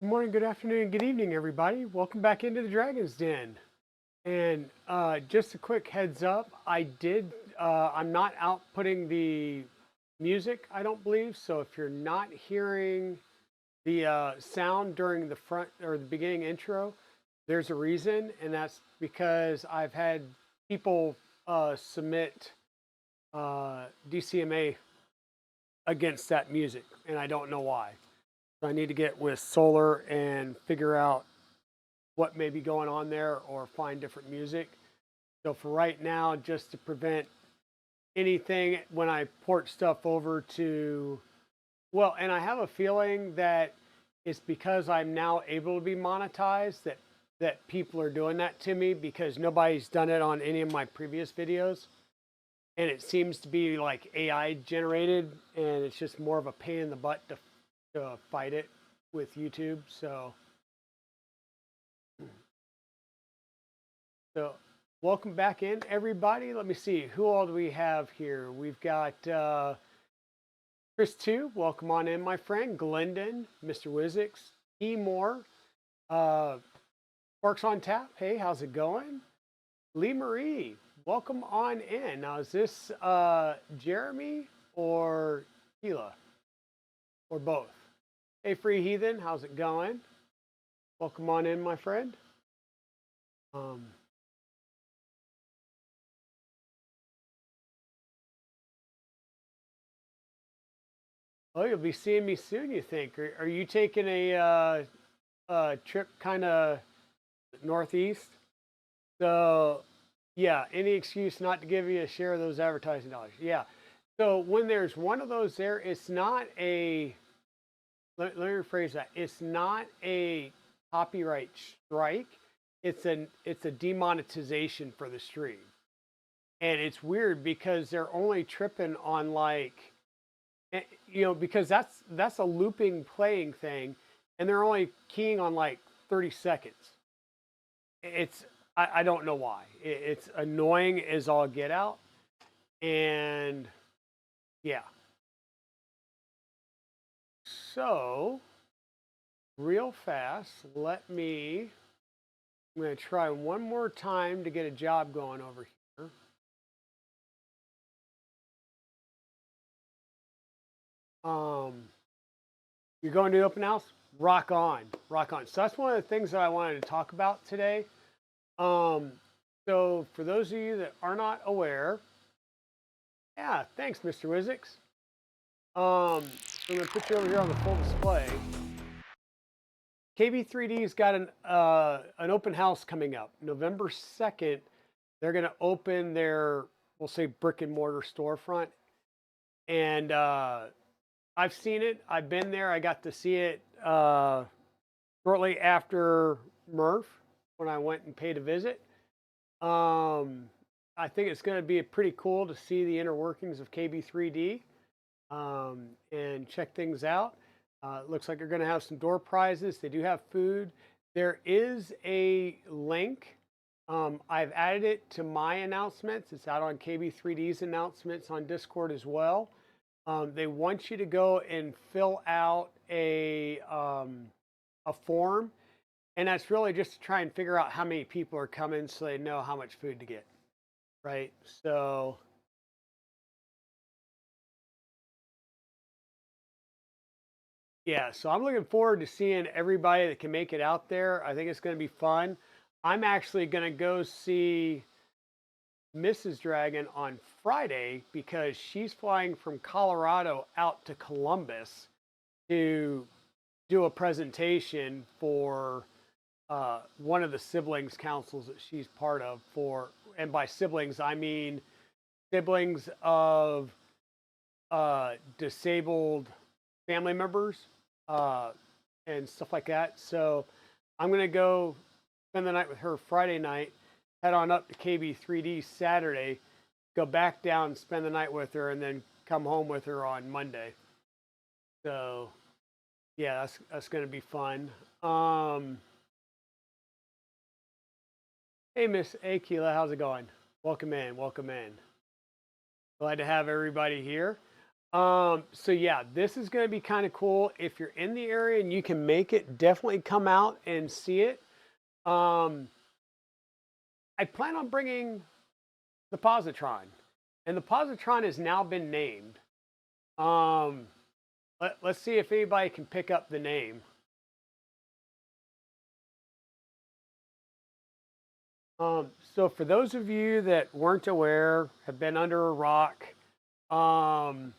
Good morning, good afternoon, good evening, everybody. Welcome back into the Dragon's Den. And just a quick heads up, I'm not outputting the music, I don't believe. So if you're not hearing the sound during the front or the beginning intro, there's a reason. And that's because I've had people submit DCMA against that music, and I don't know why. So I need to get with Solar and figure out what may be going on there or find different music. So for right now, just to prevent anything when I port stuff over to, well, and I have a feeling that it's because I'm now able to be monetized that people are doing that to me because nobody's done it on any of my previous videos. And it seems to be like AI generated, and it's just more of a pain in the butt to fight it with YouTube. So welcome back in, everybody. Let me see, who all do we have here? We've got Chris 2. Welcome on in, my friend. Glendon, Mr. Wizix, E. Moore, Sparks on Tap. Hey, how's it going? Lee Marie, welcome on in. Now, is this Jeremy or Keela or both? Hey, Free Heathen, how's it going? Welcome on in, my friend. Oh, you'll be seeing me soon, you think? Are you taking a trip kind of northeast? So, yeah, any excuse not to give you a share of those advertising dollars. Yeah. So when there's one of those there, it's not a, let me rephrase that. It's not a copyright strike. It's a demonetization for the stream. And it's weird because they're only tripping on like, because that's a looping playing thing, and they're only keying on like 30 seconds. It's I don't know why. It's annoying as all get out, and yeah. So real fast, I'm going to try one more time to get a job going over here. You're going to the open house? Rock on, rock on. So that's one of the things that I wanted to talk about today. So for those of you that are not aware, yeah, thanks, Mr. Wizix. So I'm gonna put you over here on the full display. KB3D's got an open house coming up, November 2nd. They're gonna open their, we'll say, brick and mortar storefront, and I've seen it. I've been there. I got to see it shortly after Murph when I went and paid a visit. I think it's going to be pretty cool to see the inner workings of KB3D and check things out. It looks like they're going to have some door prizes. They do have food. There is a link. I've added it to my announcements. It's out on KB3D's announcements on Discord as well. They want you to go and fill out a form, and that's really just to try and figure out how many people are coming so they know how much food to get, right? So yeah, so I'm looking forward to seeing everybody that can make it out there. I think it's going to be fun. I'm actually going to go see Mrs. Dragon on Friday because she's flying from Colorado out to Columbus to do a presentation for one of the siblings councils that she's part of for, and by siblings, I mean siblings of disabled family members and stuff like that. So I'm going to go spend the night with her Friday night, head on up to KB3D Saturday, go back down, spend the night with her, and then come home with her on Monday. So yeah, that's going to be fun. Hey, Miss Akila, how's it going? Welcome in, welcome in. Glad to have everybody here. So yeah, this is going to be kind of cool. If you're in the area and you can make it, definitely come out and see it. Um, I plan on bringing the Positron, and the Positron has now been named. Um, let's see if anybody can pick up the name. So for those of you that weren't aware, have been under a rock, um,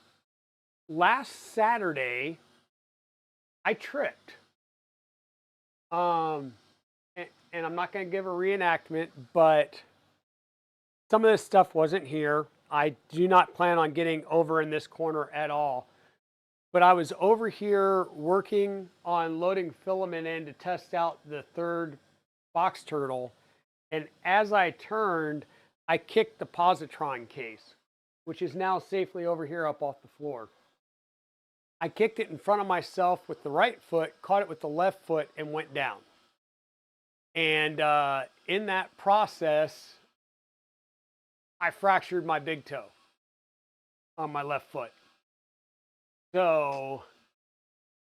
last Saturday I tripped. Um, and I'm not going to give a reenactment, but some of this stuff wasn't here. I do not plan on getting over in this corner at all. But I was over here working on loading filament in to test out the third box turtle. And as I turned, I kicked the positron case, which is now safely over here up off the floor. I kicked it in front of myself with the right foot, caught it with the left foot, and went down. And in that process, I fractured my big toe on my left foot. So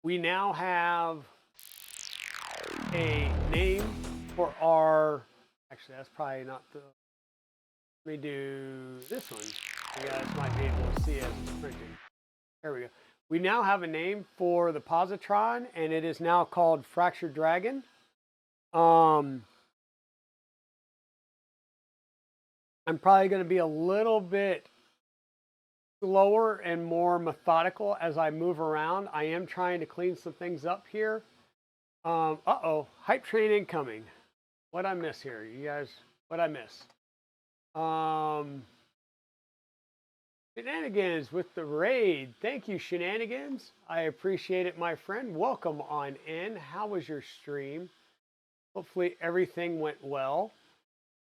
we now have a name for our, actually, that's probably not the, let me do this one. You guys might be able to see as it's printing. There we go. We now have a name for the positron, and it is now called Fractured Dragon. I'm probably going to be a little bit slower and more methodical as I move around. I am trying to clean some things up here. Uh-oh, hype train incoming. What'd I miss here? You guys, what'd I miss? Shenanigans with the raid. Thank you, Shenanigans. I appreciate it, my friend. Welcome on in. How was your stream? Hopefully everything went well.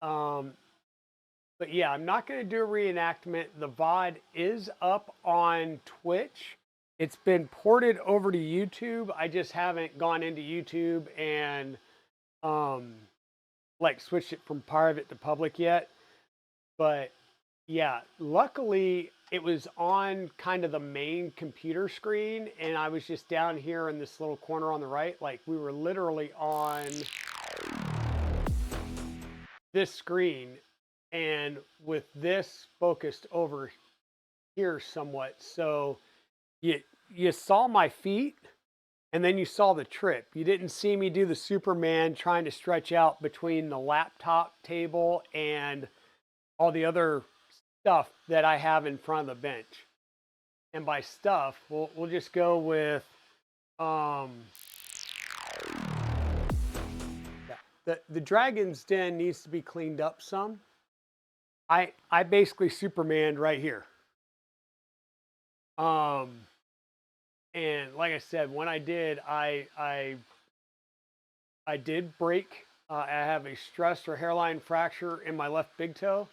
But yeah, I'm not going to do a reenactment. The VOD is up on Twitch. It's been ported over to YouTube. I just haven't gone into YouTube and like switched it from private to public yet. But yeah, luckily it was on kind of the main computer screen, and I was just down here in this little corner on the right. Like we were literally on this screen, and with this focused over here somewhat. So you saw my feet, and then you saw the trip. You didn't see me do the Superman trying to stretch out between the laptop table and all the other stuff that I have in front of the bench. And by stuff, we'll just go with the dragon's den needs to be cleaned up some. I basically Supermaned right here. And like I said, when I did, I did break. I have a stress or hairline fracture in my left big toe,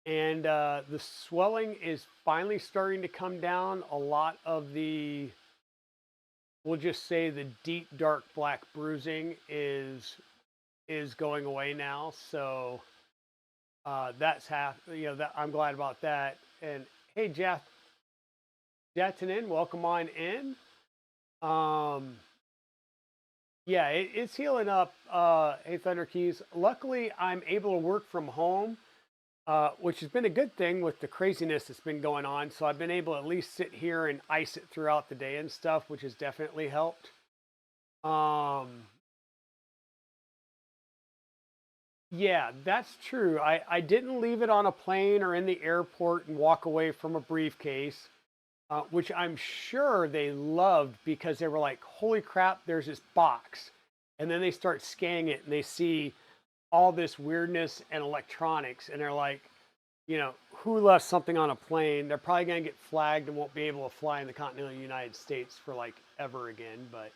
and the swelling is finally starting to come down. A lot of the, we'll just say, the deep dark black bruising is going away now. So that's that I'm glad about that. And hey, Jatanin, welcome on in. Yeah, it's healing up. Hey, Thunder Keys. Luckily, I'm able to work from home, which has been a good thing with the craziness that's been going on. So I've been able to at least sit here and ice it throughout the day and stuff, which has definitely helped. Yeah, that's true. I didn't leave it on a plane or in the airport and walk away from a briefcase, which I'm sure they loved because they were like, holy crap, there's this box. And then they start scanning it and they see all this weirdness and electronics. And they're like, who left something on a plane? They're probably going to get flagged and won't be able to fly in the continental United States for like ever again. But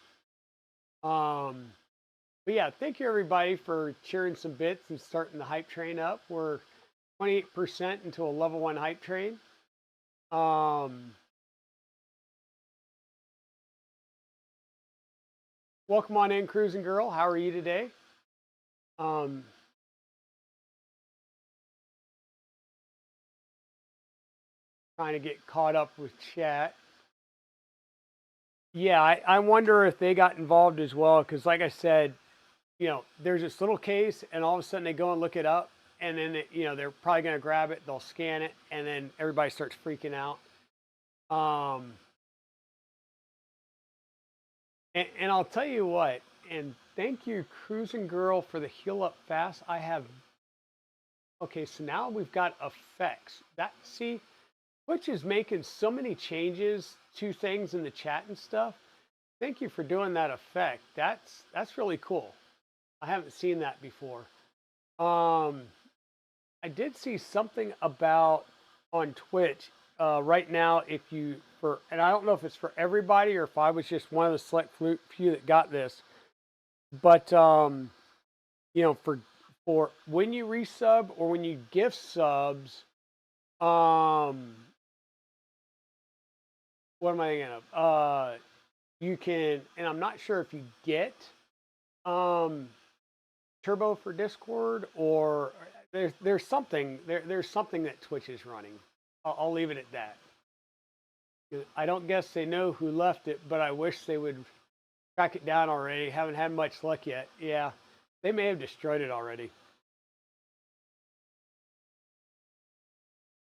yeah, thank you everybody for cheering some bits and starting the hype train up. We're 28% into a level 1 hype train. Welcome on in, Cruising Girl. How are you today? trying to get caught up with chat. Yeah, I wonder if they got involved as well, because like I said, there's this little case, and all of a sudden they go and look it up, and then they're probably going to grab it, they'll scan it, and then everybody starts freaking out. Um, and I'll tell you what, and thank you, Cruising Girl, for the heal up fast. I have okay, so now we've got effects. See, Twitch is making so many changes to things in the chat and stuff. Thank you for doing that effect. That's really cool. I haven't seen that before. I did see something about on Twitch right now. And I don't know if it's for everybody or if I was just one of the select few that got this, but for when you resub or when you gift subs, what am I thinking of? You can, and I'm not sure if you get turbo for Discord, or there's something that Twitch is running. I'll leave it at that. I don't guess they know who left it, but I wish they would track it down already. Haven't had much luck yet. Yeah, they may have destroyed it already.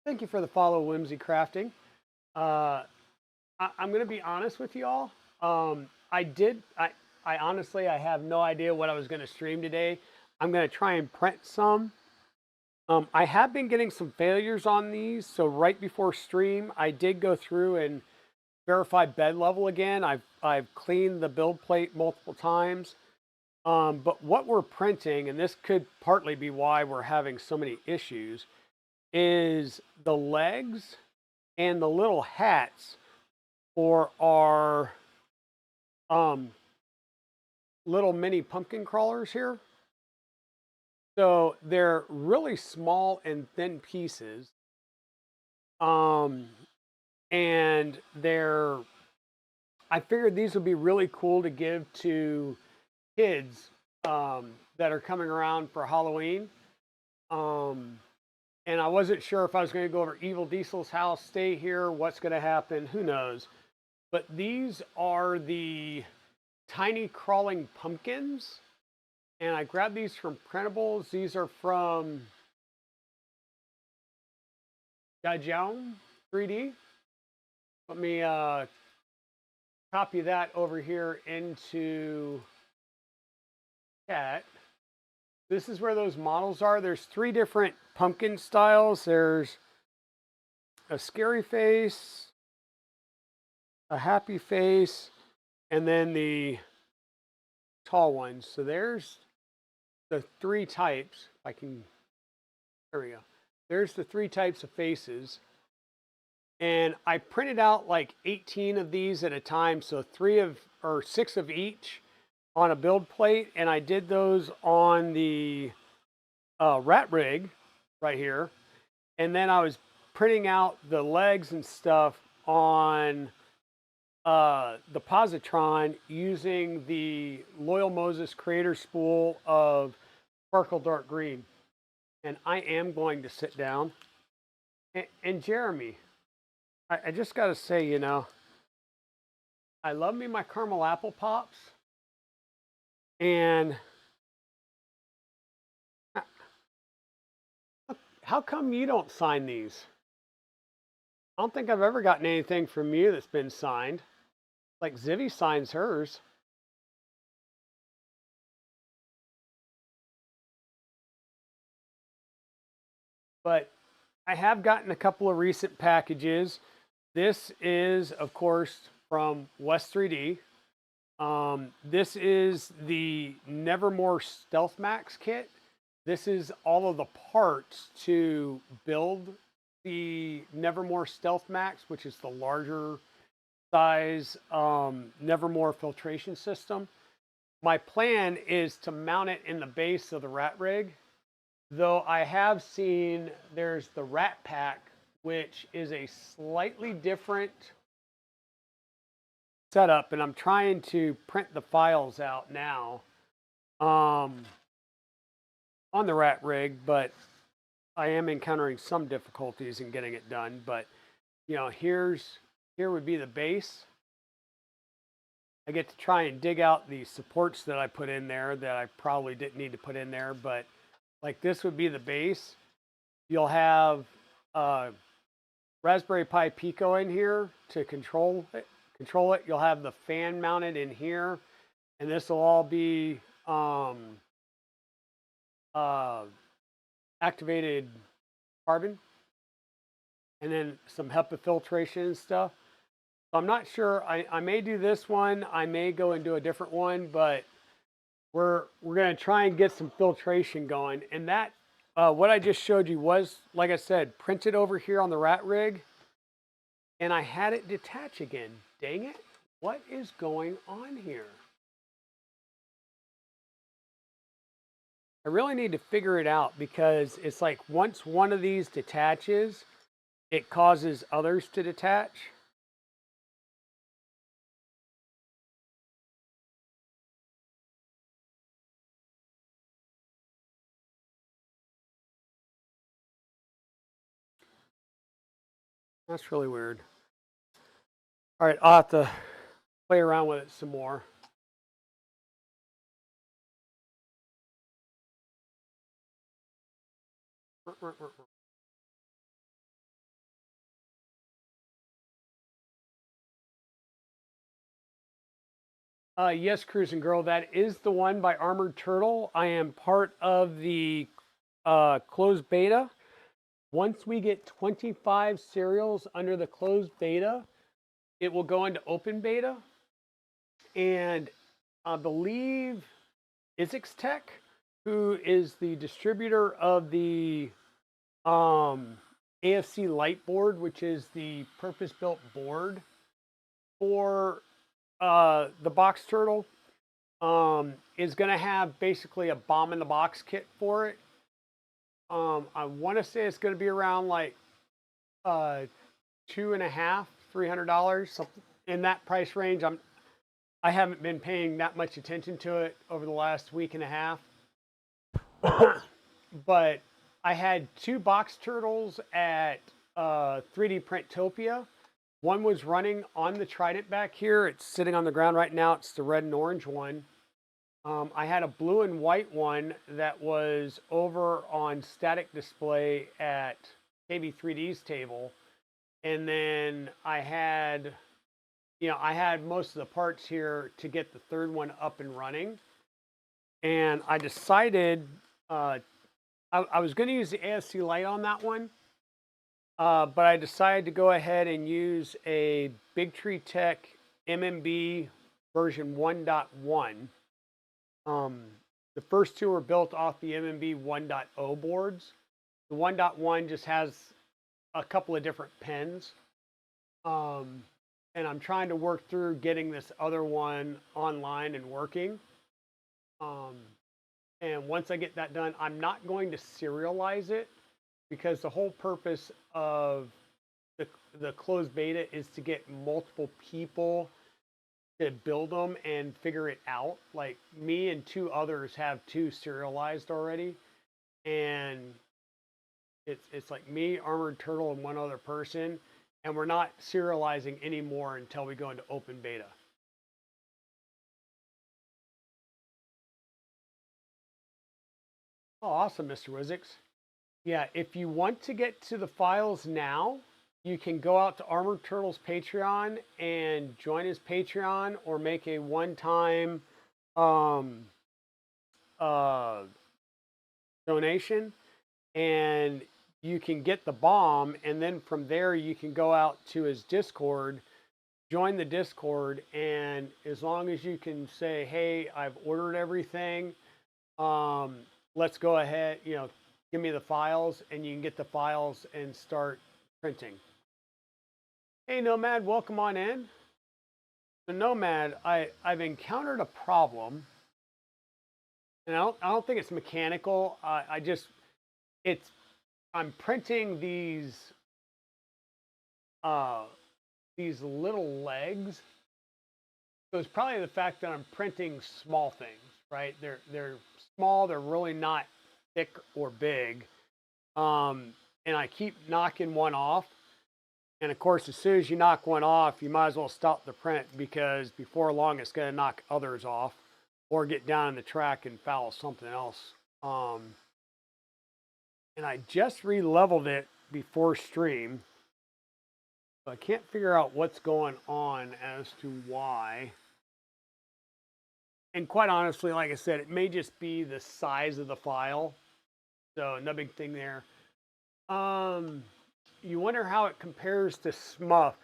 Thank you for the follow, Whimsy Crafting. I'm going to be honest with you all. I honestly, I have no idea what I was going to stream today. I'm going to try and print some. I have been getting some failures on these. So right before stream, I did go through and verify bed level again. I've cleaned the build plate multiple times. But what we're printing, and this could partly be why we're having so many issues, is the legs and the little hats for our little mini pumpkin crawlers here. So they're really small and thin pieces. And I figured these would be really cool to give to kids that are coming around for Halloween. And I wasn't sure if I was going to go over Evil Diesel's house, stay here, what's going to happen, who knows. But these are the tiny crawling pumpkins. And I grabbed these from Printables. These are from Gajiang 3D. Let me copy that over here into chat. This is where those models are. There's 3 different pumpkin styles. There's a scary face, a happy face, and then the tall ones. So there's the 3 types. There we go. There's the 3 types of faces. And I printed out like 18 of these at a time. So 6 of each on a build plate. And I did those on the rat rig right here. And then I was printing out the legs and stuff on the Positron using the Loyal Moses creator spool of Sparkle Dark Green. And I am going to sit down. And Jeremy, I just got to say, I love me my caramel apple pops. And how come you don't sign these? I don't think I've ever gotten anything from you that's been signed. Like Zivy signs hers. But I have gotten a couple of recent packages. This is, of course, from West 3D. This is the Nevermore Stealth Max kit. This is all of the parts to build the Nevermore Stealth Max, which is the larger size Nevermore filtration system. My plan is to mount it in the base of the rat rig, though I have seen there's the rat pack, which is a slightly different setup, and I'm trying to print the files out now on the rat rig, but I am encountering some difficulties in getting it done. But you know, here would be the base. I get to try and dig out the supports that I put in there that I probably didn't need to put in there, but like this would be the base. You'll have Raspberry Pi Pico in here to control it. You'll have the fan mounted in here, and this will all be activated carbon, and then some HEPA filtration and stuff. So I'm not sure. I may do this one. I may go and do a different one, but we're going to try and get some filtration going. And that what I just showed you was, like I said, printed over here on the rat rig, and I had it detach again. Dang it. What is going on here? I really need to figure it out, because it's like once one of these detaches, it causes others to detach. That's really weird. All right, I'll have to play around with it some more. Yes, Cruising Girl, that is the one by Armored Turtle. I am part of the closed beta. Once we get 25 serials under the closed beta, it will go into open beta. And I believe Isix Tech, who is the distributor of the AFC light board, which is the purpose-built board for the Box Turtle, is going to have basically a bomb in the box kit for it. I want to say it's going to be around like $250, $300, something in that price range. I haven't been paying that much attention to it over the last week and a half. But I had 2 Box Turtles at 3D Printopia. One was running on the Trident back here. It's sitting on the ground right now. It's the red and orange one. I had a blue and white one that was over on static display at KB3D's table. And then I had most of the parts here to get the third one up and running. And I decided I was going to use the AFC light on that one. But I decided to go ahead and use a Big Tree Tech MMB version 1.1. The first 2 were built off the MMB 1.0 boards. The 1.1 just has a couple of different pens. And I'm trying to work through getting this other one online and working. And once I get that done, I'm not going to serialize it, because the whole purpose of the closed beta is to get multiple people to build them and figure it out. Like me and 2 others have 2 serialized already, and it's like me, Armored Turtle, and 1 other person, and we're not serializing anymore until we go into open beta. Oh, awesome, Mr. Wizix. Yeah, if you want to get to the files now, you can go out to Armored Turtle's Patreon and join his Patreon, or make a one-time donation, and you can get the bomb. And then from there, you can go out to his Discord, join the Discord, and as long as you can say, hey, I've ordered everything, let's go ahead, give me the files, and you can get the files and start printing. Hey, Nomad, welcome on in. So Nomad, I've encountered a problem, and I don't think it's mechanical. I'm printing these little legs. So it's probably the fact that I'm printing small things, right? They're small. They're really not thick or big. And I keep knocking one off. And of course, as soon as you knock one off, you might as well stop the print because before long it's going to knock others off or get down in the track and foul something else. And I just re-leveled it before stream. So I can't figure out what's going on as to why. And quite honestly, like I said, it may just be the size of the file. So no big thing there. You wonder how it compares to SMUF.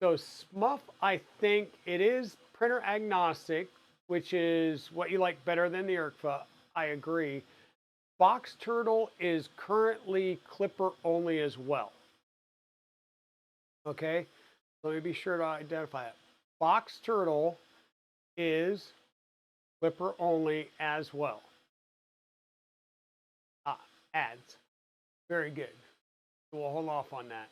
So SMUF, I think it is printer agnostic, which is what you like better than the IRCFA. I agree. Box Turtle is currently clipper only as well. Okay, let me be sure to identify it. Box Turtle is clipper only as well. Ads. Very good. We'll hold off on that.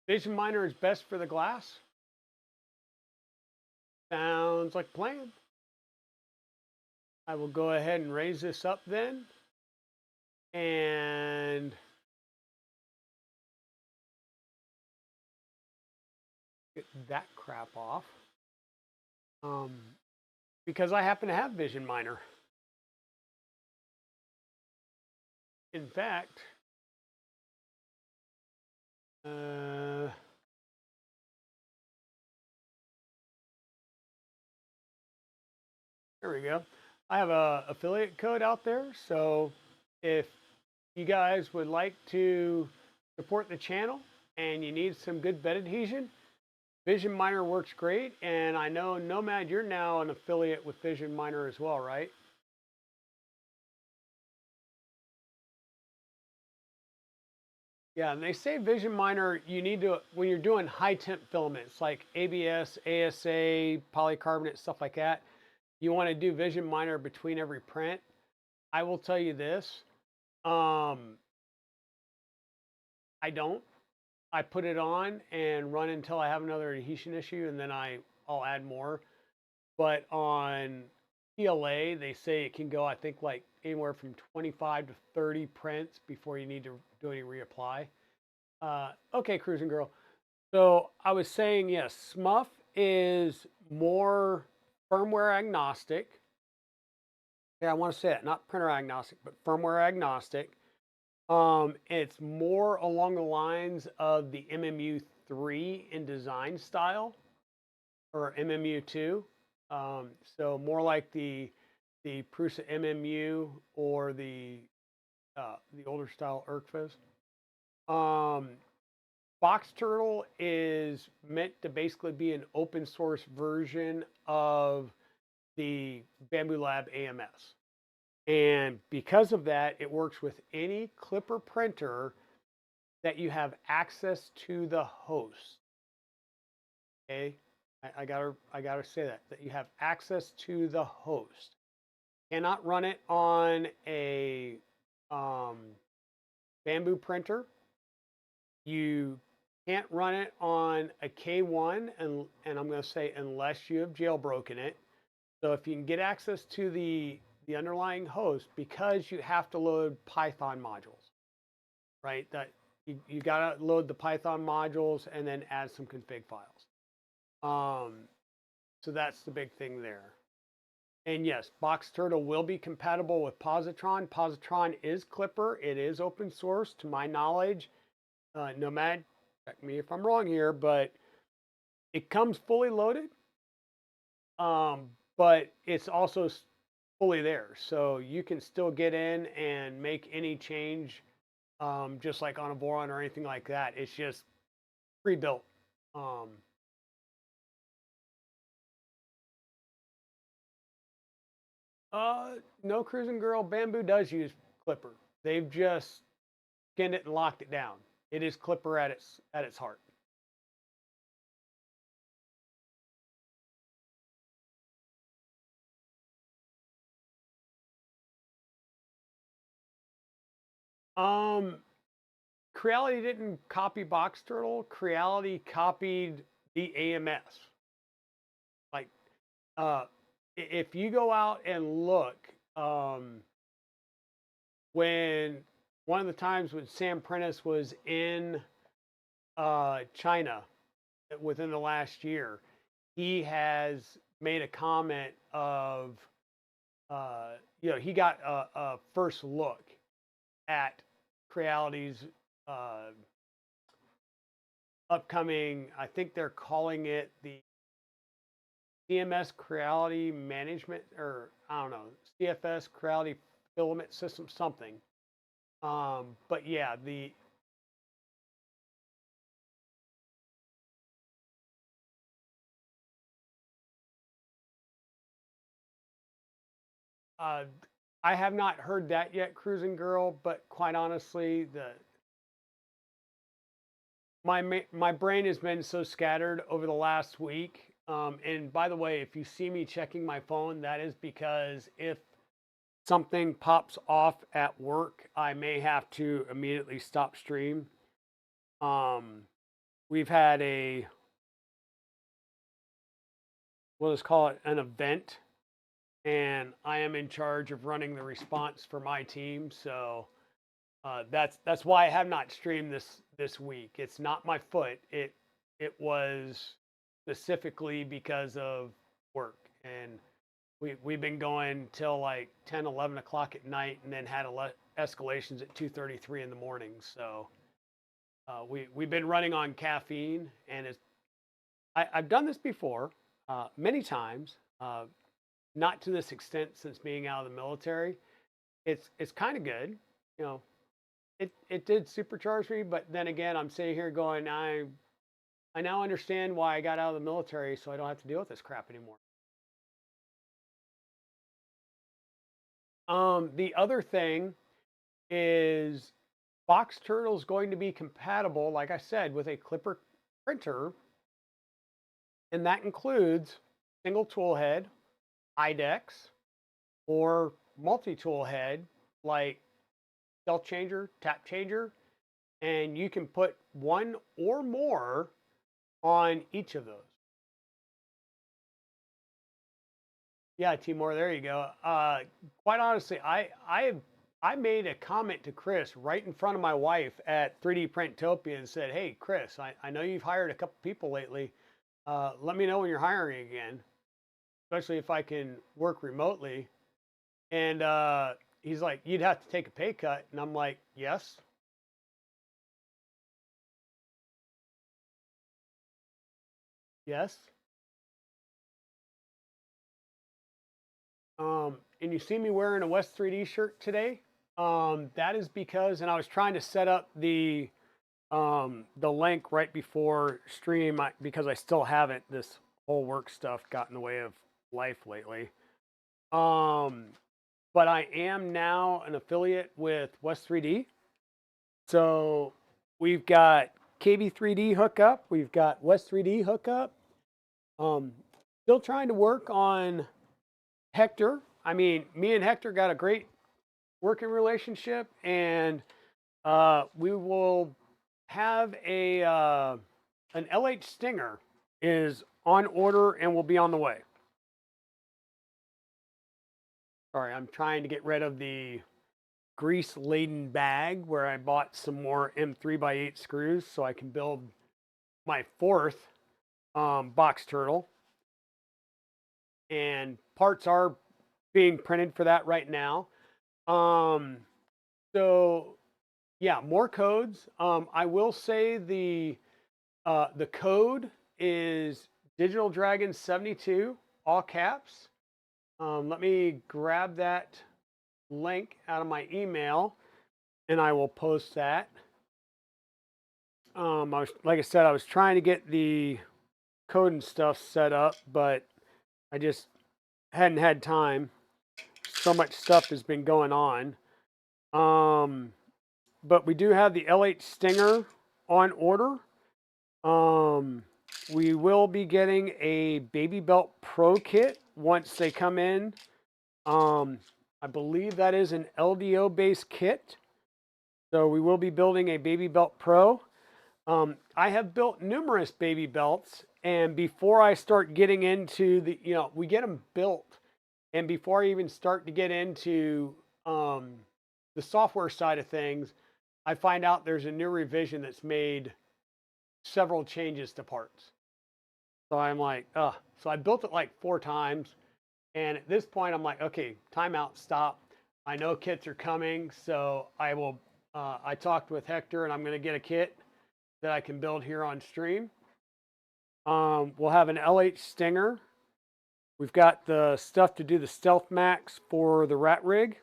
Vision Miner is best for the glass. Sounds like a plan. I will go ahead and raise this up then. And get that crap off. Because I happen to have Vision Miner. In fact, there we go. I have a affiliate code out there. So if you guys would like to support the channel and you need some good bed adhesion, Vision Miner works great. And I know, Nomad, you're now an affiliate with Vision Miner as well, right? Yeah, and they say Vision Miner, you need to, when you're doing high temp filaments like ABS, ASA, polycarbonate, stuff like that, you want to do Vision Miner between every print. I will tell you this, I don't. I put it on and run until I have another adhesion issue, and then I'll add more. But on PLA, they say it can go, I think, like anywhere from 25 to 30 prints before you need to do any reapply. Okay, Cruising Girl. So I was saying, yes, SMUF is more firmware agnostic. Yeah, I want to say it, not printer agnostic, but firmware agnostic. It's more along the lines of the MMU3 in design style, or MMU2. So more like the Prusa MMU or the older style IRCFAs. Box Turtle is meant to basically be an open source version of the Bamboo Lab AMS. And because of that, it works with any clipper printer that you have access to the host. Okay, I gotta say that you have access to the host. Cannot run it on a Bamboo printer. You can't run it on a K1, and I'm going to say unless you have jailbroken it. So if you can get access to the underlying host, because you have to load Python modules, right? That you got to load the Python modules and then add some config files. So that's the big thing there. And yes, Box Turtle will be compatible with Positron. Positron is Clipper. It is open source, to my knowledge. Nomad, check me if I'm wrong here, but it comes fully loaded. But it's also fully there. So you can still get in and make any change, just like on a Voron or anything like that. It's just pre-built. No, Cruising Girl, Bamboo does use Clipper. They've just skinned it and locked it down. It is Clipper at its heart. Creality didn't copy Box Turtle. Creality copied the AMS. Like, if you go out and look, when one of the times when Sam Prentice was in China within the last year, he has made a comment of, he got a first look at Creality's uh, upcoming, I think they're calling it the CMS Creality Management, or I don't know, CFS Creality Filament System, something. But yeah, uh, I have not heard that yet, Cruising Girl. But quite honestly, my brain has been so scattered over the last week. And by the way, if you see me checking my phone, that is because if something pops off at work, I may have to immediately stop stream. Um, we've had we'll just call it an event, and I am in charge of running the response for my team. So that's why I have not streamed this week. It's not my foot. It was specifically because of work, and we've been going till like 10, 11 o'clock at night, and then had escalations at 2:33 in the morning. So we've been running on caffeine, and I've done this before many times, not to this extent since being out of the military. It's kind of good, you know. It did supercharge me, but then again, I'm sitting here going, I now understand why I got out of the military, so I don't have to deal with this crap anymore. The other thing is Box Turtle is going to be compatible, like I said, with a Clipper printer, and that includes single tool head, IDEX, or multi-tool head like stealth changer, tap changer, and you can put one or more on each of those. Yeah, Timor, there you go. Quite honestly, I made a comment to Chris right in front of my wife at 3D Printopia and said, "Hey, Chris, I know you've hired a couple people lately. Let me know when you're hiring again, especially if I can work remotely." And he's like, "You'd have to take a pay cut," and I'm like, "Yes, yes." And you see me wearing a West 3D shirt today. That is because, and I was trying to set up the link right before stream because I still haven't. This whole work stuff got in the way of life lately. Um, but I am now an affiliate with West 3D. So we've got KB3D hookup. We've got West 3D hookup. Um, Still trying to work on Hector. I mean, me and Hector got a great working relationship, and we will have an LH Stinger is on order and will be on the way. Sorry, I'm trying to get rid of the grease laden bag where I bought some more M3x8 screws so I can build my fourth box turtle. And parts are being printed for that right now. So yeah, more codes. I will say the code is Digital Dragon 72, all caps. Let me grab that link out of my email, and I will post that. Like I said, I was trying to get the code and stuff set up, but I just hadn't had time. So much stuff has been going on. But we do have the LH Stinger on order. We will be getting a Baby Belt Pro kit once they come in. I believe that is an LDO based kit. So we will be building a Baby Belt Pro. I have built numerous baby belts, and before I start getting into we get them built, and before I even start to get into the software side of things, I find out there's a new revision that's made several changes to parts. So I'm like, ugh. So I built it like 4 times. And at this point, I'm like, okay, timeout, stop. I know kits are coming. So I will, I talked with Hector and I'm going to get a kit that I can build here on stream. We'll have an LH Stinger. We've got the stuff to do the Stealth Max for the rat rig.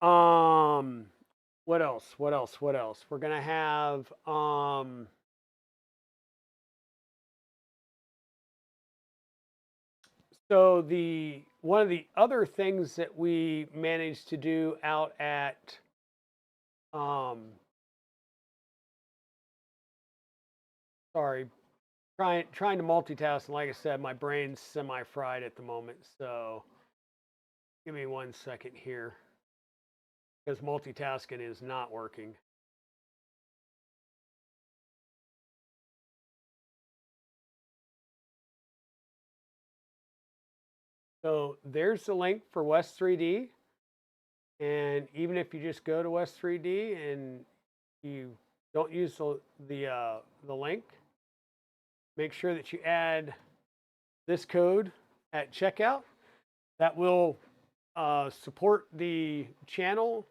What else? What else? What else? We're gonna have so the one of the other things that we managed to do out at sorry, trying to multitask, and like I said, my brain's semi-fried at the moment, so give me 1 second here because multitasking is not working. So there's the link for West 3D. And even if you just go to West 3D and you don't use the link, make sure that you add this code at checkout. That will support the channel.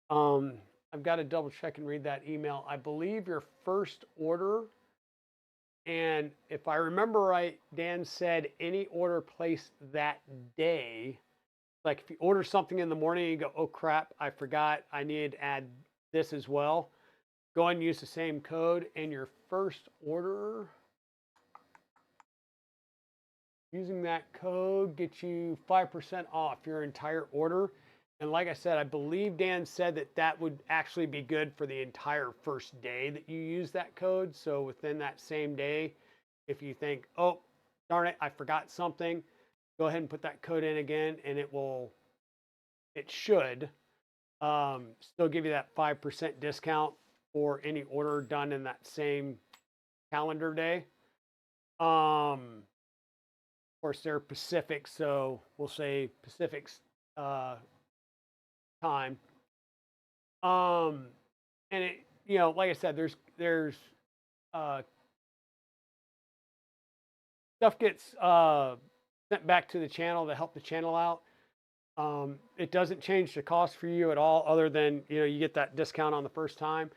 I've got to double check and read that email. I believe your first order, and if I remember right, Dan said any order placed that day. Like if you order something in the morning, you go, oh crap, I forgot, I need to add this as well. Go ahead and use the same code, and your first order, using that code gets you 5% off your entire order. And like I said, I believe Dan said that that would actually be good for the entire first day that you use that code. So within that same day, if you think, oh, darn it, I forgot something, go ahead and put that code in again, and it should still give you that 5% discount for any order done in that same calendar day. Of course, they're Pacific, so we'll say Pacific time. And it, like I said, there's stuff gets sent back to the channel to help the channel out. It doesn't change the cost for you at all, other than you get that discount on the first time.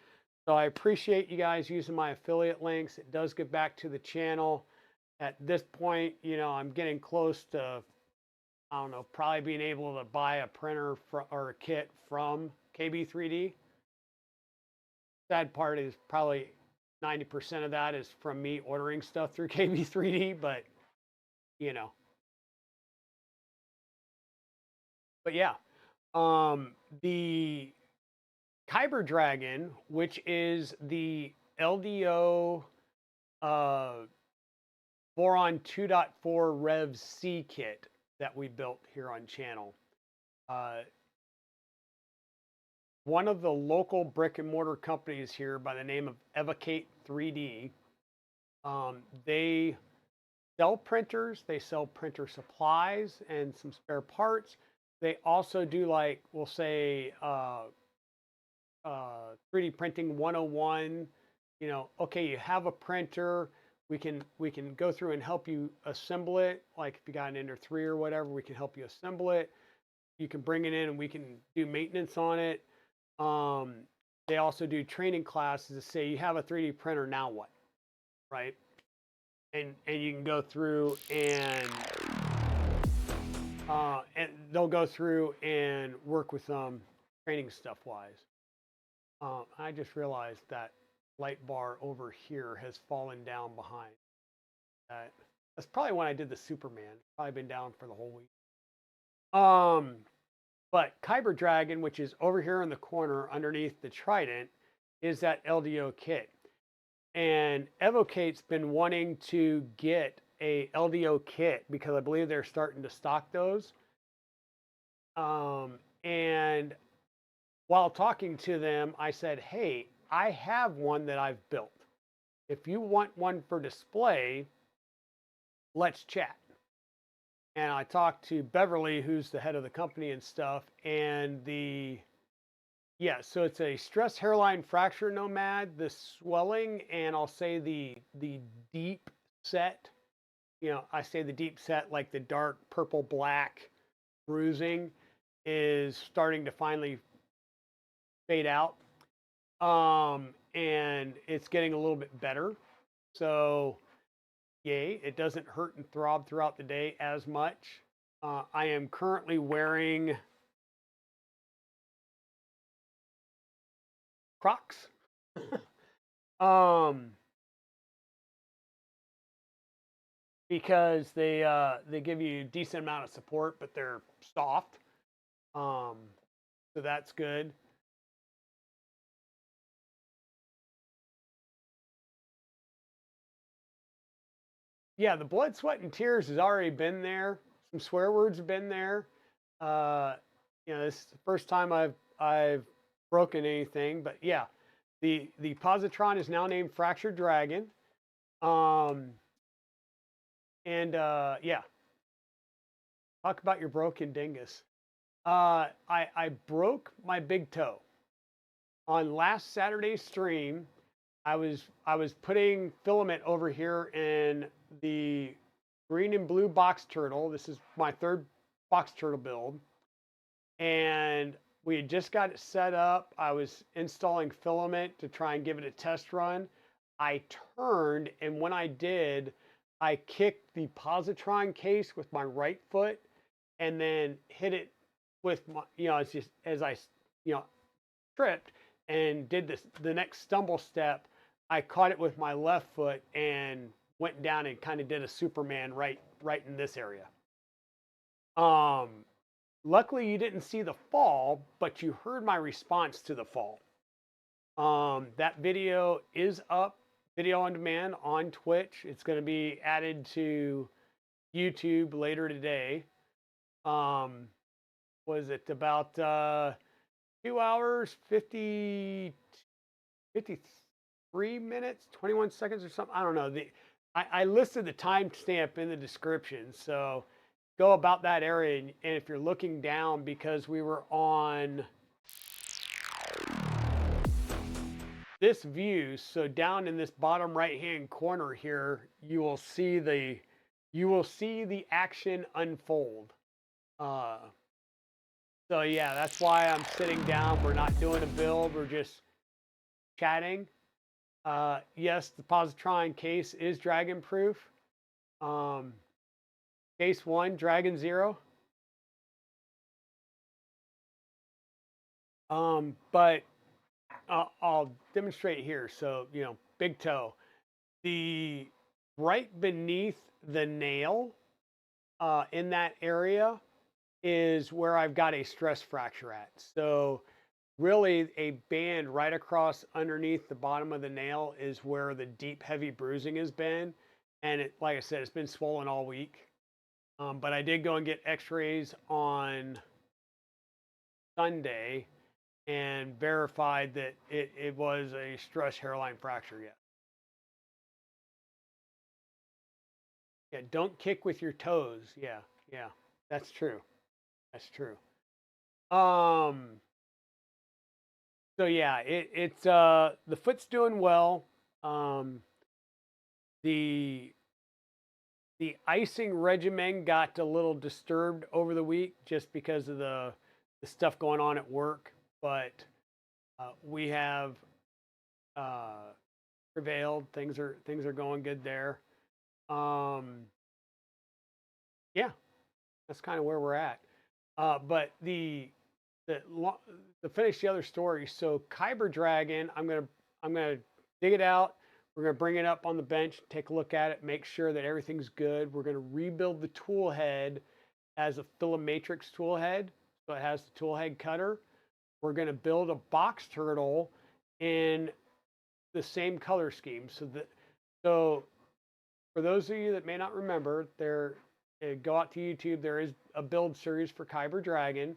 So I appreciate you guys using my affiliate links. It does get back to the channel. At this point, I'm getting close to, I don't know, probably being able to buy a printer or a kit from KB3D. Sad part is probably 90% of that is from me ordering stuff through KB3D, but you know. But yeah, the Kyber Dragon, which is the LDO Boron 2.4 Rev C kit that we built here on channel. One of the local brick and mortar companies here by the name of Evocate 3D, they sell printers, they sell printer supplies and some spare parts. They also do, like, we'll say 3D printing 101. Okay, you have a printer, we can go through and help you assemble it. Like if you got an Ender 3 or whatever, we can help you assemble it. You can bring it in and we can do maintenance on it. They also do training classes to say you have a 3D printer, now what, right? And you can go through and they'll go through and work with them training stuff wise. I just realized that light bar over here has fallen down behind that. That's probably when I did the Superman. It's probably been down for the whole week. But Kyber Dragon, which is over here in the corner underneath the Trident, is that LDO kit. And Evocate's been wanting to get a LDO kit because I believe they're starting to stock those. And while talking to them, I said, hey, I have one that I've built. If you want one for display, let's chat. And I talked to Beverly, who's the head of the company and stuff, and the Yeah, so it's a stress hairline fracture nomad. The swelling and I'll say the deep set, I say the deep set like the dark purple black bruising is starting to finally fade out. And it's getting a little bit better. So, yay, it doesn't hurt and throb throughout the day as much. I am currently wearing Crocs. um, because they give you a decent amount of support, but they're soft. Um, so that's good. Yeah, the blood, sweat, and tears has already been there. Some swear words have been there. Uh, this is the first time I've broken anything, but yeah, the positron is now named Fractured Dragon. Um, and yeah, talk about your broken dingus. I broke my big toe on last Saturday's stream. I was putting filament over here in the green and blue box turtle. This is my third box turtle build. And we had just got it set up. I was installing filament to try and give it a test run. I turned, and when I did, I kicked the positron case with my right foot and then hit it with my, as I, you know, tripped and did the next stumble step. I caught it with my left foot and went down and kind of did a Superman right in this area. Um, Luckily you didn't see the fall, but you heard my response to the fall. That video is up, video on demand on Twitch. It's going to be added to YouTube later today. Was it about 2 hours, 53 minutes, 21 seconds or something? I don't know. I listed the timestamp in the description. So go about that area. And if you're looking down, because we were on this view, so down in this bottom right hand corner here, you will see the action unfold. Uh, so yeah, that's why I'm sitting down. We're not doing a build. We're just chatting. Yes, the positron case is dragon proof. Um, Case 1, Dragon 0. But I'll demonstrate here. So, big toe. The right beneath the nail in that area is where I've got a stress fracture at. So really a band right across underneath the bottom of the nail is where the deep, heavy bruising has been. And it, like I said, it's been swollen all week. But I did go and get x-rays on Sunday and verified that it was a stress hairline fracture. Yeah. Yeah. Don't kick with your toes. Yeah. Yeah. That's true. That's true. So yeah, it's the foot's doing well. Um, the the icing regimen got a little disturbed over the week just because of the stuff going on at work, but we have prevailed. Things are going good there. Um, yeah, that's kind of where we're at. But the to finish the other story. So Kyber Dragon, I'm gonna dig it out. We're gonna bring it up on the bench, take a look at it, make sure that everything's good. We're gonna rebuild the tool head as a Filomatrix tool head, so it has the tool head cutter. We're gonna build a box turtle in the same color scheme. So for those of you that may not remember, go out to YouTube. There is a build series for Kyber Dragon.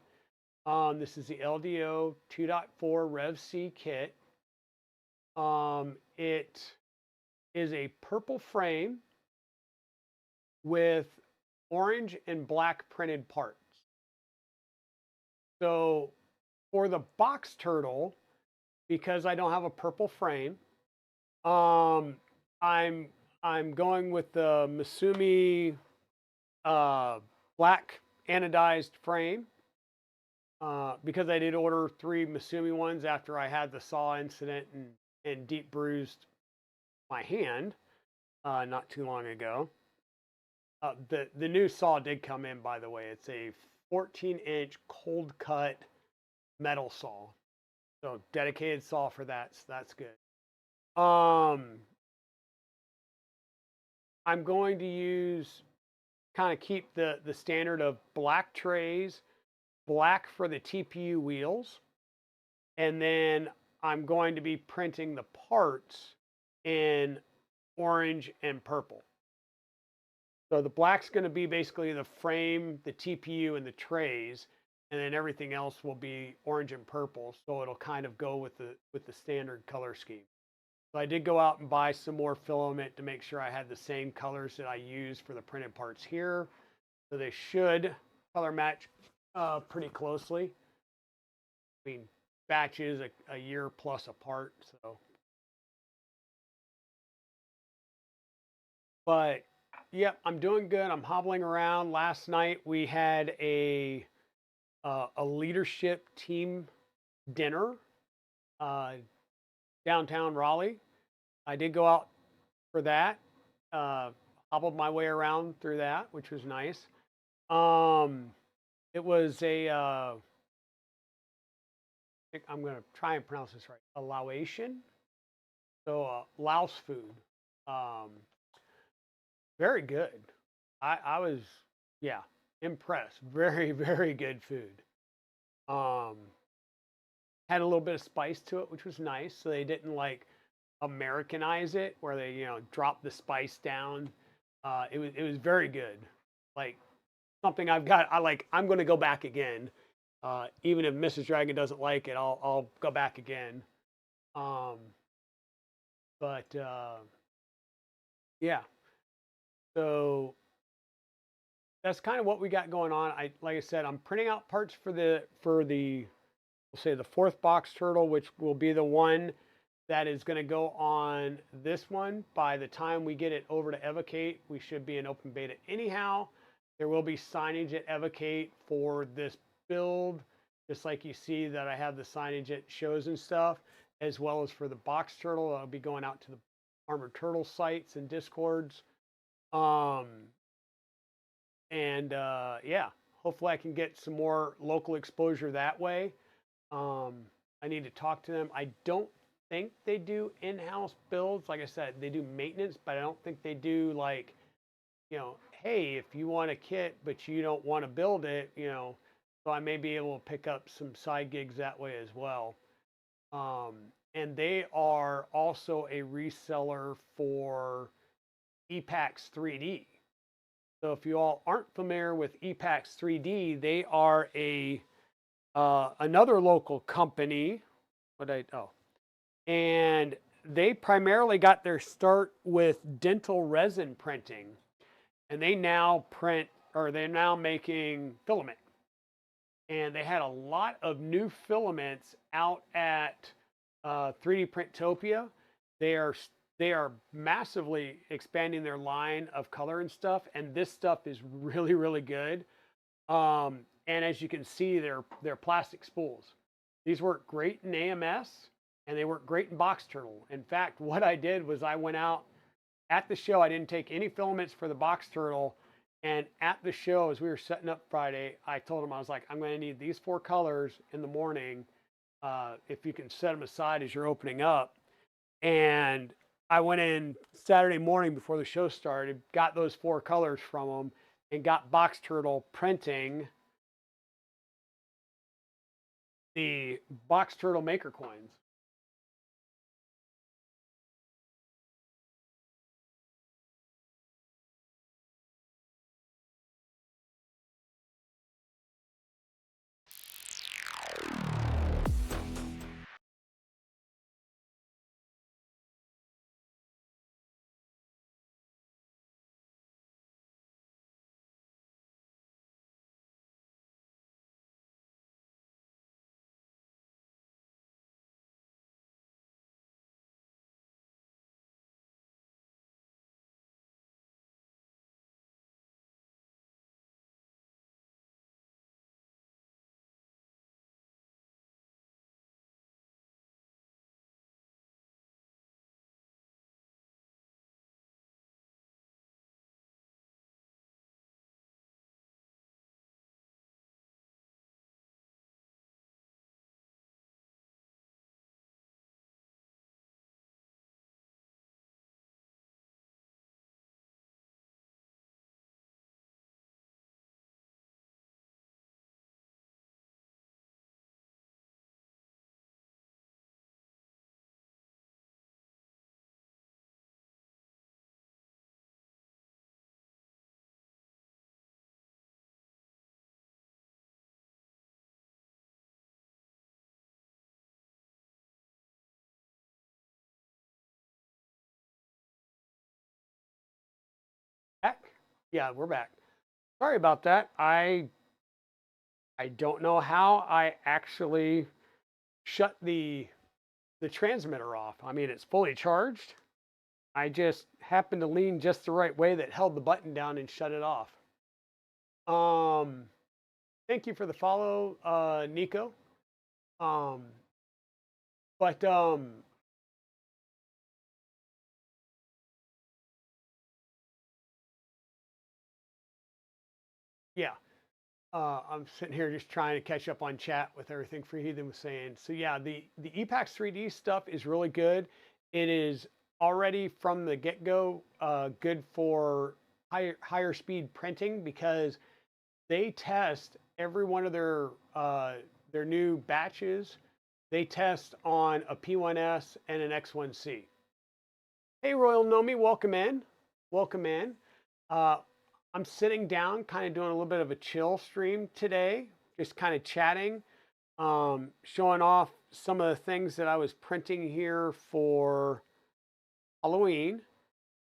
This is the LDO 2.4 Rev C kit. It is a purple frame with orange and black printed parts. So for the box turtle, because I don't have a purple frame, um, I'm I'm going with the Masumi uh, black anodized frame, because I did order 3 Masumi ones after I had the saw incident and deep bruised my hand not too long ago. The new saw did come in, by the way. It's a 14-inch cold cut metal saw, so dedicated saw for that. So that's good. I'm going to use kind of keep the standard of black trays, black for the TPU wheels, and then I'm going to be printing the parts in orange and purple. So the black's going to be basically the frame, the TPU, and the trays, and then everything else will be orange and purple. So it'll kind of go with the standard color scheme. So I did go out and buy some more filament to make sure I had the same colors that I use for the printed parts here. So they should color match pretty closely. I mean, batches a year plus apart. So, but yep, I'm doing good. I'm hobbling around. Last night we had a leadership team dinner uh, downtown Raleigh. I did go out for that. Uh, Hobbled my way around through that, which was nice. It was I think I'm going to try and pronounce this right. A Laotian, so Laos food. Um, Very good. I was, yeah, impressed. Very, very good food. Um, had a little bit of spice to it, which was nice. So they didn't like Americanize it, where they drop the spice down. It was very good. Like something I've got. I'm going to go back again. Even if Mrs. Dragon doesn't like it, I'll go back again. Um, but yeah, so that's kind of what we got going on. Like I said, I'm printing out parts for the we'll say the 4th box turtle, which will be the one that is going to go on this one. By the time we get it over to Evocate, we should be in open beta anyhow. There will be signage at Evocate for this build, just like you see that I have the signage at shows and stuff, as well as for the box turtle. I'll be going out to the Armored Turtle sites and Discords. Um, and yeah, hopefully I can get some more local exposure that way. I need to talk to them. I don't think they do in-house builds. Like I said, they do maintenance, but I don't think they do like, hey, if you want a kit but you don't want to build it, so I may be able to pick up some side gigs that way as well. And they are also a reseller for EPAX 3D. So if you all aren't familiar with EPAX 3D, they are another local company. And they primarily got their start with dental resin printing, and they now print, or they're now making filament. And they had a lot of new filaments out at 3D Printopia. They are they are massively expanding their line of color and stuff, and this stuff is really, really good. And as you can see, they're plastic spools. These work great in AMS, and they work great in box turtle. In fact, what I did was I went out at the show. I didn't take any filaments for the box turtle. And at the show, as we were setting up Friday, I told them, I was like, I'm going to need these 4 colors in the morning. If you can set them aside as you're opening up. And I went in Saturday morning before the show started, got those 4 colors from them, and got box turtle printing the box turtle maker coins. Yeah, we're back. Sorry about that. I don't know how I actually shut the transmitter off. I mean, it's fully charged. I just happened to lean just the right way that held the button down and shut it off. Um, Thank you for the follow, Nico. Um, but yeah, I'm sitting here just trying to catch up on chat with everything Freeheathen was saying. So yeah, the EPAX 3D stuff is really good. It is already from the get go good for higher speed printing because they test every one of their new batches. They test on a P1S and an X1C. Hey, Royal Nomi, welcome in. Welcome in. Uh, I'm sitting down, kind of doing a little bit of a chill stream today, just kind of chatting, showing off some of the things that I was printing here for Halloween.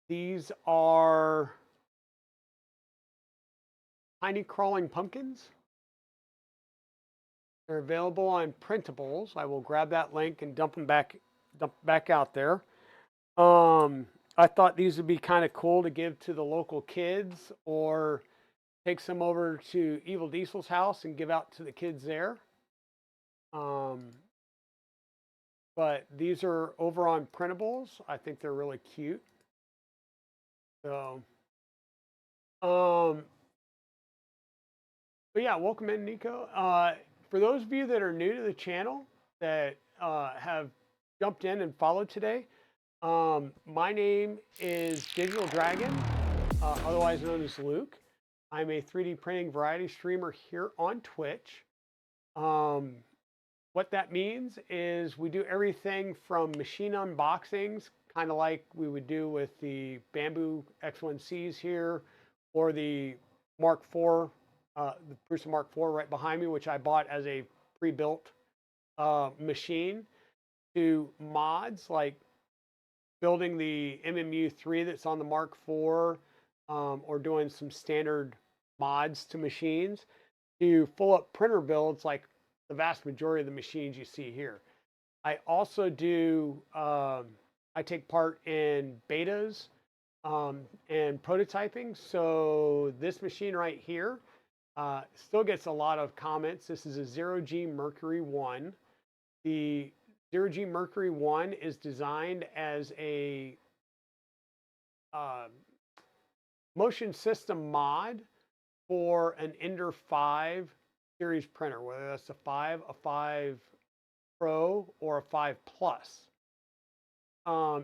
These are tiny crawling pumpkins. They're available on printables. I will grab that link and dump back out there. I thought these would be kind of cool to give to the local kids or take some over to Evil Diesel's house and give out to the kids there. Um, but these are over on printables. I think they're really cute. So, um, but yeah, welcome in, Nico. For those of you that are new to the channel that have jumped in and followed today, my name is Digital Dragon, otherwise known as Luke. I'm a 3D printing variety streamer here on Twitch. Um, what that means is we do everything from machine unboxings, kind of like we would do with the Bamboo X1Cs here, or the Mark IV, the Prusa Mark IV right behind me, which I bought as a pre-built machine, to mods like building the MMU3 that's on the Mark IV, or doing some standard mods to machines, to full up printer builds like the vast majority of the machines you see here. I also do, I take part in betas and prototyping. So this machine right here still gets a lot of comments. This is a 0G Mercury 1. The 0G Mercury 1 is designed as a uh, motion system mod for an Ender 5 series printer, whether that's a 5, a 5 Pro, or a 5 Plus.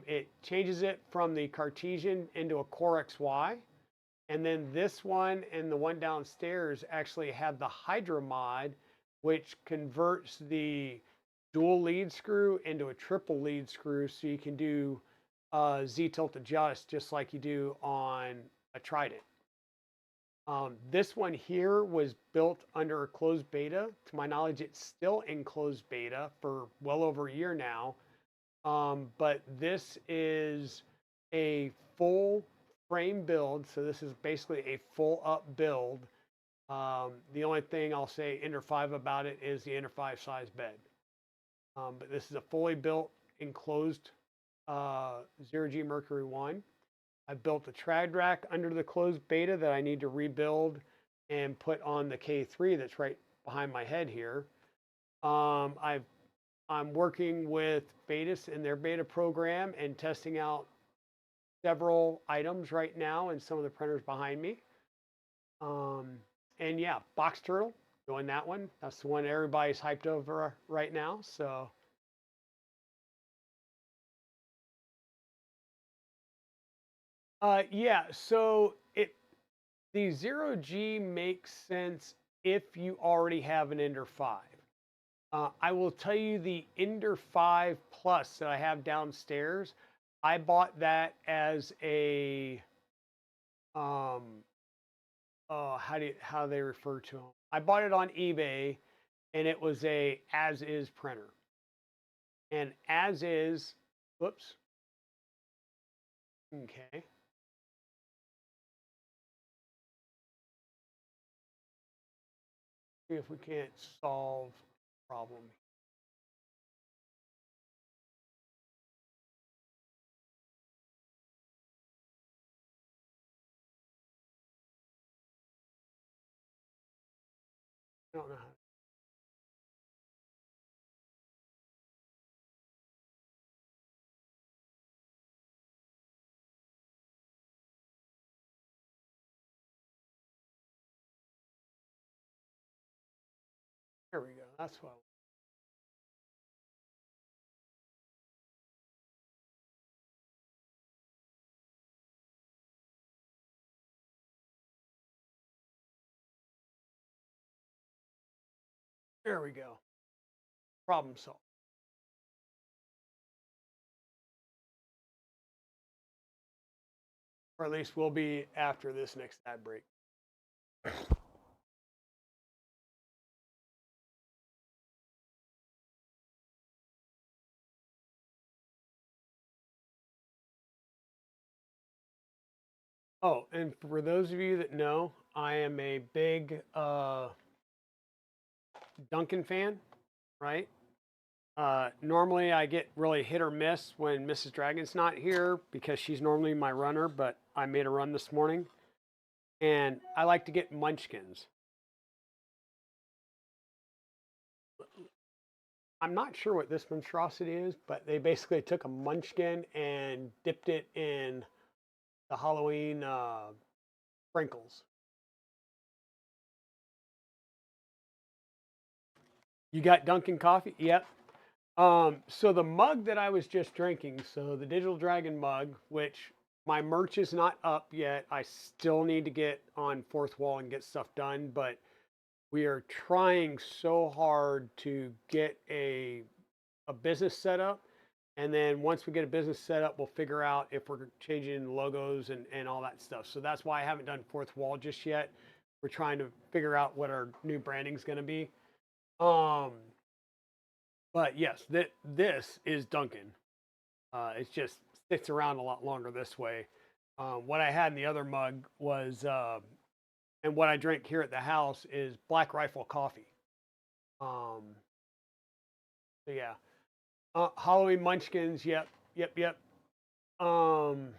It changes it from the Cartesian into a Core XY. And then this one and the one downstairs actually have the Hydra mod, which converts the dual lead screw into a triple lead screw so you can do Z-tilt adjust just like you do on a Trident. This one here was built under a closed beta. To my knowledge, it's still in closed beta for well over a year now. But this is a full frame build. So this is basically a full up build. The only thing I'll say Ender 5 about it is the Ender 5 size bed. But this is a fully built enclosed 0G Mercury 1. I built a trad rack under the closed beta that I need to rebuild and put on the K3 that's right behind my head here. I'm working with Betas in their beta program and testing out several items right now in some of the printers behind me. And yeah, Box Turtle, doing that one. That's the one everybody's hyped over right now. So yeah, so the 0G makes sense if you already have an Ender 5. I will tell you the Ender 5 Plus that I have downstairs, I bought that as a, how do they refer to them? I bought it on eBay and it was a as is printer. And as is, whoops. Okay. See if we can't solve the problem. I don't know how. There we go. That's what. There we go. Problem solved. Or at least we'll be after this next ad break. Oh, and for those of you that know, I am a big Duncan fan, right? Normally, I get really hit or miss when Mrs. Dragon's not here because she's normally my runner, but I made a run this morning. And I like to get munchkins. I'm not sure what this monstrosity is, but they basically took a munchkin and dipped it in the Halloween sprinkles. You got Dunkin' coffee? Yep. So the mug that I was just drinking, so the Digital Dragon mug, which my merch is not up yet. I still need to get on fourth wall and get stuff done, but we are trying so hard to get a business set up. And then once we get a business set up, we'll figure out if we're changing logos and all that stuff. So that's why I haven't done fourth wall just yet. We're trying to figure out what our new branding is going to be. Um, but yes, this is Duncan. It just sticks around a lot longer this way. What I had in the other mug was, and what I drink here at the house is Black Rifle coffee. Um, so yeah, Halloween Munchkins. Yep, yep, yep. Um,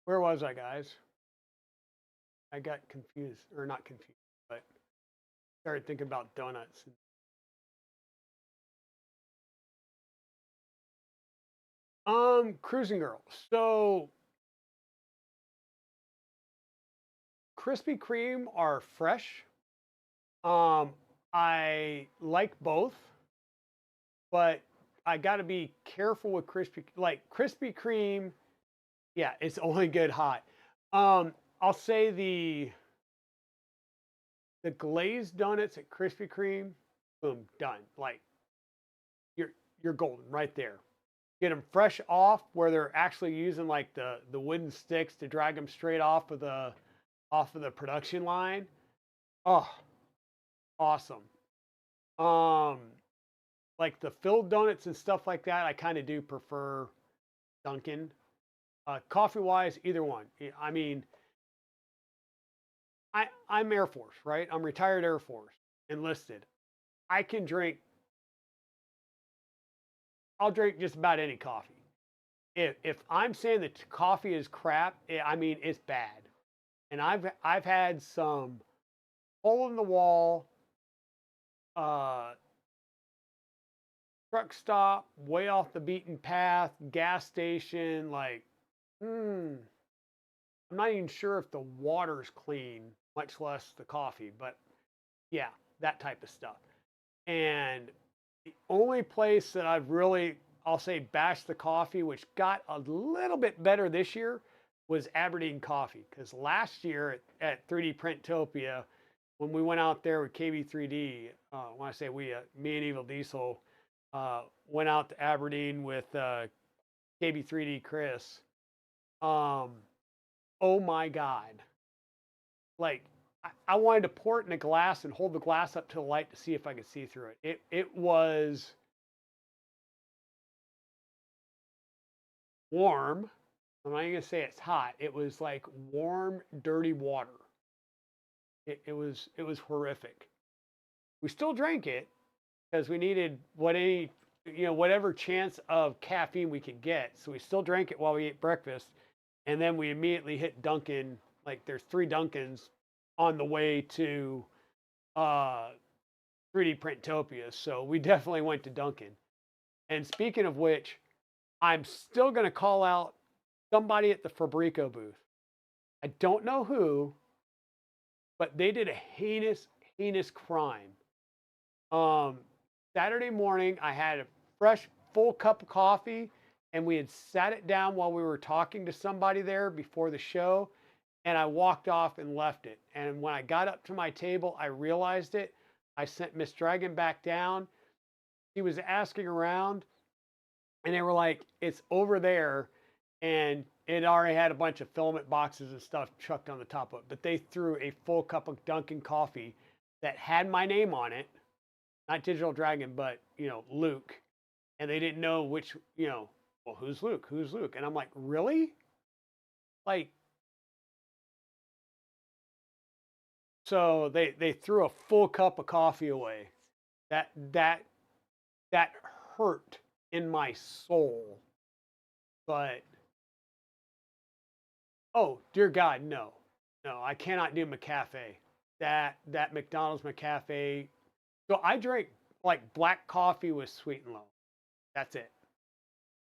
where was I, guys? I got confused, or not confused, but started thinking about donuts. Cruising Girl. So Krispy Kreme are fresh. Um, I like both, but I got to be careful with Krispy Kreme. Yeah, it's only good hot. I'll say the glazed donuts at Krispy Kreme, boom, done. Like you're you're golden right there. Get them fresh off where they're actually using like the wooden sticks to drag them straight off of the production line. Oh, awesome. Um, like the filled donuts and stuff like that, I kind of do prefer Dunkin'. Coffee wise, either one. I mean, I'm Air Force, right? I'm retired Air Force, enlisted. I can drink. I'll drink just about any coffee. If I'm saying that coffee is crap, I mean it's bad. And I've had some hole in the wall, uh, truck stop, way off the beaten path, gas station. Like, I'm not even sure if the water's clean, much less the coffee. But yeah, that type of stuff. And the only place that I've really, I'll say, bashed the coffee, which got a little bit better this year, was Aberdeen Coffee. Because last year at 3D Printopia, when we went out there with KB3D, when I say we, me and Evil Diesel, went out to Aberdeen with KB3D Chris. Um, oh my God. Like, I wanted to pour it in a glass and hold the glass up to the light to see if I could see through it. It was warm. I'm not even gonna say it's hot. It was like warm, dirty water. It was horrific. We still drank it because we needed whatever chance of caffeine we could get. So we still drank it while we ate breakfast, and then we immediately hit Dunkin'. Like there's 3 Dunkins on the way to uh, 3D Printopia, so we definitely went to Dunkin'. And speaking of which, I'm still going to call out somebody at the Fabrico booth. I don't know who, but they did a heinous, heinous crime. Um, Saturday morning, I had a fresh, full cup of coffee, and we had sat it down while we were talking to somebody there before the show. And I walked off and left it. And when I got up to my table, I realized it. I sent Miss Dragon back down. She was asking around, and they were like, "It's over there." And it already had a bunch of filament boxes and stuff chucked on the top of it. But they threw a full cup of Dunkin' coffee that had my name on it, not Digital Dragon, but Luke. And they didn't know which, well, who's Luke? Who's Luke? And I'm like, really? Like, so they threw a full cup of coffee away. That hurt in my soul. But oh dear God, no, no, I cannot do McCafe. That McDonald's McCafe. So I drink like black coffee with sweet and low. That's it.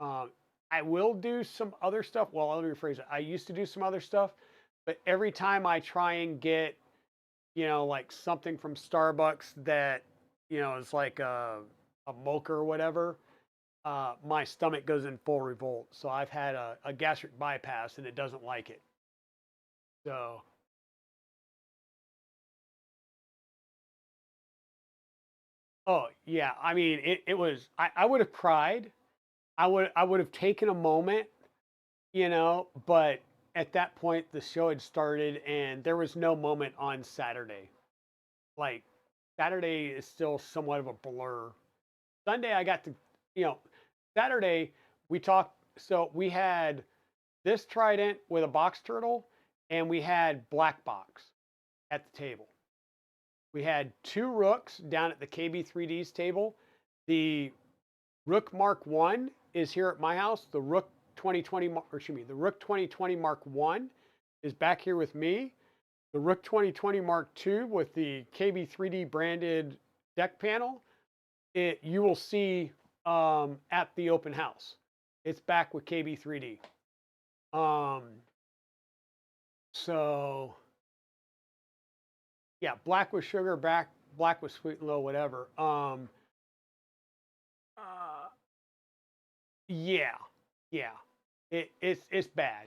Um, I will do some other stuff. Well, let me rephrase it. I used to do some other stuff, but every time I try and get, like something from Starbucks that, is like a mocha or whatever, my stomach goes in full revolt. So I've had a gastric bypass and it doesn't like it. So, oh yeah, I mean, it was, I would have cried. I would have taken a moment, but at that point the show had started and there was no moment on Saturday. Like Saturday is still somewhat of a blur. Sunday I got to, you know, Saturday we talked. So we had this trident with a box turtle, and we had black box at the table. We had 2 rooks down at the KB3D's table. The Rook Mark One is here at my house. The Rook 2020, or excuse me, the Rook 2020 Mark One is back here with me. The Rook 2020 Mark II with the KB3D branded deck panel, you will see at the open house. It's back with KB3D. Um, so yeah, black with sugar, black with sweet and low, whatever. Uh, yeah, yeah, it's bad.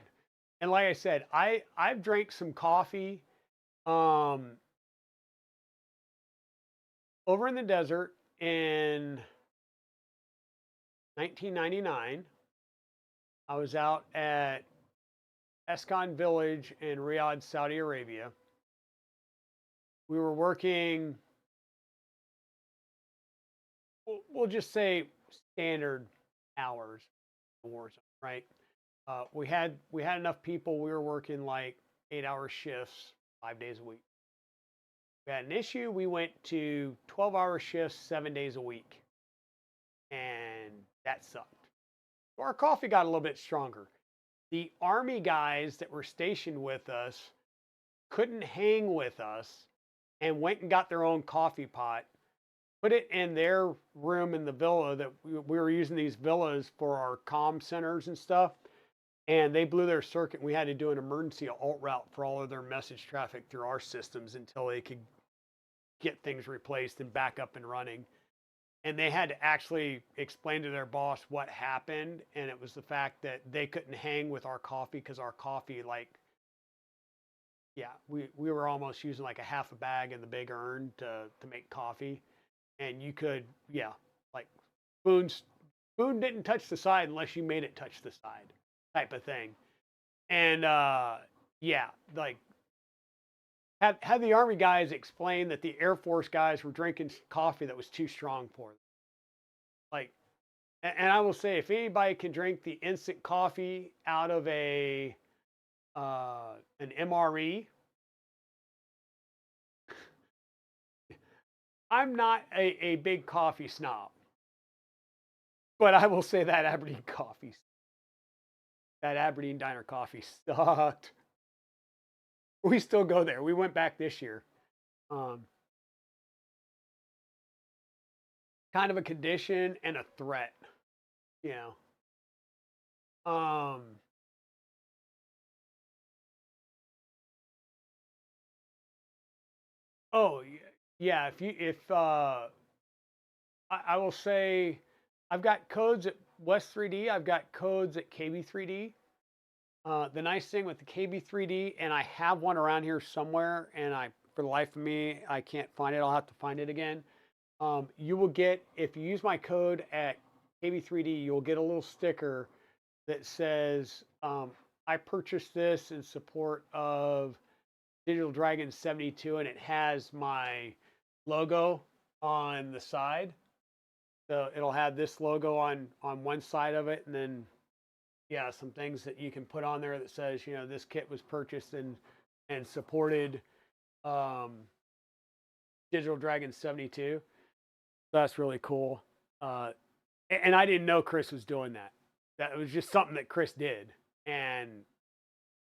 And like I said, I've drank some coffee um, over in the desert in 1999. I was out at Escon Village in Riyadh, Saudi Arabia. We were working, we'll just say standard hours in war zone, right? We had enough people. We were working like 8-hour shifts, 5 days a week. We had an issue. We went to 12-hour shifts, 7 days a week, and that sucked. So our coffee got a little bit stronger. The army guys that were stationed with us couldn't hang with us and went and got their own coffee pot, put it in their room in the villa that we were using these villas for our comm centers and stuff. And they blew their circuit. We had to do an emergency alt route for all of their message traffic through our systems until they could get things replaced and back up and running. And they had to actually explain to their boss what happened. And it was the fact that they couldn't hang with our coffee because our coffee, like, yeah, we were almost using like a half a bag in the big urn to make coffee. And you could, yeah, like spoon didn't touch the side unless you made it touch the side, type of thing. And yeah, like had the army guys explain that the Air Force guys were drinking coffee that was too strong for them. Like, and I will say, if anybody can drink the instant coffee out of an MRE, I'm not a big coffee snob, but I will say that Aberdeen Diner coffee sucked. We still go there. We went back this year. Um, Kind of a condition and a threat, you know. Um, oh yeah, I will say I've got codes at West 3D. I've got codes at KB 3D. The nice thing with the KB 3D, and I have one around here somewhere, and for the life of me, I can't find it. I'll have to find it again. You will get, if you use my code at KB3D, you'll get a little sticker that says, I purchased this in support of Digital Dragon 72, and it has my logo on the side. So it'll have this logo on one side of it, and then yeah, some things that you can put on there that says, this kit was purchased and supported um, Digital Dragon 72. That's really cool. And I didn't know Chris was doing that. That was just something that Chris did. And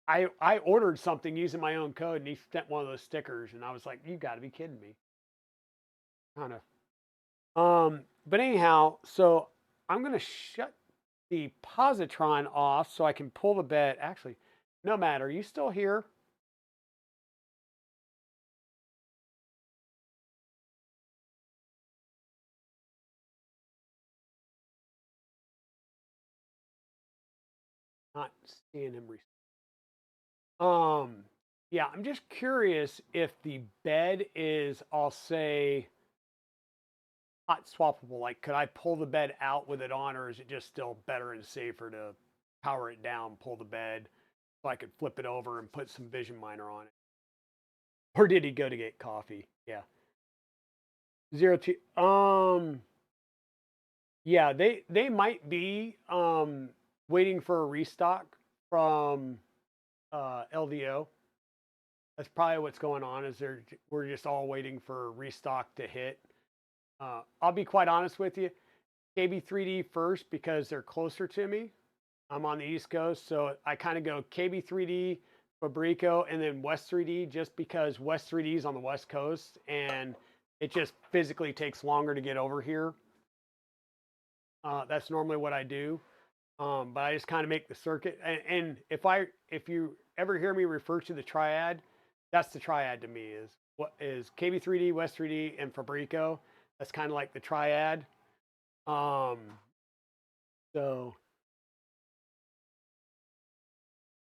I ordered something using my own code, and he sent one of those stickers, and I was like, "You got to be kidding me!" Kind of. But anyhow, so I'm gonna shut the positron off so I can pull the bed. Actually, no matter. Are you still here? Not seeing him. Um, yeah, I'm just curious if the bed is, I'll say, hot swappable. Like, could I pull the bed out with it on, or is it just still better and safer to power it down, pull the bed, so I could flip it over and put some vision miner on it? Or did he go to get coffee? Yeah. Zero two. Yeah, they might be waiting for a restock from LVO. That's probably what's going on. We're just all waiting for a restock to hit. I'll be quite honest with you. KB3D first because they're closer to me. I'm on the East Coast, so I kind of go KB3D, Fabrico, and then West 3D just because West 3D is on the West Coast and it just physically takes longer to get over here. That's normally what I do, but I just kind of make the circuit. And if you ever hear me refer to the triad, that's the triad to me is what is KB3D, West 3D, and Fabrico. That's kind of like the triad. Um, so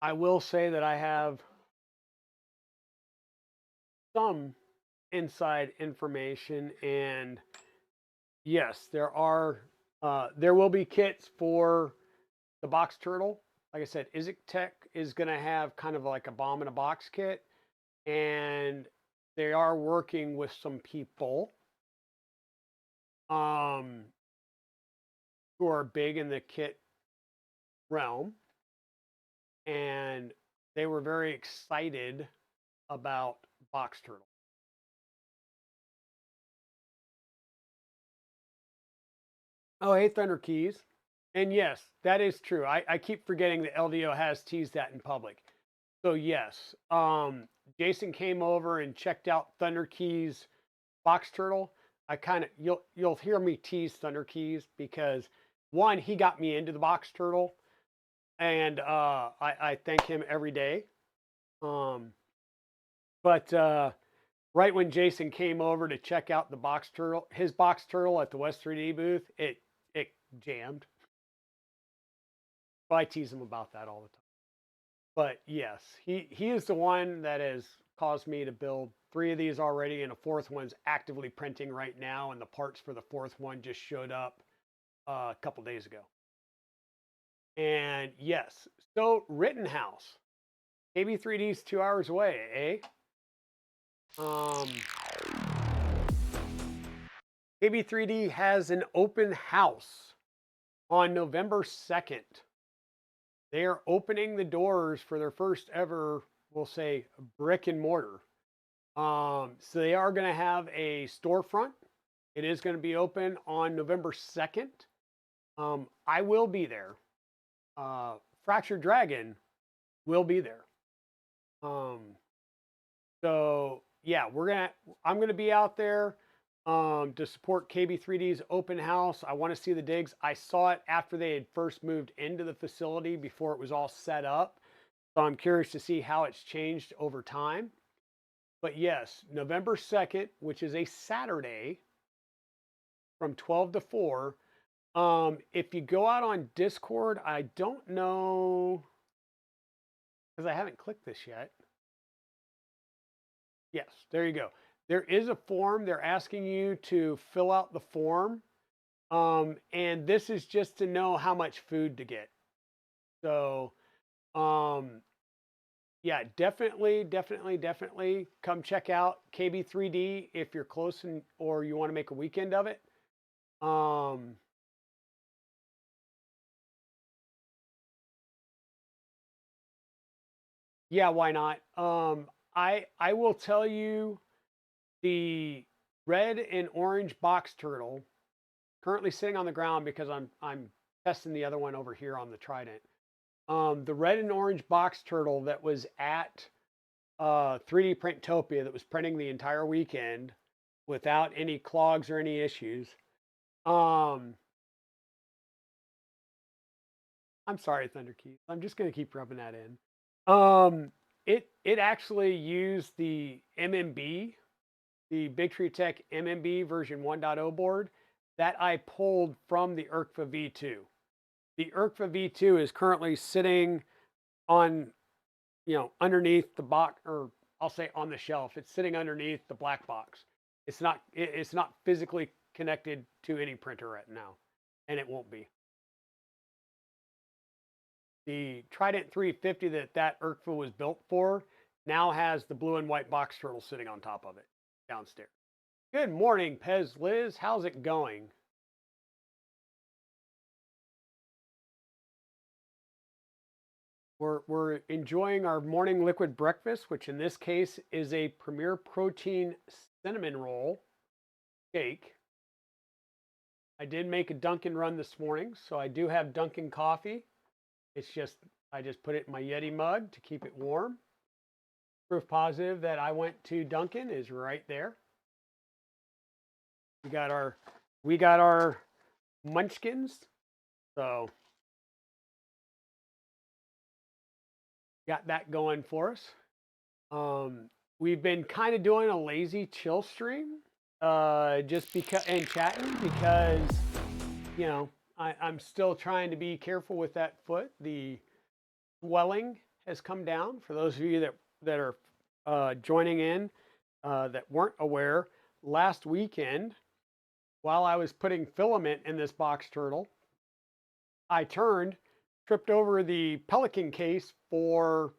I will say that I have some inside information, and yes, there will be kits for the box turtle. Like I said, Isaac Tech is going to have kind of like a bomb in a box kit, and they are working with some people um, who are big in the kit realm, and they were very excited about box turtle. Oh, hey, Thunder Keys. And yes, that is true. I keep forgetting that LDO has teased that in public. So yes, Jason came over and checked out Thunder Keys box turtle. I kind of you'll hear me tease Thunder Keys because one, he got me into the box turtle, and I thank him every day. Um, but right when Jason came over to check out the box turtle, his box turtle at the West 3D booth, it jammed. So I tease him about that all the time. But yes, he is the one that has caused me to build 3 of these already, and a 4th one's actively printing right now, and the parts for the 4th one just showed up a couple days ago. And yes, so Rittenhouse, KB3D's 2 hours away, eh? KB3D has an open house on November 2nd. They are opening the doors for their first ever, we'll say, brick and mortar. So they are going to have a storefront. It is going to be open on November 2nd. I will be there. Fractured Dragon will be there. So yeah, I'm gonna be out there to support KB3D's open house. I want to see the digs. I saw it after they had first moved into the facility before it was all set up. So I'm curious to see how it's changed over time. But yes, November 2nd, which is a Saturday from 12 to 4. If you go out on Discord, I don't know because I haven't clicked this yet. Yes, there you go. There is a form. They're asking you to fill out the form. And this is just to know how much food to get. So, yeah, definitely come check out KB3D if you're close or you want to make a weekend of it. Yeah, why not? I will tell you the red and orange box turtle currently sitting on the ground because I'm testing the other one over here on the Trident. The red and orange box turtle that was at 3D Printopia that was printing the entire weekend without any clogs or any issues. I'm sorry, Thunder Keys. I'm just gonna keep rubbing that in. It actually used the MMB, the Big Tree Tech MMB version 1.0 board that I pulled from the ERCFA V2. The ERCFA V2 is currently sitting on, underneath the box, or I'll say on the shelf. It's sitting underneath the black box. It's not physically connected to any printer right now, and it won't be. The Trident 350 that ERCFA was built for now has the blue and white box turtle sitting on top of it downstairs. Good morning, Pez Liz. How's it going? We're enjoying our morning liquid breakfast, which in this case is a Premier Protein cinnamon roll cake. I did make a Dunkin' run this morning, so I do have Dunkin' coffee. I just put it in my Yeti mug to keep it warm. Proof positive that I went to Dunkin' is right there. We got our munchkins. So got that going for us. We've been kind of doing a lazy chill stream, just because and chatting because I'm still trying to be careful with that foot. The swelling has come down. For those of you that are joining in that weren't aware, last weekend while I was putting filament in this box turtle, I tripped over the Pelican case for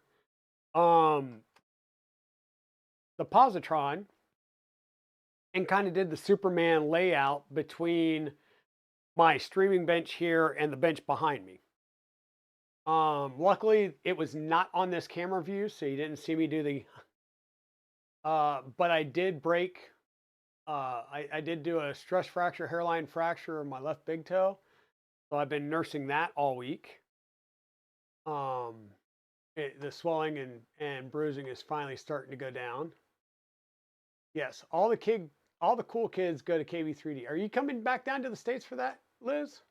the Positron and kind of did the Superman layout between my streaming bench here and the bench behind me. Luckily, it was not on this camera view, so you didn't see me do the. But I did break. I did do a stress fracture, hairline fracture of my left big toe, so I've been nursing that all week. The swelling and bruising is finally starting to go down. Yes, all the cool kids go to KB3D. Are you coming back down to the States for that, Liz?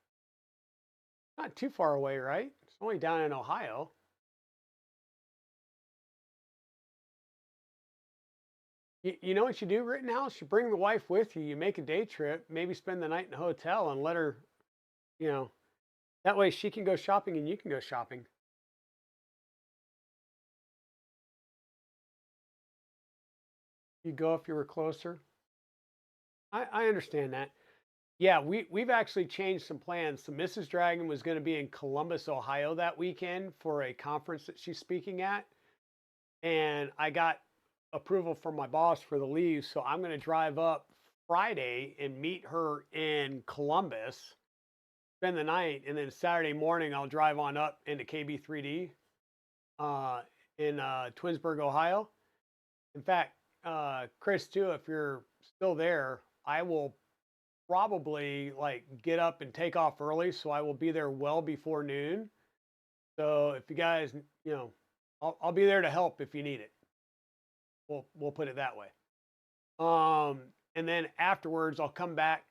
Not too far away, right? It's only down in Ohio. You know what you do, Rittenhouse? You bring the wife with you. You make a day trip, maybe spend the night in a hotel and let her, that way she can go shopping and you can go shopping. You go if you were closer. I understand that. Yeah, we've actually changed some plans. So Mrs. Dragon was going to be in Columbus, Ohio that weekend for a conference that she's speaking at. And I got approval from my boss for the leave. So I'm going to drive up Friday and meet her in Columbus, spend the night, and then Saturday morning I'll drive on up into KB3D in Twinsburg, Ohio. In fact, Chris, too, if you're still there, I will probably like get up and take off early, so I will be there well before noon. So if you guys, I'll be there to help if you need it. We'll put it that way. And then afterwards, I'll come back,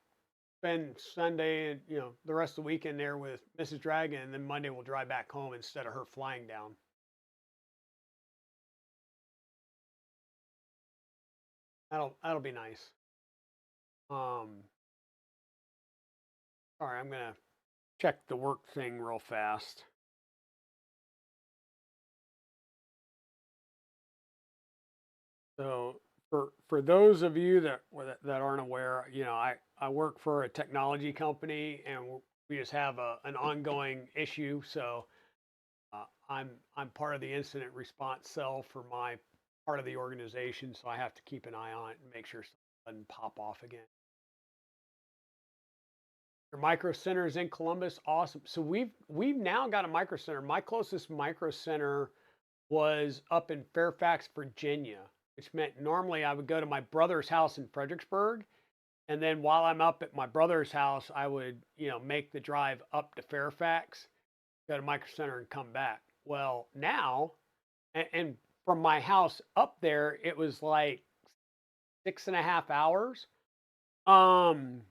spend Sunday and the rest of the weekend there with Mrs. Dragon, and then Monday we'll drive back home instead of her flying down. That'll be nice. Um, Sorry, I'm gonna check the work thing real fast. So for those of you that aren't aware, I work for a technology company, and we just have an ongoing issue. So I'm part of the incident response cell for my part of the organization, so I have to keep an eye on it and make sure something doesn't pop off again. Your micro center is in Columbus. Awesome. So we've now got a micro center. My closest micro center was up in Fairfax, Virginia, which meant normally I would go to my brother's house in Fredericksburg. And then while I'm up at my brother's house, I would, make the drive up to Fairfax, go to Micro Center and come back. Well, now, and from my house up there, it was like 6.5 hours. Um,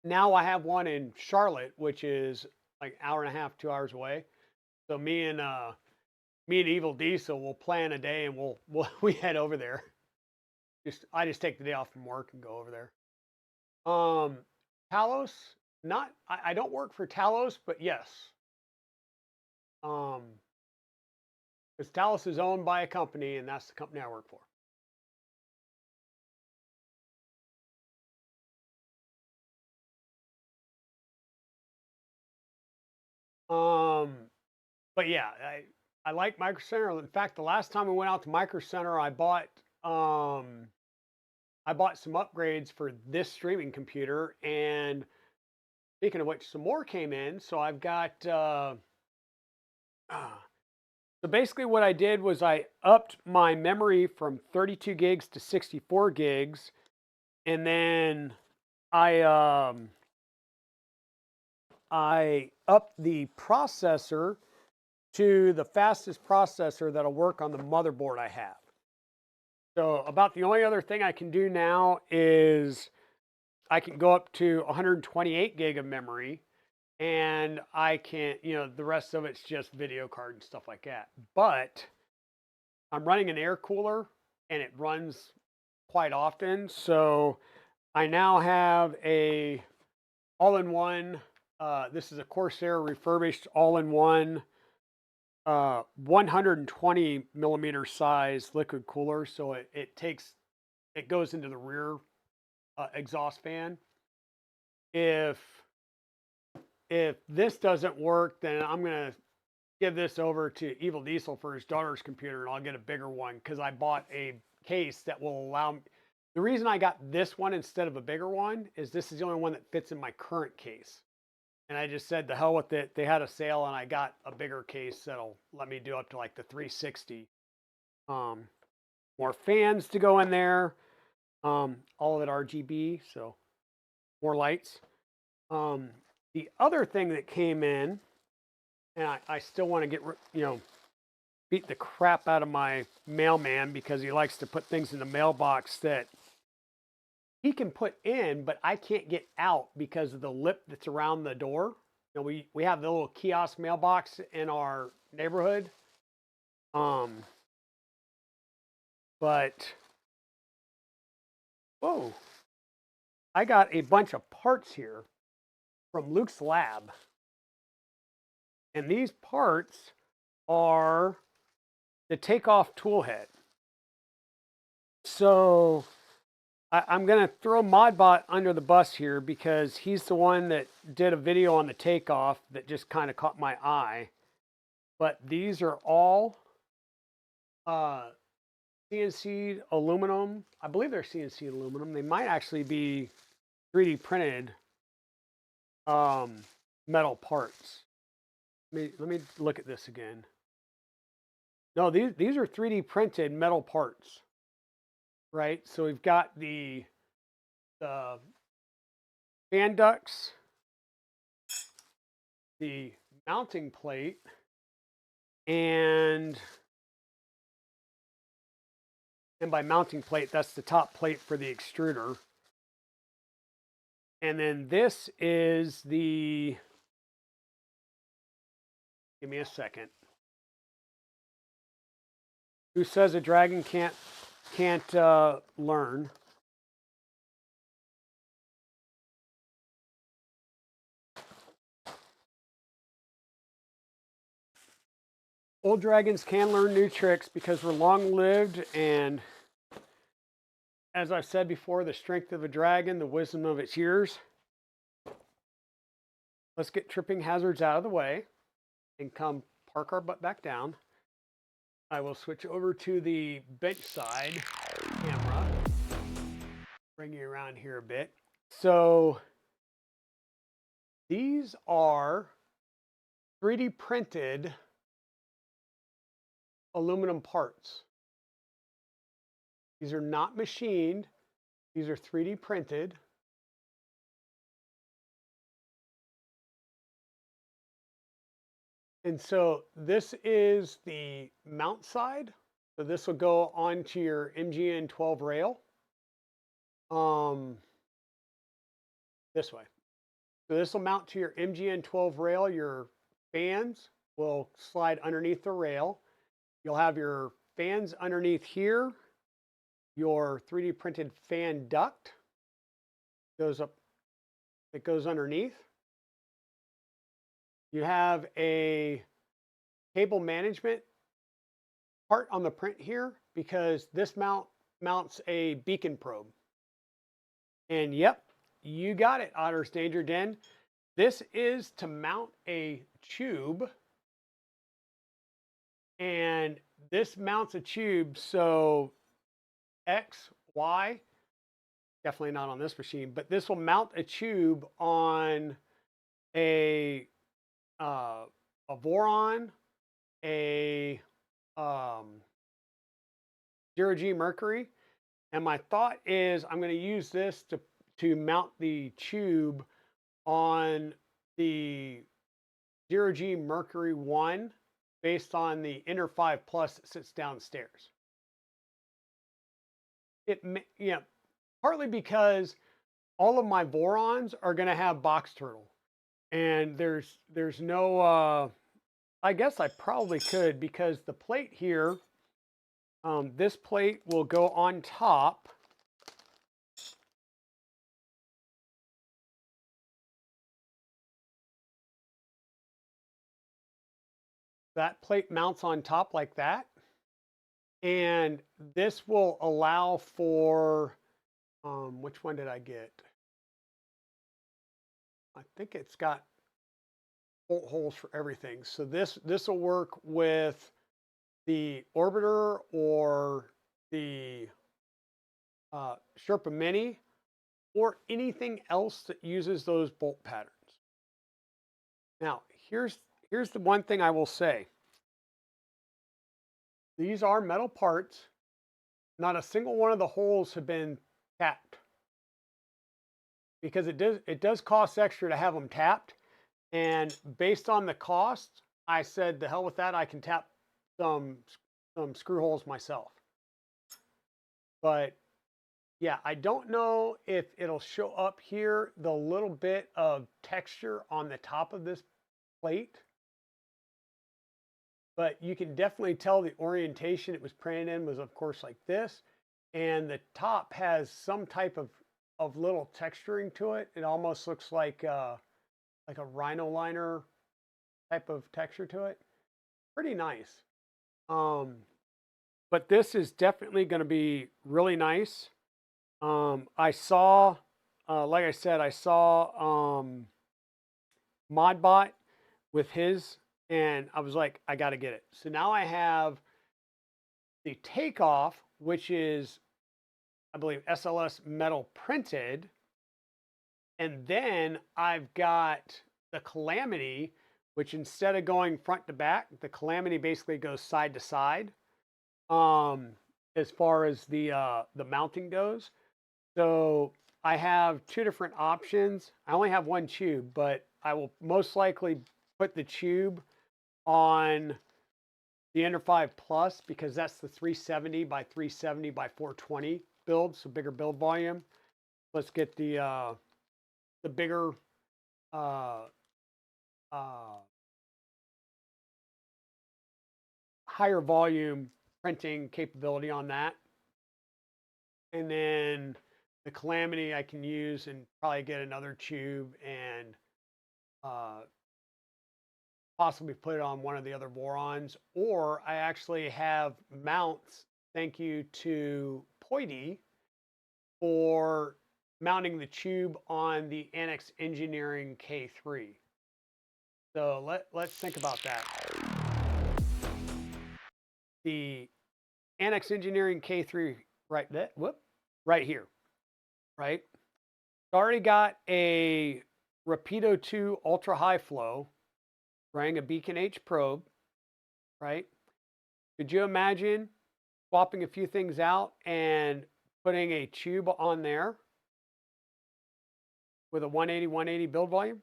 Now I have one in Charlotte, which is like an hour and a half, 2 hours away. So me and Evil Diesel will plan a day and we head over there. I just take the day off from work and go over there. Um, Talos, not I don't work for Talos, but yes. Um, because Talos is owned by a company, and that's the company I work for. Um, but yeah, I like Micro Center. In fact, the last time we went out to Micro Center, um I bought some upgrades for this streaming computer, and speaking of which, some more came in. So I've got so basically what I did was I upped my memory from 32 gigs to 64 gigs, and then I um I upped the processor to the fastest processor that'll work on the motherboard I have. So about the only other thing I can do now is I can go up to 128 gig of memory, and I can, the rest of it's just video card and stuff like that. But I'm running an air cooler, and it runs quite often. So I now have a all-in-one. This is a Corsair refurbished all-in-one 120 millimeter size liquid cooler. So it goes into the rear exhaust fan. If this doesn't work, then I'm gonna give this over to Evil Diesel for his daughter's computer, and I'll get a bigger one because I bought a case that will allow me. The reason I got this one instead of a bigger one is this is the only one that fits in my current case. And I just said, the hell with it. They had a sale, and I got a bigger case that'll let me do up to like the 360. Um, More fans to go in there. All of it RGB, so more lights. The other thing that came in, and I still want to beat the crap out of my mailman because he likes to put things in the mailbox that he can put in, but I can't get out because of the lip that's around the door. We have the little kiosk mailbox in our neighborhood. But whoa, I got a bunch of parts here from Luke's lab. And these parts are the takeoff tool head. So I'm going to throw Modbot under the bus here because he's the one that did a video on the takeoff that just kind of caught my eye. But these are all CNC aluminum. I believe they're CNC aluminum. They might actually be 3D printed metal parts. Let me look at this again. No, these are 3D printed metal parts, right? So we've got the fan ducts, the mounting plate, and by mounting plate, that's the top plate for the extruder. And then this is the, give me a second. Who says a dragon can't learn? Old dragons can learn new tricks because we're long-lived, and as I've said before, the strength of a dragon, the wisdom of its years. Let's get tripping hazards out of the way and come park our butt back down. I will switch over to the bench side camera. Bring you around here a bit. So these are 3D printed aluminum parts. These are not machined. These are 3D printed. And so this is the mount side. So this will go onto your MGN 12 rail. This way. So this will mount to your MGN 12 rail. Your fans will slide underneath the rail. You'll have your fans underneath here. Your 3D printed fan duct goes up, it goes underneath. You have a cable management part on the print here because this mounts a beacon probe. And yep, you got it, Otter's Danger Den. This is to mount a tube. And this mounts a tube, so X, Y, definitely not on this machine, but this will mount a tube on a Voron, a 0G Mercury. And my thought is I'm going to use this to mount the tube on the 0G Mercury 1 based on the Inner 5 Plus that sits downstairs. Partly because all of my Vorons are going to have box turtle. And there's no, I guess I probably could, because the plate here, this plate will go on top. That plate mounts on top like that. And this will allow for, which one did I get? I think it's got bolt holes for everything. So this will work with the Orbiter or the Sherpa Mini or anything else that uses those bolt patterns. Now, here's the one thing I will say. These are metal parts. Not a single one of the holes have been tapped, because it does cost extra to have them tapped. And based on the cost, I said, the hell with that. I can tap some screw holes myself. But yeah, I don't know if it'll show up here, the little bit of texture on the top of this plate. But you can definitely tell the orientation it was printed in was, of course, like this. And the top has some type of little texturing to it. It almost looks like a rhino liner type of texture to it. Pretty nice. But this is definitely going to be really nice. I saw, like I said, I saw Modbot with his, and I was like, I got to get it. So now I have the Takeoff, which is, I believe, SLS metal printed. And then I've got the Calamity, which instead of going front to back, the Calamity basically goes side to side. As far as the mounting goes. So I have two different options. I only have one tube, but I will most likely put the tube on the Ender 5 Plus because that's the 370 by 370 by 420 build, so bigger build volume. Let's get the bigger uh, uh, higher volume printing capability on that. And then the Calamity I can use and probably get another tube and uh, possibly put it on one of the other Vorons. Or I actually have mounts, thank you to Poity, for mounting the tube on the Annex Engineering K3. So let's think about that. The Annex Engineering K3 right here, right? It's already got a Rapido 2 ultra high flow, running a Beacon H probe, right? Could you imagine swapping a few things out and putting a tube on there with a 180 build volume?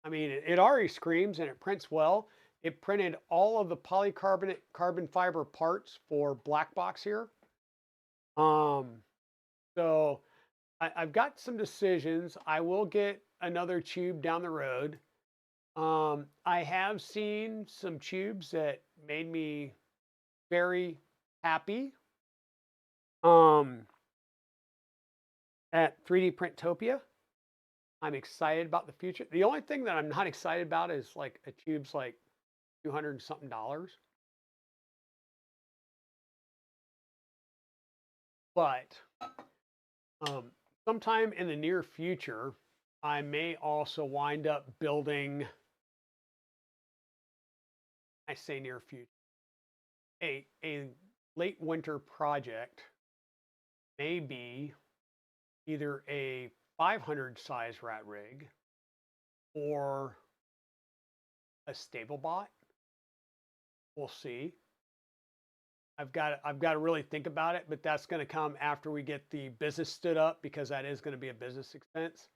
I mean, it already screams and it prints well. It printed all of the polycarbonate carbon fiber parts for Black Box here. So I've got some decisions. I will get another tube down the road. I have seen some tubes that made me very happy at 3D Printopia. I'm excited about the future. The only thing that I'm not excited about is like a tube's like 200 and something dollars. But sometime in the near future, I may also wind up building, I say near future, a late winter project, maybe either a 500 size rat rig or a stable bot. We'll see. I've got to really think about it, but that's going to come after we get the business stood up because that is going to be a business expense.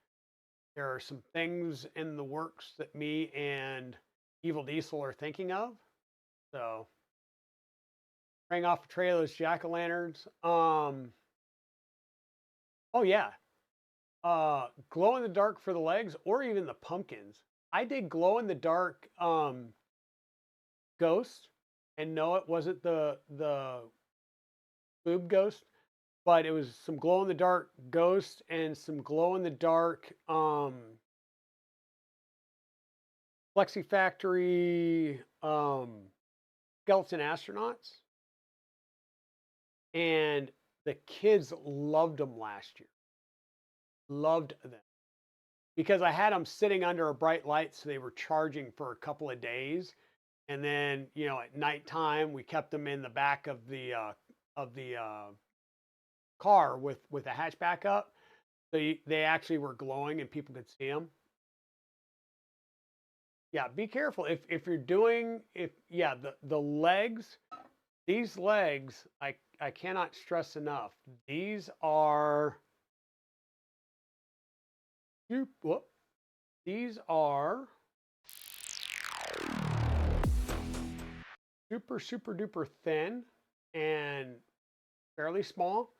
There are some things in the works that me and Evil Diesel are thinking of. So, spraying off a tray of those jack-o'-lanterns. Oh yeah, glow in the dark for the legs or even the pumpkins. I did glow in the dark ghost, and no, it wasn't the boob ghost, but it was some glow in the dark ghost and some glow in the dark Flexi Factory skeleton astronauts, and the kids loved them last year. Loved them because I had them sitting under a bright light, so they were charging for a couple of days, and then at nighttime we kept them in the back of the car with the hatchback up, so they actually were glowing and people could see them. Yeah, be careful if you're doing the legs. These legs, I cannot stress enough. These are these are super duper thin and fairly small.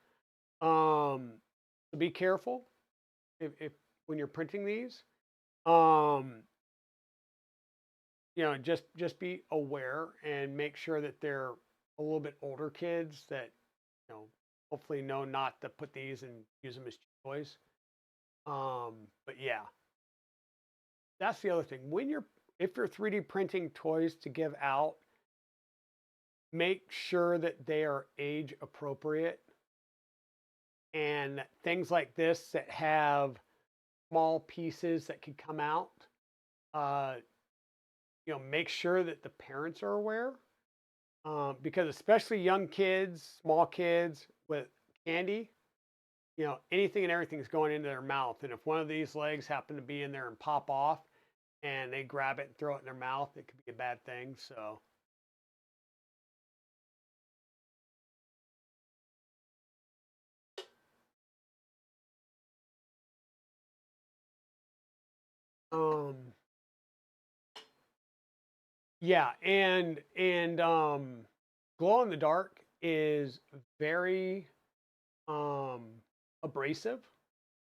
So be careful if when you're printing these. Just be aware and make sure that they're a little bit older kids that hopefully know not to put these and use them as toys. But yeah, that's the other thing. If you're 3D printing toys to give out, make sure that they are age appropriate, and things like this that have small pieces that could come out. Uh, make sure that the parents are aware, because especially young kids, small kids with candy, anything and everything is going into their mouth. And if one of these legs happen to be in there and pop off and they grab it and throw it in their mouth, it could be a bad thing. So Um, yeah, and glow in the dark is very um abrasive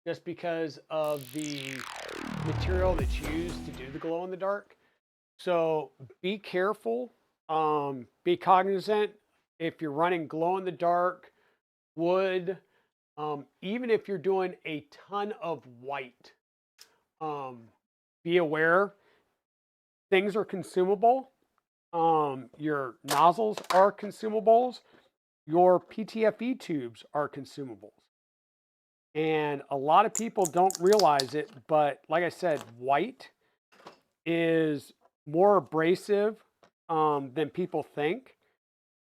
just because of the material that's used to do the glow in the dark. So be careful. Be cognizant if you're running glow in the dark wood, even if you're doing a ton of white, um, be aware things are consumable. Your nozzles are consumables. Your PTFE tubes are consumables. And a lot of people don't realize it, but like I said, white is more abrasive than people think,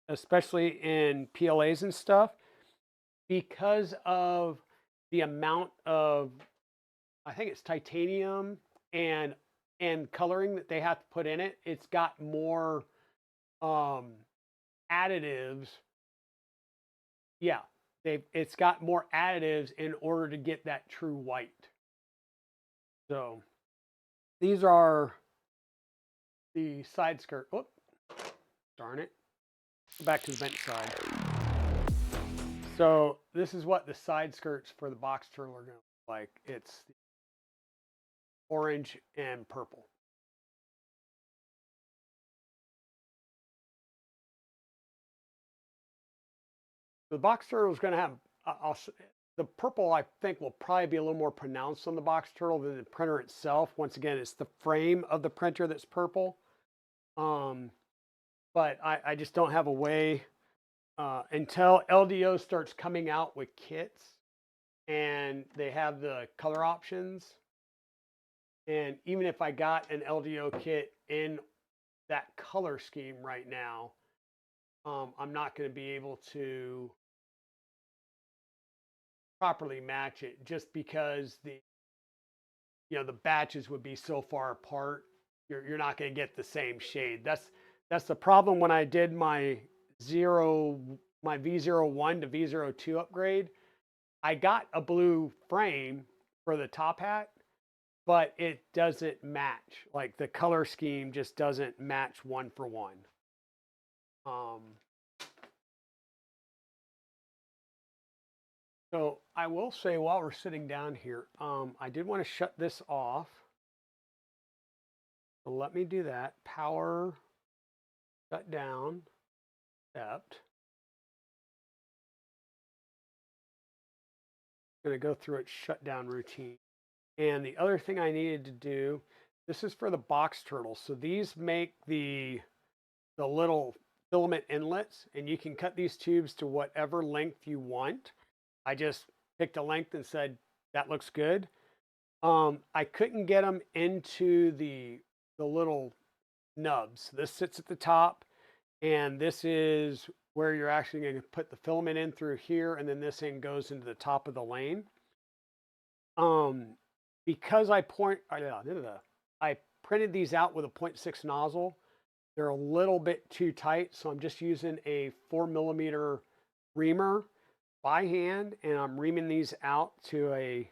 especially in PLAs and stuff, because of the amount of, I think it's titanium and coloring that they have to put in it. It's got more um, additives. Yeah, it's got more additives in order to get that true white. So these are the side skirt. Oh, darn it. Go back to the bench side. So this is what the side skirts for the box turtle are going to look like. It's orange and purple. The box turtle is going to have, the purple I think will probably be a little more pronounced on the box turtle than the printer itself. Once again, it's the frame of the printer that's purple. But I just don't have a way until LDO starts coming out with kits and they have the color options. And even if I got an LDO kit in that color scheme right now, I'm not going to be able to properly match it just because the batches would be so far apart. You're not going to get the same shade. That's the problem when I did my V01 to V02 upgrade. I got a blue frame for the top hat, but it doesn't match. Like the color scheme just doesn't match one for one. So I will say while we're sitting down here, I did want to shut this off. So let me do that. Power, shut down, accept. Going to go through its shutdown routine. And the other thing I needed to do, this is for the box turtles. So these make the little filament inlets, and you can cut these tubes to whatever length you want. I just picked a length and said, that looks good. I couldn't get them into the little nubs. This sits at the top, and this is where you're actually going to put the filament in through here, and then this thing goes into the top of the lane. Because I printed these out with a 0.6 nozzle, they're a little bit too tight, so I'm just using a 4mm reamer by hand, and I'm reaming these out to a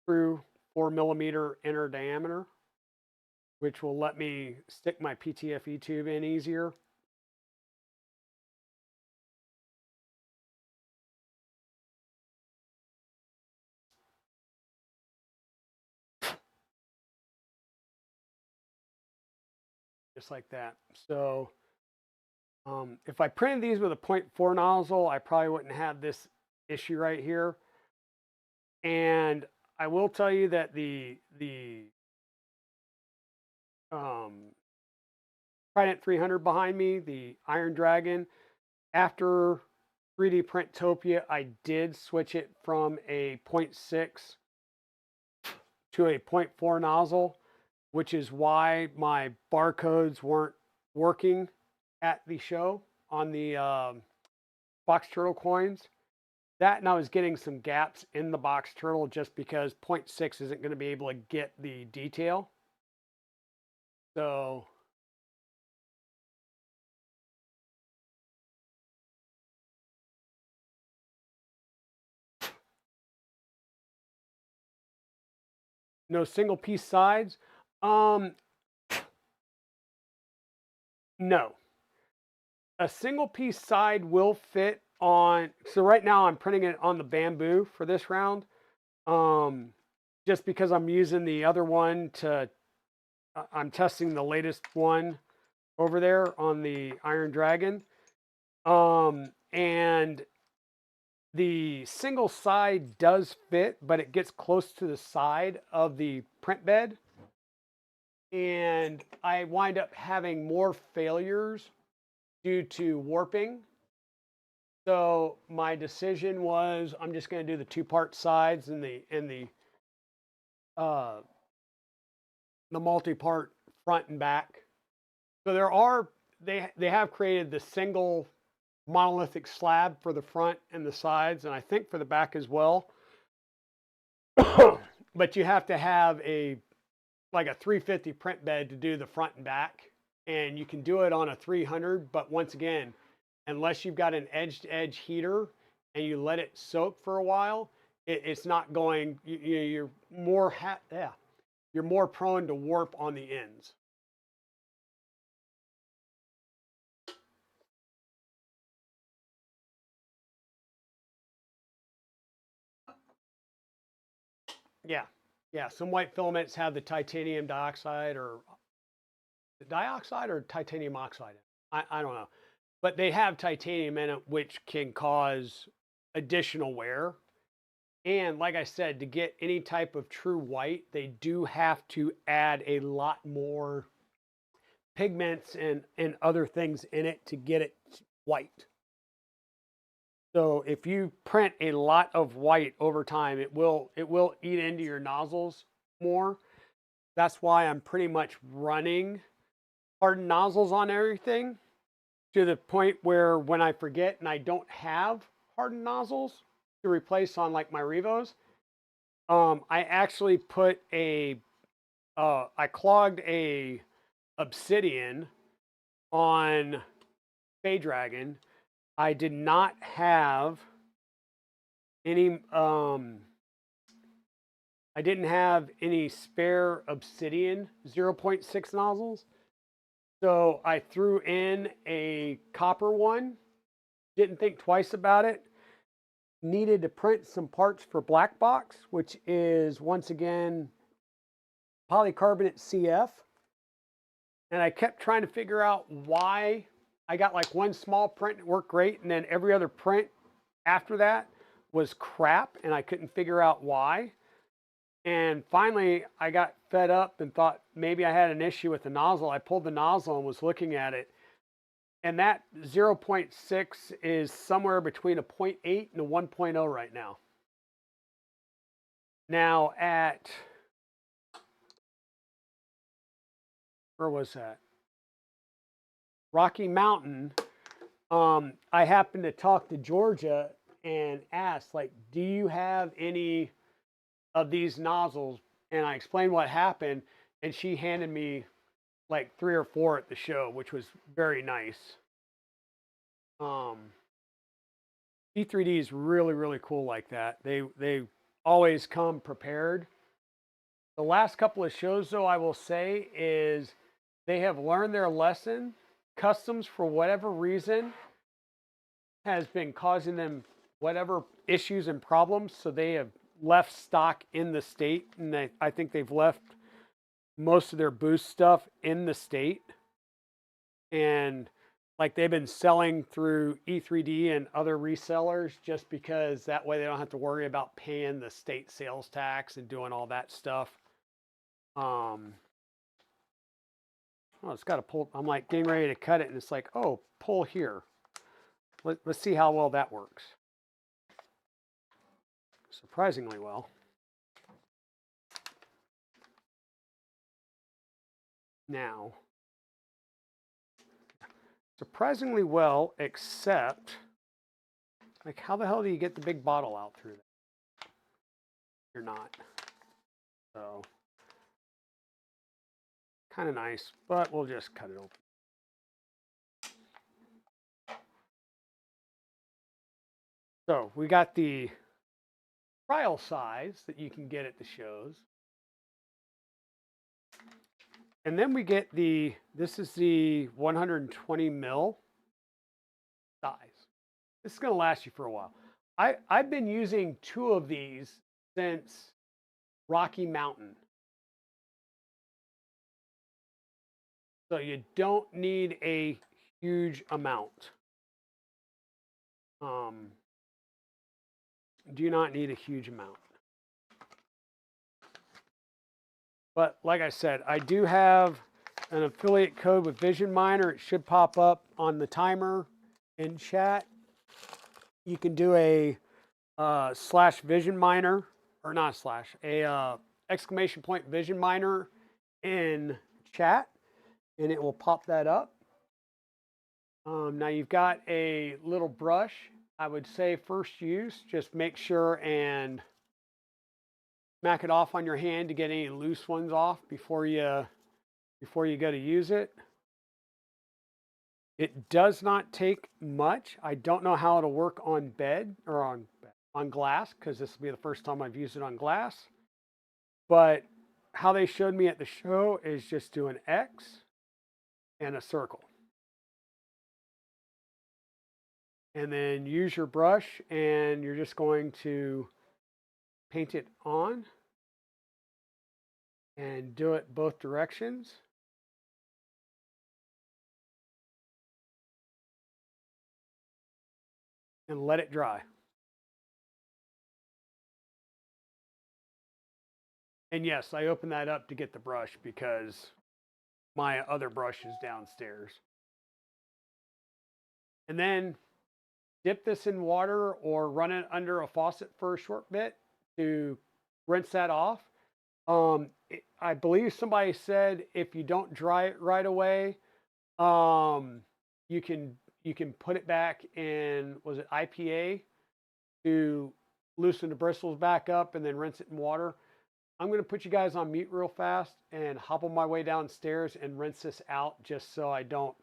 true 4mm inner diameter, which will let me stick my PTFE tube in easier. Just like that. So if I printed these with a 0.4 nozzle, I probably wouldn't have this issue right here. And I will tell you that the Trident 300 behind me, the Iron Dragon, after 3D Printtopia, I did switch it from a 0.6 to a 0.4 nozzle, which is why my barcodes weren't working at the show on the box turtle coins. That, and I was getting some gaps in the box turtle just because 0.6 isn't going to be able to get the detail. So No single piece sides. Um, no. A single piece side will fit on. So right now I'm printing it on the bamboo for this round. Um, just because I'm using the other one to, I'm testing the latest one over there on the Iron Dragon. And the single side does fit, but it gets close to the side of the print bed. And I wind up having more failures due to warping. So my decision was I'm just going to do the two-part sides and uh, the multi-part front and back. So they have created the single monolithic slab for the front and the sides, and I think for the back as well. But you have to have like a 350 print bed to do the front and back, and you can do it on a 300. But once again, unless you've got an edge-to-edge heater and you let it soak for a while, it's not going. You're more you're more prone to warp on the ends. Yeah, yeah. Some white filaments have the titanium dioxide or the dioxide or titanium oxide. I don't know, but they have titanium in it, which can cause additional wear. And like I said, to get any type of true white, they do have to add a lot more pigments and other things in it to get it white. So if you print a lot of white over time, it will eat into your nozzles more. That's why I'm pretty much running hardened nozzles on everything to the point where when I forget and I don't have hardened nozzles to replace on like my Revos, I actually put I clogged a obsidian on Bay Dragon. I did not have any I didn't have any spare obsidian 0.6 nozzles. So I threw in a copper one, didn't think twice about it. Needed to print some parts for Black Box, which is once again polycarbonate CF. And I kept trying to figure out why I got like one small print that worked great, and then every other print after that was crap, and I couldn't figure out why. And finally, I got fed up and thought maybe I had an issue with the nozzle. I pulled the nozzle and was looking at it, and that 0.6 is somewhere between a 0.8 and a 1.0 right now. Now at, where was that? Rocky Mountain, I happened to talk to Georgia and asked, like, do you have any of these nozzles? And I explained what happened, and she handed me like 3 or 4 at the show, which was very nice. E3D is really, really cool like that. They always come prepared. The last couple of shows, though, I will say, is they have learned their lesson. Customs, for whatever reason, has been causing them whatever issues and problems. So they have left stock in the state, and I think they've left most of their boost stuff in the state. And like they've been selling through E3D and other resellers just because that way they don't have to worry about paying the state sales tax and doing all that stuff. Oh, it's got to pull. I'm like getting ready to cut it, and it's like, oh, pull here. Let's see how well that works. Surprisingly well. Now, surprisingly well, except, like, how the hell do you get the big bottle out through that? You're not. So, kind of nice, but we'll just cut it open. So, we got the trial size that you can get at the shows. And then we get this is the 120 mil size. This is going to last you for a while. I've been using 2 of these since Rocky Mountain. So you don't need a huge amount. Do not need a huge amount. But like I said, I do have an affiliate code with Vision Miner. It should pop up on the timer in chat. You can do a slash Vision Miner, or not slash, a exclamation point Vision Miner in chat, and it will pop that up. Now you've got a little brush. I would say first use, just make sure and smack it off on your hand to get any loose ones off before you go to use it. It does not take much. I don't know how it'll work on bed or on glass, because this will be the first time I've used it on glass. But how they showed me at the show is just do an X and a circle. And then use your brush, and you're just going to paint it on and do it both directions. And let it dry. And yes, I opened that up to get the brush because my other brush is downstairs. And then dip this in water or run it under a faucet for a short bit to rinse that off. I believe somebody said if you don't dry it right away, you can put it back in, was it IPA, to loosen the bristles back up and then rinse it in water. I'm going to put you guys on mute real fast and hop on my way downstairs and rinse this out just so I don't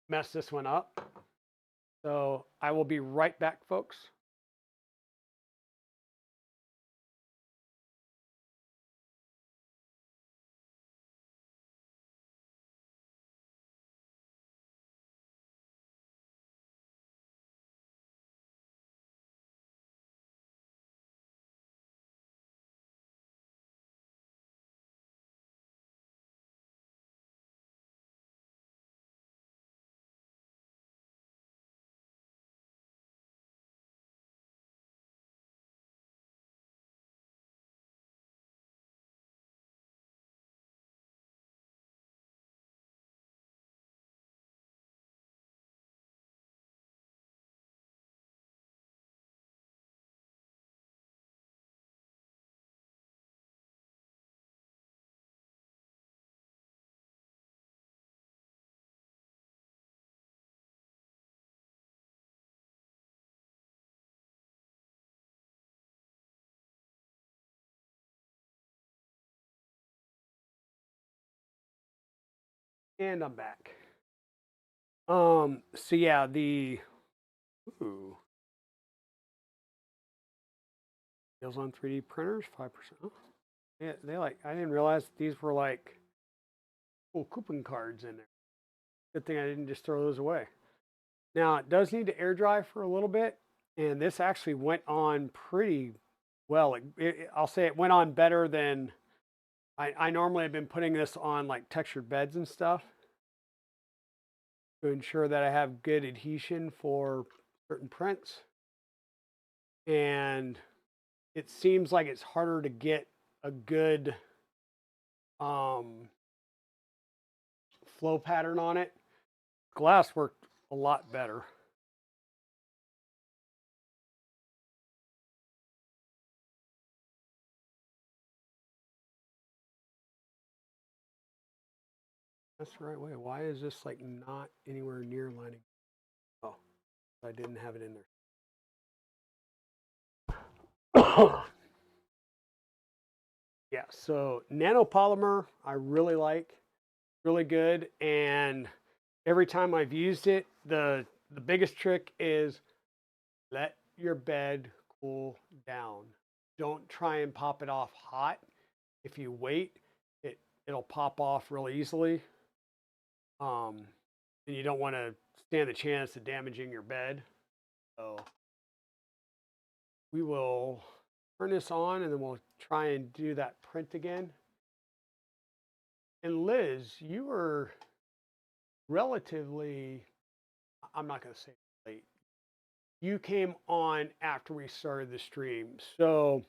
mess this one up. So I will be right back, folks. And I'm back. So yeah, ooh, deals on 3D printers, 5%. Oh, yeah, I didn't realize these were like cool coupon cards in there. Good thing I didn't just throw those away. Now it does need to air dry for a little bit, and this actually went on pretty well. I'll say it went on better than I normally have been putting this on, like textured beds and stuff, to ensure that I have good adhesion for certain prints. And it seems like it's harder to get a good flow pattern on it. Glass worked a lot better. That's the right way. Why is this like not anywhere near lining? Oh, I didn't have it in there. Yeah, so nanopolymer I really like, really good. And every time I've used it, the biggest trick is let your bed cool down. Don't try and pop it off hot. If you wait, it it'll pop off real easily. And you don't want to stand the chance of damaging your bed. So we will turn this on and then we'll try and do that print again. And Liz, you were relatively, I'm not going to say late. You came on after we started the stream. So,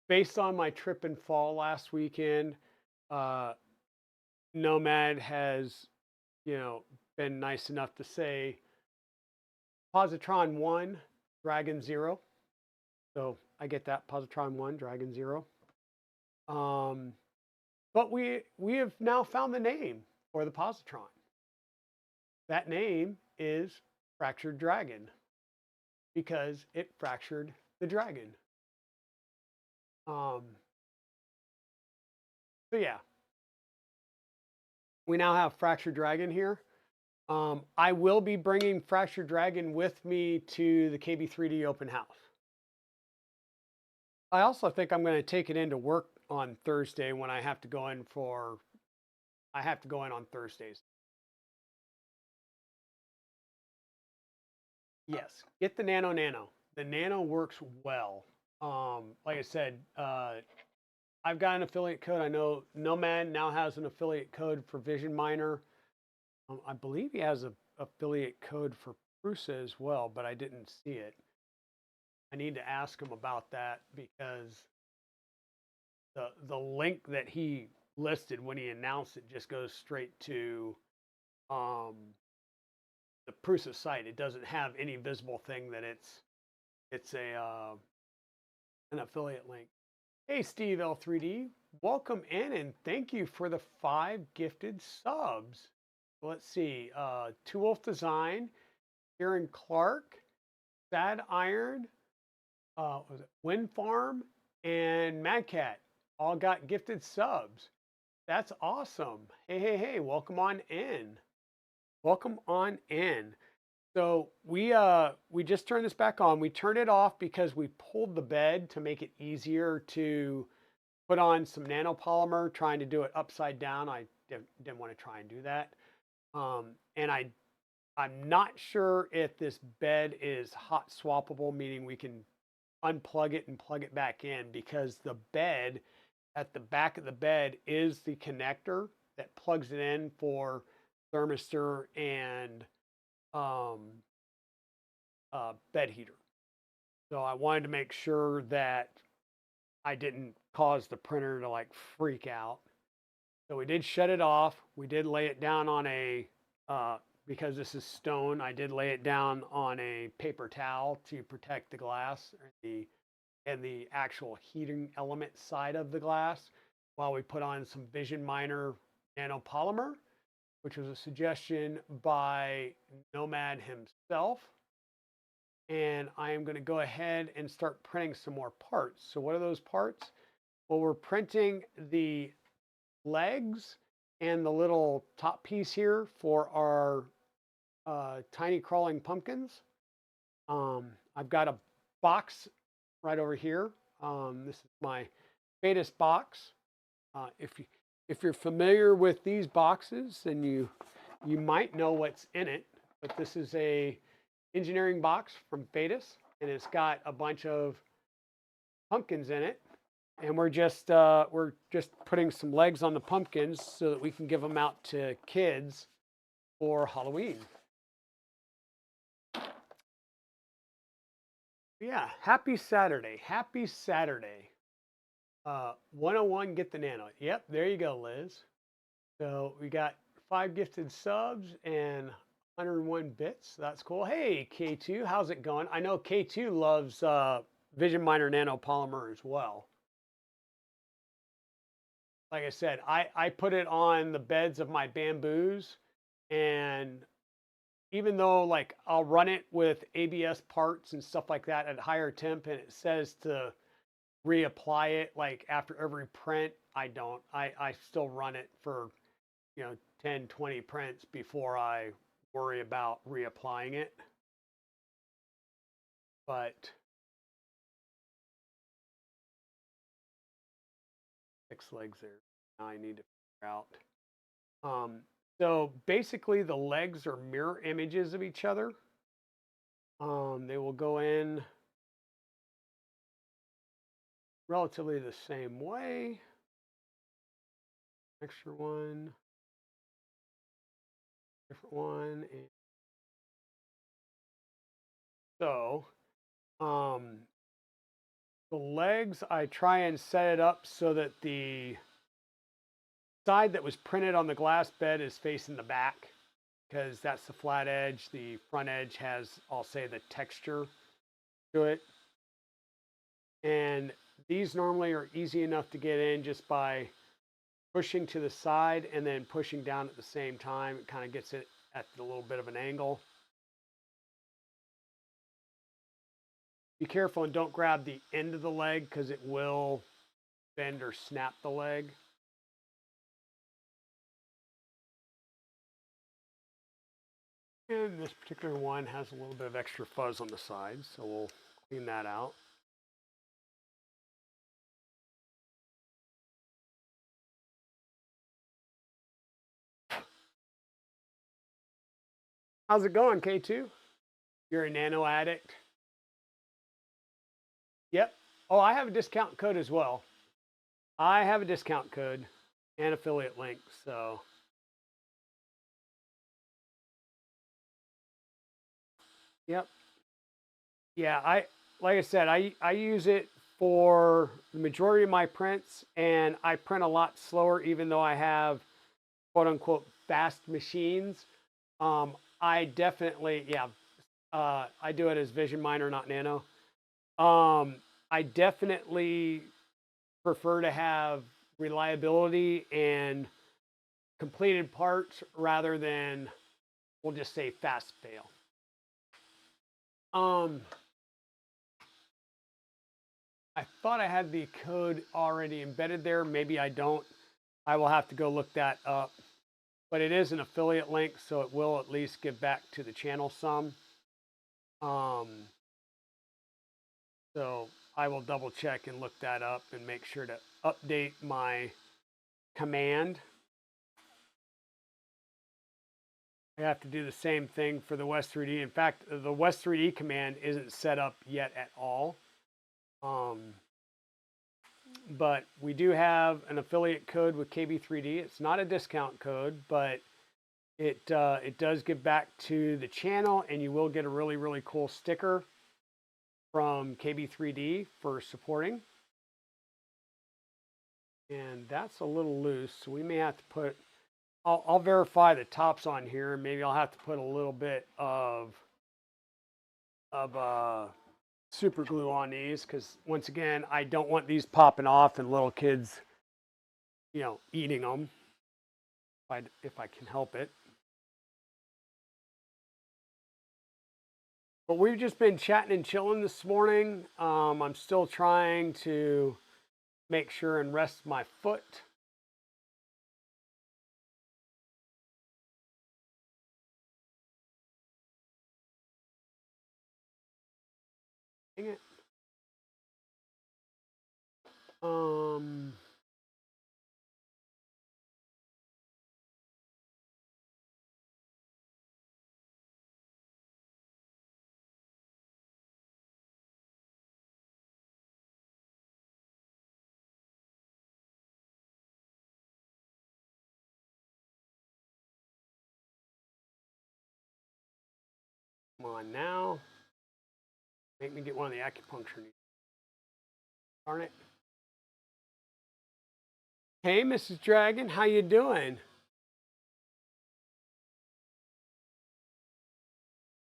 based on my trip and fall last weekend, uh, Nomad has, been nice enough to say Positron 1, Dragon 0. So I get that, Positron 1, Dragon 0. But we have now found the name for the positron. That name is Fractured Dragon because it fractured the dragon. So yeah, we now have Fractured Dragon here. I will be bringing Fractured Dragon with me to the KB3D open house. I also think I'm going to take it into work on Thursday when I have to go in on Thursdays. Yes, get the Nano. The Nano works well. Like I said, I've got an affiliate code. I know Nomad now has an affiliate code for Vision Miner. I believe he has an affiliate code for Prusa as well, but I didn't see it. I need to ask him about that because the link that he listed when he announced it just goes straight to the Prusa site. It doesn't have any visible thing that it's an affiliate link. Hey, Steve L3D, welcome in and thank you for the 5 gifted subs. Let's see, Two Wolf Design, Aaron Clark, Sad Iron, was it Wind Farm, and Mad Cat all got gifted subs. That's awesome. Hey, welcome on in. Welcome on in. So we just turned this back on. We turned it off because we pulled the bed to make it easier to put on some nanopolymer, trying to do it upside down. I didn't want to try and do that. And I'm not sure if this bed is hot swappable, meaning we can unplug it and plug it back in, because the bed at the back of the bed is the connector that plugs it in for thermistor and bed heater. So I wanted to make sure that I didn't cause the printer to like freak out. So we did shut it off. We did lay it down on a, because this is stone, I did lay it down on a paper towel to protect the glass and the actual heating element side of the glass, while we put on some Vision Miner nanopolymer, which was a suggestion by Nomad himself. And I am going to go ahead and start printing some more parts. So what are those parts? Well, we're printing the legs and the little top piece here for our tiny crawling pumpkins. I've got a box right over here. This is my Fetus box. If you're familiar with these boxes, then you might know what's in it. But this is a engineering box from Fetus, and it's got a bunch of pumpkins in it. And we're just putting some legs on the pumpkins so that we can give them out to kids for Halloween. Yeah, happy Saturday. Happy Saturday. 101, get the nano. Yep, there you go, Liz. So we got 5 gifted subs and 101 bits. That's cool. Hey, K2, how's it going? I know K2 loves Vision Miner nanopolymer as well. Like I said, I put it on the beds of my bamboos, and even though like I'll run it with ABS parts and stuff like that at higher temp, and it says to reapply it like after every print, I don't. I still run it for 10, 20 prints before I worry about reapplying it. But 6 legs there. Now I need to figure out. So basically, the legs are mirror images of each other. They will go in relatively the same way. Extra one, different one. And so the legs, I try and set it up so that the side that was printed on the glass bed is facing the back because that's the flat edge. The front edge has, I'll say, the texture to it. And these normally are easy enough to get in just by pushing to the side and then pushing down at the same time. It kind of gets it at a little bit of an angle. Be careful and don't grab the end of the leg because it will bend or snap the leg. And this particular one has a little bit of extra fuzz on the sides, so we'll clean that out. How's it going, K2? You're a nano addict? Yep. Oh, I have a discount code as well. I have a discount code and affiliate link, so. Yep. Yeah, like I said, I use it for the majority of my prints, and I print a lot slower, even though I have quote unquote fast machines. I definitely, yeah, I do it as Vision Miner, not Nano. I definitely prefer to have reliability and completed parts rather than, we'll just say, fast fail. I thought I had the code already embedded there. Maybe I don't. I will have to go look that up. But it is an affiliate link, so it will at least give back to the channel some. So I will double check and look that up and make sure to update my command. I have to do the same thing for the West 3D. In fact, the West 3D command isn't set up yet at all. But we do have an affiliate code with KB3D. It's not a discount code, but it does give back to the channel, and you will get a really, really cool sticker from KB3D for supporting. And that's a little loose, so we may have to put, I'll verify the tops on here. Maybe I'll have to put a little bit of super glue on these because, once again, I don't want these popping off and little kids, eating them if I can help it. But we've just been chatting and chilling this morning. I'm still trying to make sure and rest my foot. Dang it. Come on now. Make me get one of the acupuncture needles. Darn it. Hey, Mrs. Dragon, how you doing?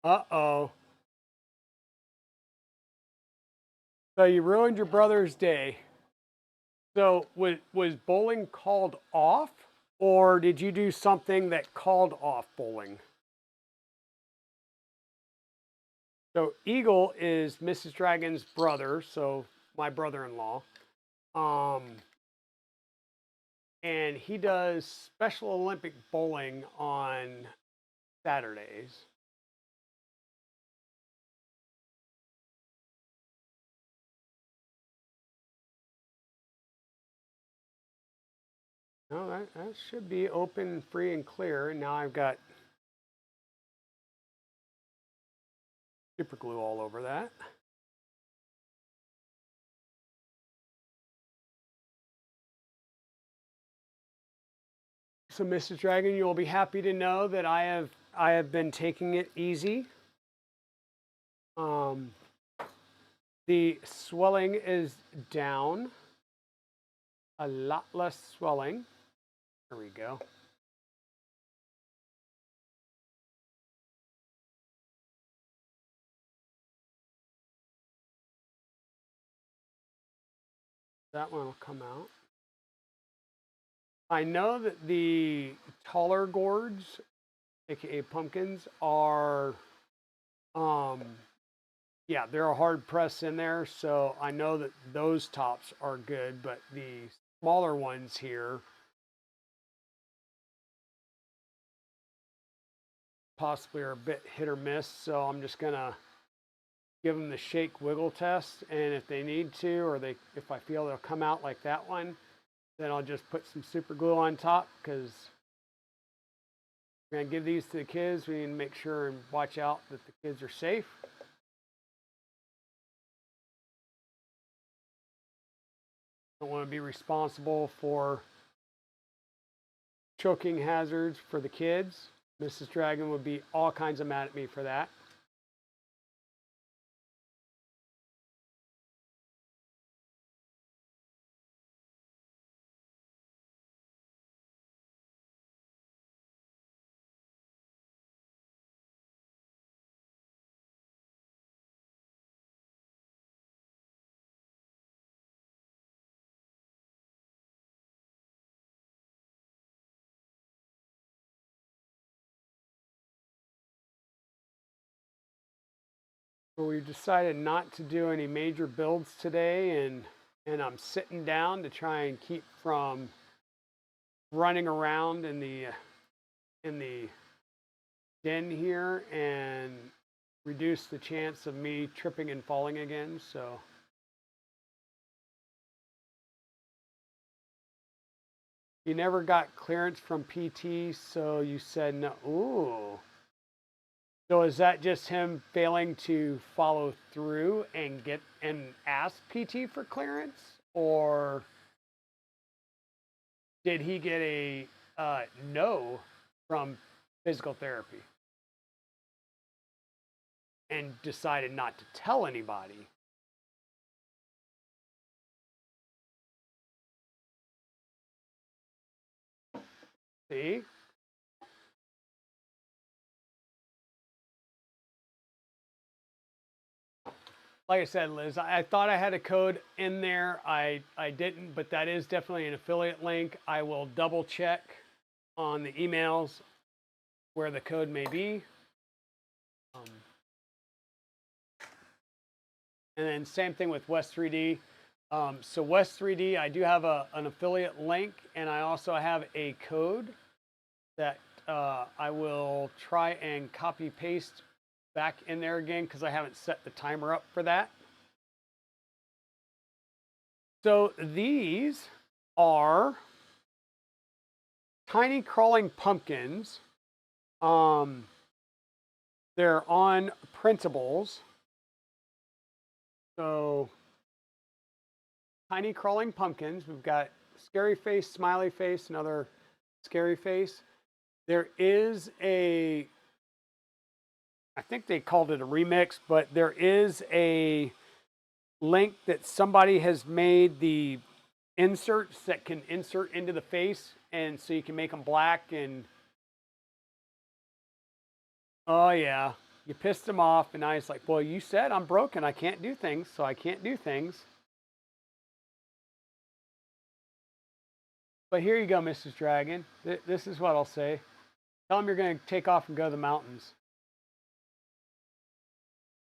Uh-oh. So you ruined your brother's day. So was bowling called off, or did you do something that called off bowling? So Eagle is Mrs. Dragon's brother, so my brother-in-law. And he does Special Olympic bowling on Saturdays. Oh, that should be open, free, and clear. And now I've got super glue all over that. So, Mrs. Dragon, you'll be happy to know that I have been taking it easy. The swelling is down. A lot less swelling. There we go. That one will come out. I know that the taller gourds, aka pumpkins, are yeah, they're a hard press in there, so I know that those tops are good, but the smaller ones here possibly are a bit hit or miss, so I'm just gonna give them the shake wiggle test, and if they need to, or if I feel they'll come out like that one, then I'll just put some super glue on top, because we're gonna give these to the kids. We need to make sure and watch out that the kids are safe. Don't want to be responsible for choking hazards for the kids. Mrs. Dragon would be all kinds of mad at me for that. But we decided not to do any major builds today, and I'm sitting down to try and keep from running around in the den here and reduce the chance of me tripping and falling again. So you never got clearance from PT, so you said no. Ooh. So is that just him failing to follow through and ask PT for clearance, or did he get a no from physical therapy and decided not to tell anybody? See? Like I said, Liz, I thought I had a code in there. I didn't, but that is definitely an affiliate link. I will double check on the emails where the code may be. And then same thing with West 3D. So West 3D, I do have an affiliate link, and I also have a code that I will try and copy paste back in there again, because I haven't set the timer up for that. So these are tiny crawling pumpkins. They're on printables. So tiny crawling pumpkins. We've got scary face, smiley face, another scary face. There is I think they called it a remix, but there is a link that somebody has made the inserts that can insert into the face, and so you can make them black. And oh yeah, you pissed him off, and I was like, well, you said I'm broken, I can't do things, so I can't do things. But here you go, Mrs. Dragon. This is what I'll say. Tell him you're going to take off and go to the mountains,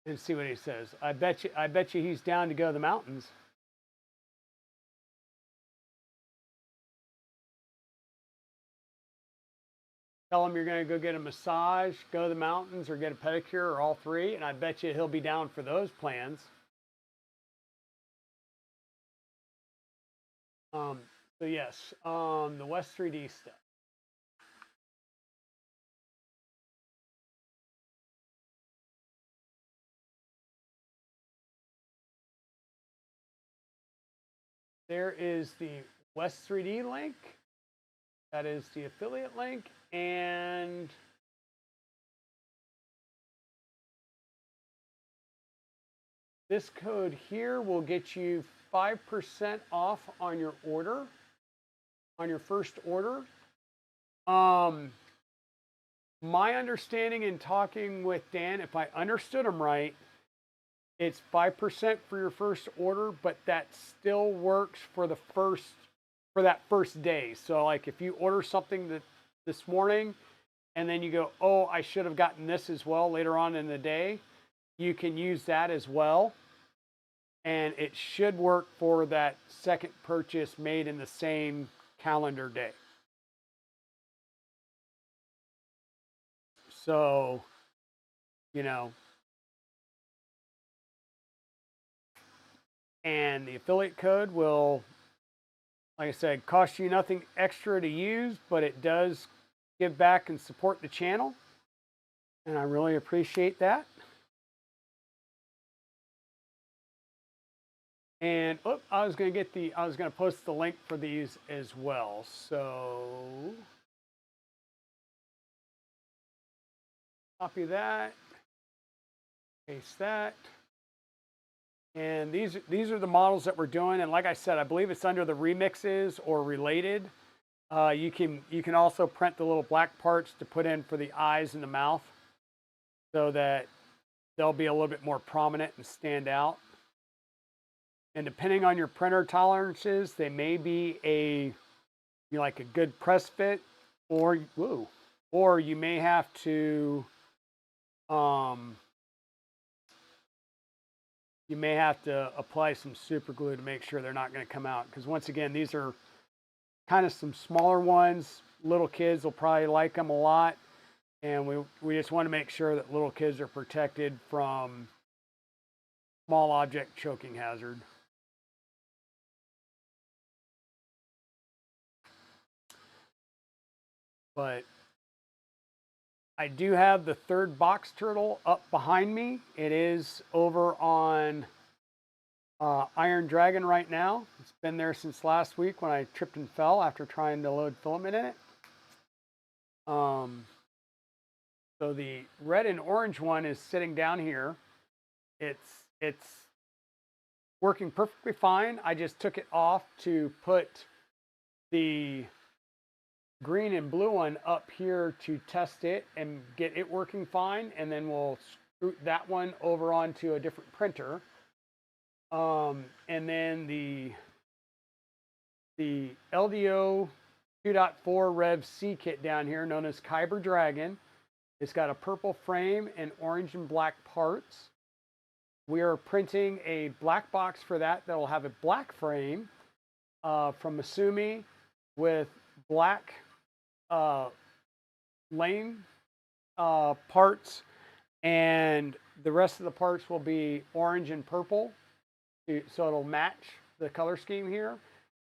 and see what he says. I bet you he's down to go to the mountains. Tell him you're going to go get a massage, go to the mountains, or get a pedicure, or all three, and I bet you he'll be down for those plans. So yes, the West 3D stuff. There is the West 3D link. That is the affiliate link. And this code here will get you 5% off on your order, on your first order. My understanding in talking with Dan, if I understood him right, it's 5% for your first order, but that still works for that first day. So like if you order something this morning and then you go, oh, I should have gotten this as well later on in the day, you can use that as well. And it should work for that second purchase made in the same calendar day. So, you know, and the affiliate code will, like I said, cost you nothing extra to use, but it does give back and support the channel. And I really appreciate that. And I was going to post the link for these as well. So copy that, paste that. And these are the models that we're doing. And like I said, I believe it's under the remixes or related. You can also print the little black parts to put in for the eyes and the mouth so that they'll be a little bit more prominent and stand out. And depending on your printer tolerances, they may be like a good press fit, or you may have to apply some super glue to make sure they're not going to come out. Because once again, these are kind of some smaller ones. Little kids will probably like them a lot. And we just want to make sure that little kids are protected from small object choking hazard. But I do have the third box turtle up behind me. It is over on Iron Dragon right now. It's been there since last week when I tripped and fell after trying to load filament in it. So the red and orange one is sitting down here. It's working perfectly fine. I just took it off to put the green and blue one up here to test it and get it working fine, and then we'll scoot that one over onto a different printer. And then the LDO 2.4 Rev C kit down here, known as Kyber Dragon. It's got a purple frame and orange and black parts. We are printing a black box for that will have a black frame from Masumi with black lane parts, and the rest of the parts will be orange and purple, so it'll match the color scheme here.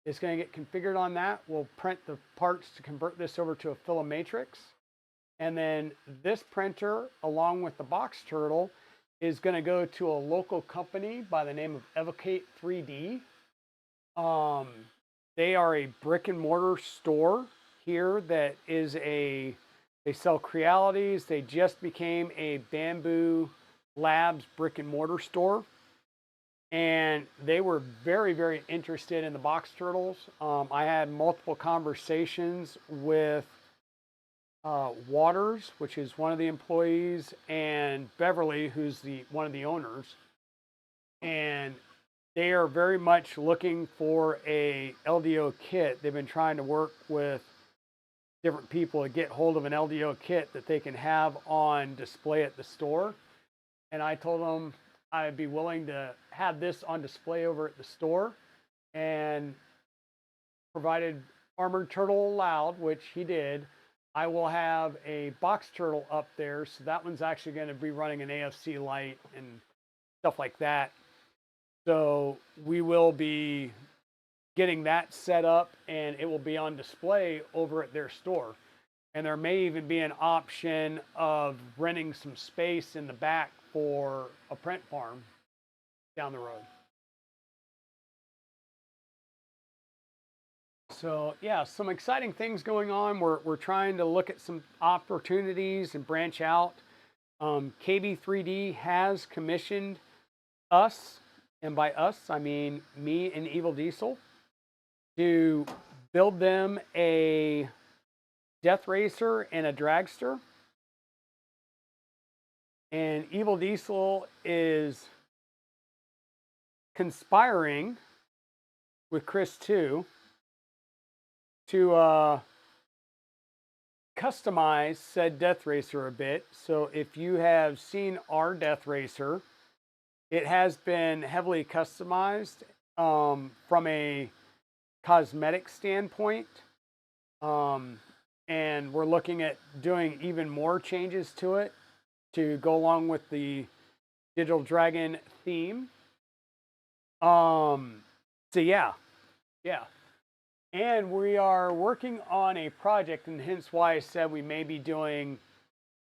It's going to get configured on that. We'll print the parts to convert this over to a Filomatrix. And then this printer, along with the box turtle, is going to go to a local company by the name of Evocate 3D. They are a brick and mortar store here that is they sell Crealities. They just became a Bamboo Labs brick and mortar store. And they were very, very interested in the box turtles. I had multiple conversations with Waters, which is one of the employees, and Beverly, who's one of the owners. And they are very much looking for a LDO kit. They've been trying to work with different people to get hold of an LDO kit that they can have on display at the store. And I told them I'd be willing to have this on display over at the store, and provided Armored Turtle allowed, which he did, I will have a box turtle up there. So that one's actually going to be running an AFC light and stuff like that. So we will be getting that set up, and it will be on display over at their store. And there may even be an option of renting some space in the back for a print farm down the road. So yeah, some exciting things going on. We're trying to look at some opportunities and branch out. KB3D has commissioned us, and by us I mean me and Evil Diesel, to build them a Death Racer and a dragster. And Evil Diesel is conspiring with Chris too to customize said Death Racer a bit. So if you have seen our Death Racer, it has been heavily customized from a cosmetic standpoint. And we're looking at doing even more changes to it to go along with the Digital Dragon theme. So yeah. And we are working on a project, and hence why I said we may be doing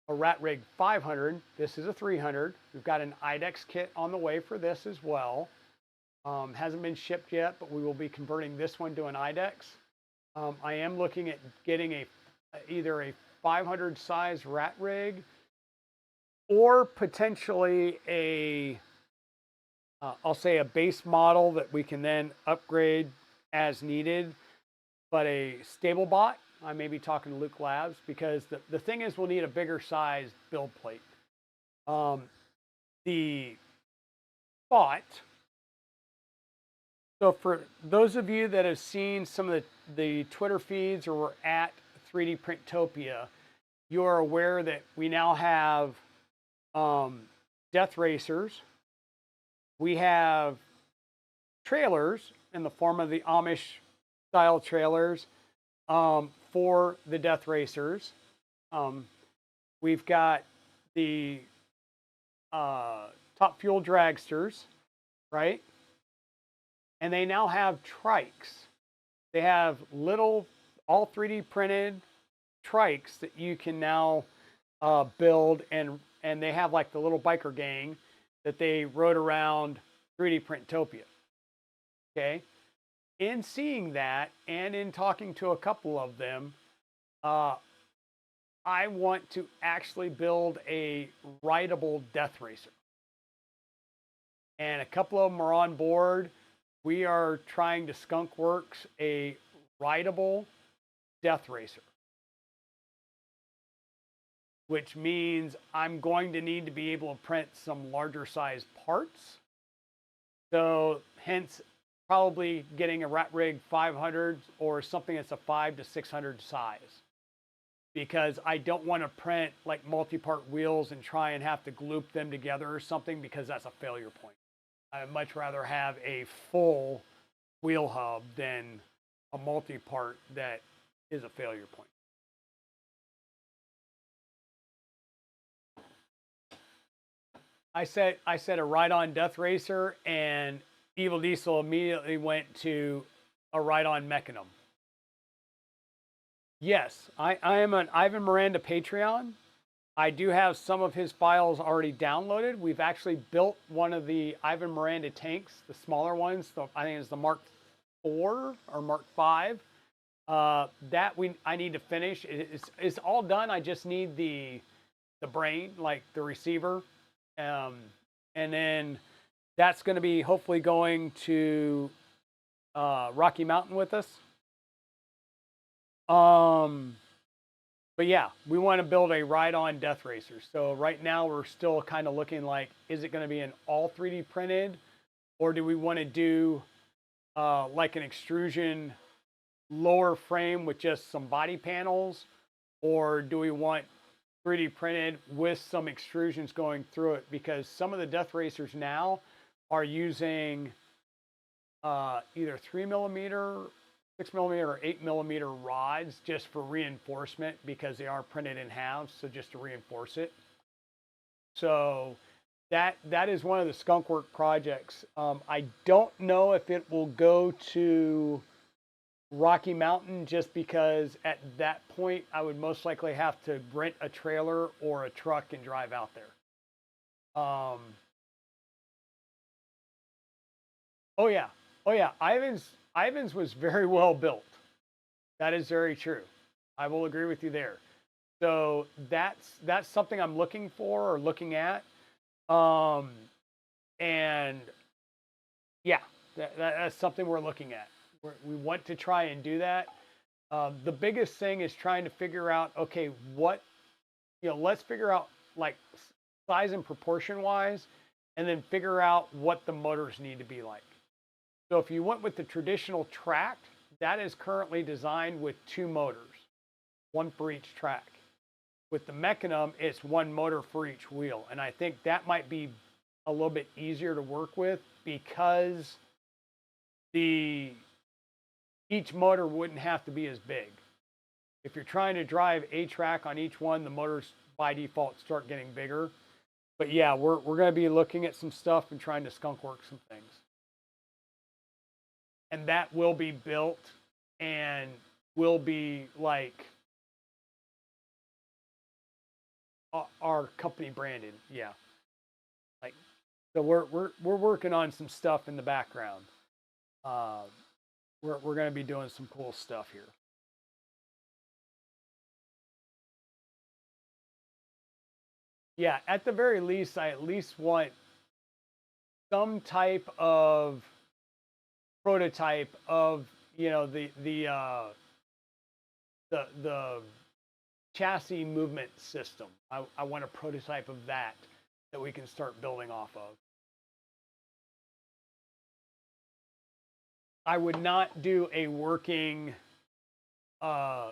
a Rat Rig 500. This is a 300. We've got an IDEX kit on the way for this as well. Hasn't been shipped yet, but we will be converting this one to an IDEX. I am looking at getting either a 500 size Rat Rig or potentially I'll say a base model that we can then upgrade as needed, but a stable bot. I may be talking to Luke Labs, because the thing is, we'll need a bigger size build plate. The bot, so for those of you that have seen some of the Twitter feeds or were at 3D Printopia, you are aware that we now have Death Racers. We have trailers in the form of the Amish style trailers for the Death Racers. We've got the Top Fuel dragsters, right? And they now have trikes. They have little, all 3D printed trikes that you can now build, and they have like the little biker gang that they rode around 3D Printopia. Okay. In seeing that, and in talking to a couple of them, I want to actually build a rideable Death Racer. And a couple of them are on board. We are trying to skunkworks a rideable Death Racer, which means I'm going to need to be able to print some larger size parts. So hence probably getting a Rat Rig 500 or something that's a 5 to 600 size, because I don't want to print like multi-part wheels and try and have to gloop them together or something, because that's a failure point. I'd much rather have a full wheel hub than a multi-part that is a failure point. I said a ride-on Death Racer, and Evil Diesel immediately went to a ride-on Mechanim. Yes, I am an Ivan Miranda Patreon. I do have some of his files already downloaded. We've actually built one of the Ivan Miranda tanks, the smaller ones. I think it's the Mark IV or Mark V. That I need to finish. It's all done. I just need the brain, like the receiver. And then that's going to be hopefully going to Rocky Mountain with us. But yeah, we want to build a ride-on Death Racer. So right now we're still kind of looking like, is it going to be an all 3D printed, or do we want to do like an extrusion lower frame with just some body panels, or do we want 3D printed with some extrusions going through it? Because some of the Death Racers now are using either 3mm, 6mm, or 8mm rods just for reinforcement, because they are printed in halves, so just to reinforce it. So that is one of the skunkwork projects. I don't know if it will go to Rocky Mountain, just because at that point I would most likely have to rent a trailer or a truck and drive out there. Um, oh yeah, oh yeah. Ivan's was very well built. That is very true. I will agree with you there. So that's something I'm looking for or looking at. Um, and yeah, that's something we're looking at. We want to try and do that. The biggest thing is trying to figure out, okay, what, let's figure out like size and proportion wise, and then figure out what the motors need to be like. So if you went with the traditional track, that is currently designed with two motors, one for each track. With the Mechanism, it's one motor for each wheel. And I think that might be a little bit easier to work with, because the each motor wouldn't have to be as big. If you're trying to drive a track on each one, the motors by default start getting bigger. But yeah, we're going to be looking at some stuff and trying to skunk work some things. And that will be built and will be like our company branded. Yeah. Like, so we're working on some stuff in the background. Uh, we're going to be doing some cool stuff here. Yeah, at the very least, I at least want some type of prototype of, the chassis movement system. I want a prototype of that we can start building off of. I would not do a working uh,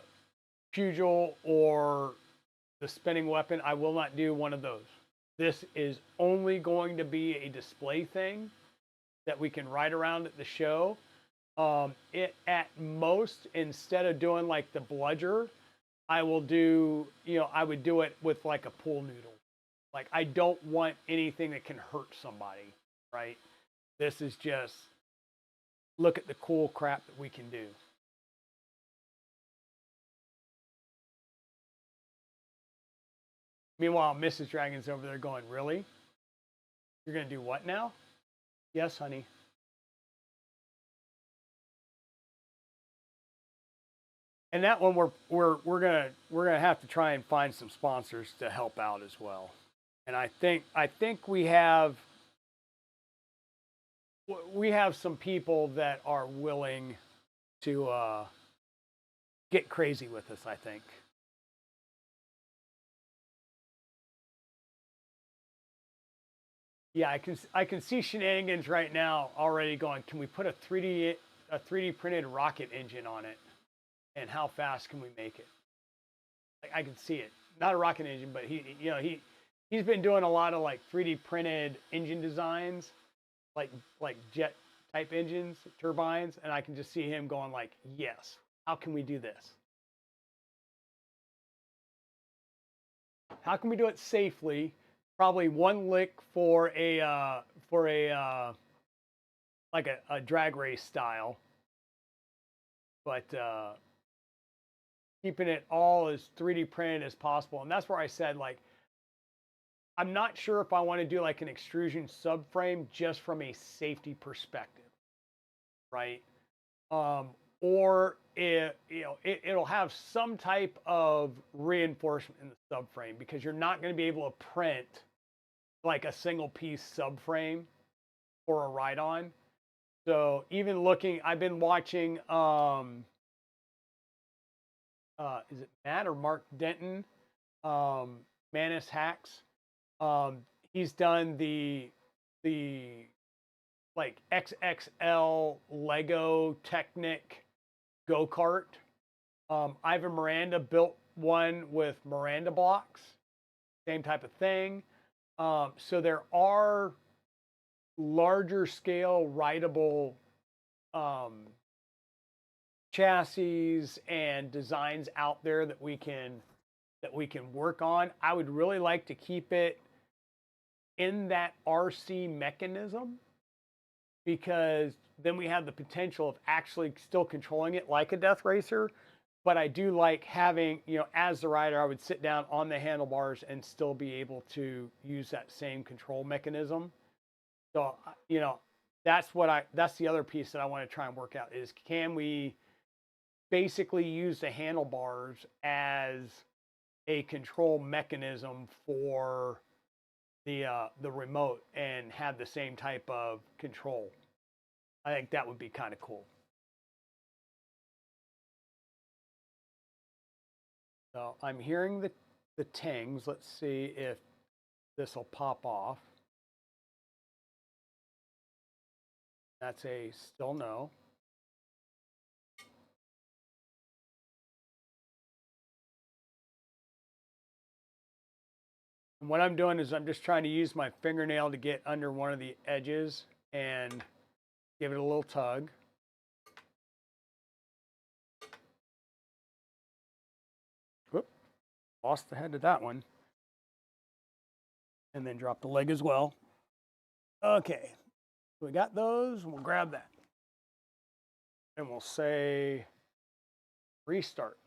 pugil or the spinning weapon. I will not do one of those. This is only going to be a display thing that we can ride around at the show. It at most, instead of doing like the bludger, I will do, I would do it with like a pool noodle. Like, I don't want anything that can hurt somebody, right? This is just look at the cool crap that we can do. Meanwhile, Mrs. Dragon's over there going, really? You're going to do what now? Yes, honey. And that one we're gonna have to try and find some sponsors to help out as well. And I think we have some people that are willing to get crazy with us, I think. Yeah, I can see shenanigans right now already going. Can we put a 3D printed rocket engine on it, and how fast can we make it? Like, I can see it. Not a rocket engine, but he's been doing a lot of like 3D printed engine designs, like jet type engines, turbines, and I can just see him going like, yes. How can we do this? How can we do it safely? Probably one lick for a like a drag race style, but keeping it all as 3D printed as possible. And that's where I said, like, I'm not sure if I want to do like an extrusion subframe just from a safety perspective, right? Um, or it'll have some type of reinforcement in the subframe, because you're not going to be able to print like a single piece subframe for a ride on. So even looking, I've been watching, is it Matt or Mark Denton? Um, Manus Hacks. Um, he's done the like XXL Lego Technic go kart. Ivan Miranda built one with Miranda blocks, same type of thing. So there are larger scale rideable um, chassis and designs out there that we can work on. I would really like to keep it in that RC mechanism, because then we have the potential of actually still controlling it like a death racer. But I do like having, as the rider, I would sit down on the handlebars and still be able to use that same control mechanism. So, that's the other piece that I want to try and work out is, can we basically use the handlebars as a control mechanism for the remote and have the same type of control? I think that would be kind of cool. So I'm hearing the tings. Let's see if this will pop off. That's a still no. And what I'm doing is I'm just trying to use my fingernail to get under one of the edges and give it a little tug. Whoop, lost the head of that one. And then drop the leg as well. Okay, so we got those, and we'll grab that. And we'll say restart.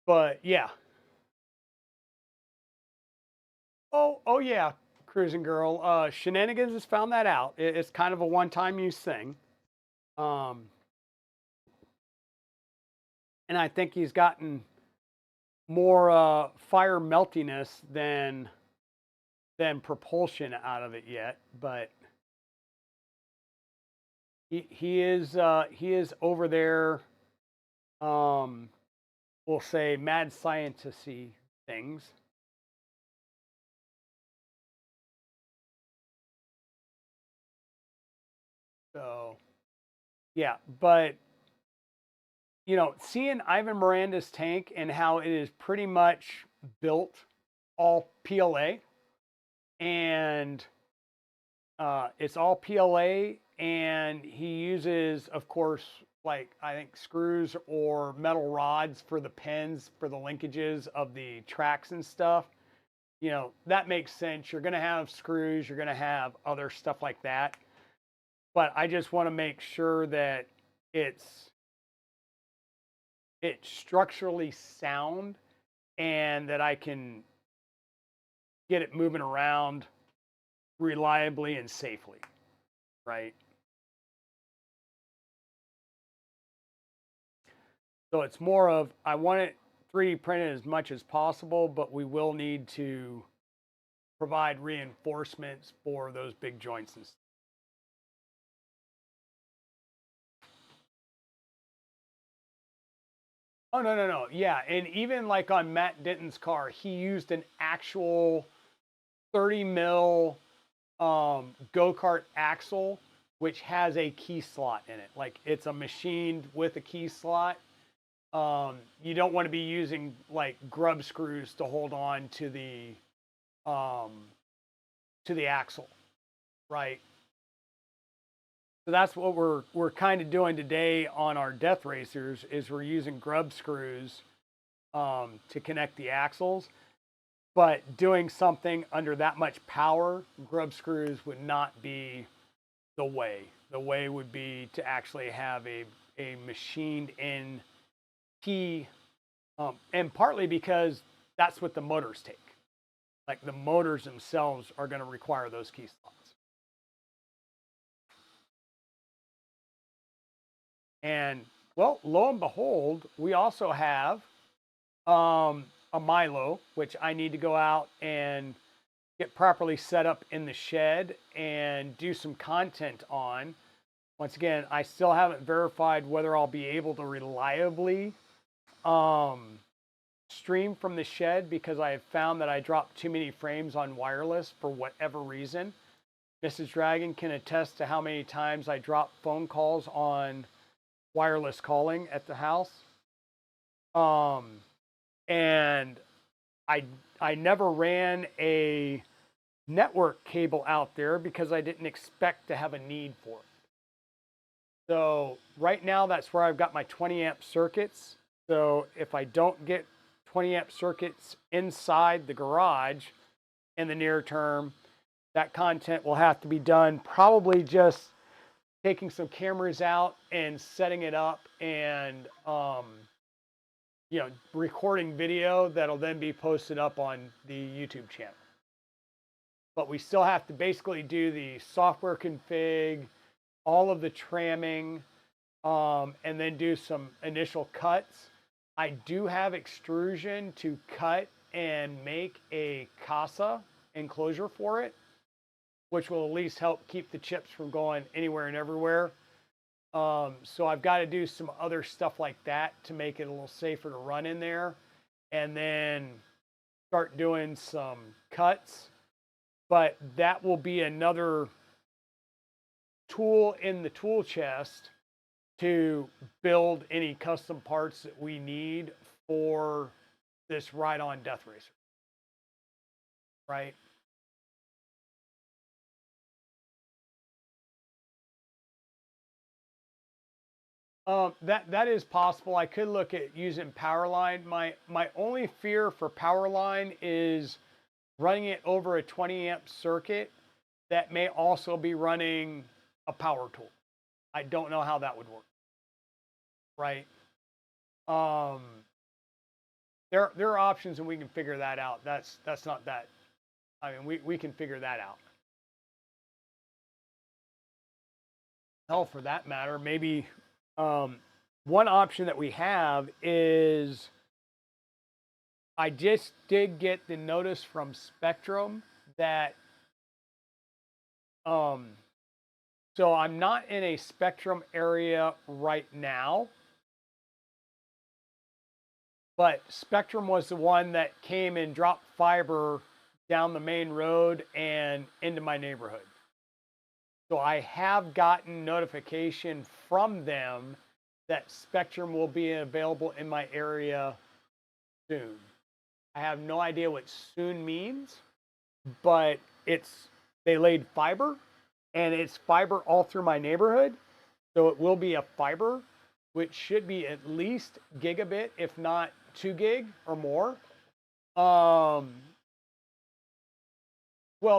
But yeah. Oh yeah, Cruising Girl. Shenanigans has found that out. It's kind of a one-time use thing. And I think he's gotten more fire meltiness than propulsion out of it yet, but he is over there. We'll say mad scientisty things. So yeah, but seeing Ivan Miranda's tank and how it is pretty much built all PLA, and it's all PLA, and he uses, of course, like I think screws or metal rods for the pins for the linkages of the tracks and stuff. That makes sense. You're going to have screws, you're going to have other stuff like that. But I just want to make sure that it's structurally sound and that I can get it moving around reliably and safely, right? So it's more of, I want it 3D printed as much as possible, but we will need to provide reinforcements for those big joints and stuff. Oh, no. Yeah, and even like on Matt Denton's car, he used an actual 30 mil go-kart axle, which has a key slot in it. Like, it's a machined with a key slot. You don't want to be using like grub screws to hold on to the axle, right? So that's what we're kind of doing today on our death racers, is we're using grub screws to connect the axles. But doing something under that much power, grub screws would not be the way. The way would be to actually have a machined in key, and partly because that's what the motors take. Like, the motors themselves are going to require those key slots. And well, lo and behold, we also have a Milo, which I need to go out and get properly set up in the shed and do some content on. Once again, I still haven't verified whether I'll be able to reliably stream from the shed, because I have found that I drop too many frames on wireless for whatever reason. Mrs. Dragon can attest to how many times I drop phone calls on wireless calling at the house. And I never ran a network cable out there because I didn't expect to have a need for it. So right now, that's where I've got my 20 amp circuits. So if I don't get 20 amp circuits inside the garage, in the near term. That content will have to be done probably just taking some cameras out and setting it up and recording video that'll then be posted up on the YouTube channel. But we still have to basically do the software config, all of the tramming, and then do some initial cuts. I do have extrusion to cut and make a casa enclosure for it, which will at least help keep the chips from going anywhere and everywhere. So I've got to do some other stuff like that to make it a little safer to run in there, and then start doing some cuts. But that will be another tool in the tool chest to build any custom parts that we need for this ride-on Death Racer, right? That is possible. I could look at using Powerline. My only fear for Powerline is running it over a 20 amp circuit that may also be running a power tool. I don't know how that would work, right? Um, there are options and we can figure that out. That's not that. I mean, we can figure that out. Hell, for that matter, maybe one option that we have is I just did get the notice from Spectrum that so I'm not in a Spectrum area right now, but Spectrum was the one that came and dropped fiber down the main road and into my neighborhood. So I have gotten notification from them that Spectrum will be available in my area soon. I have no idea what soon means, but they laid fiber and it's fiber all through my neighborhood. So it will be a fiber, which should be at least gigabit, if not 2 gig or more. Well,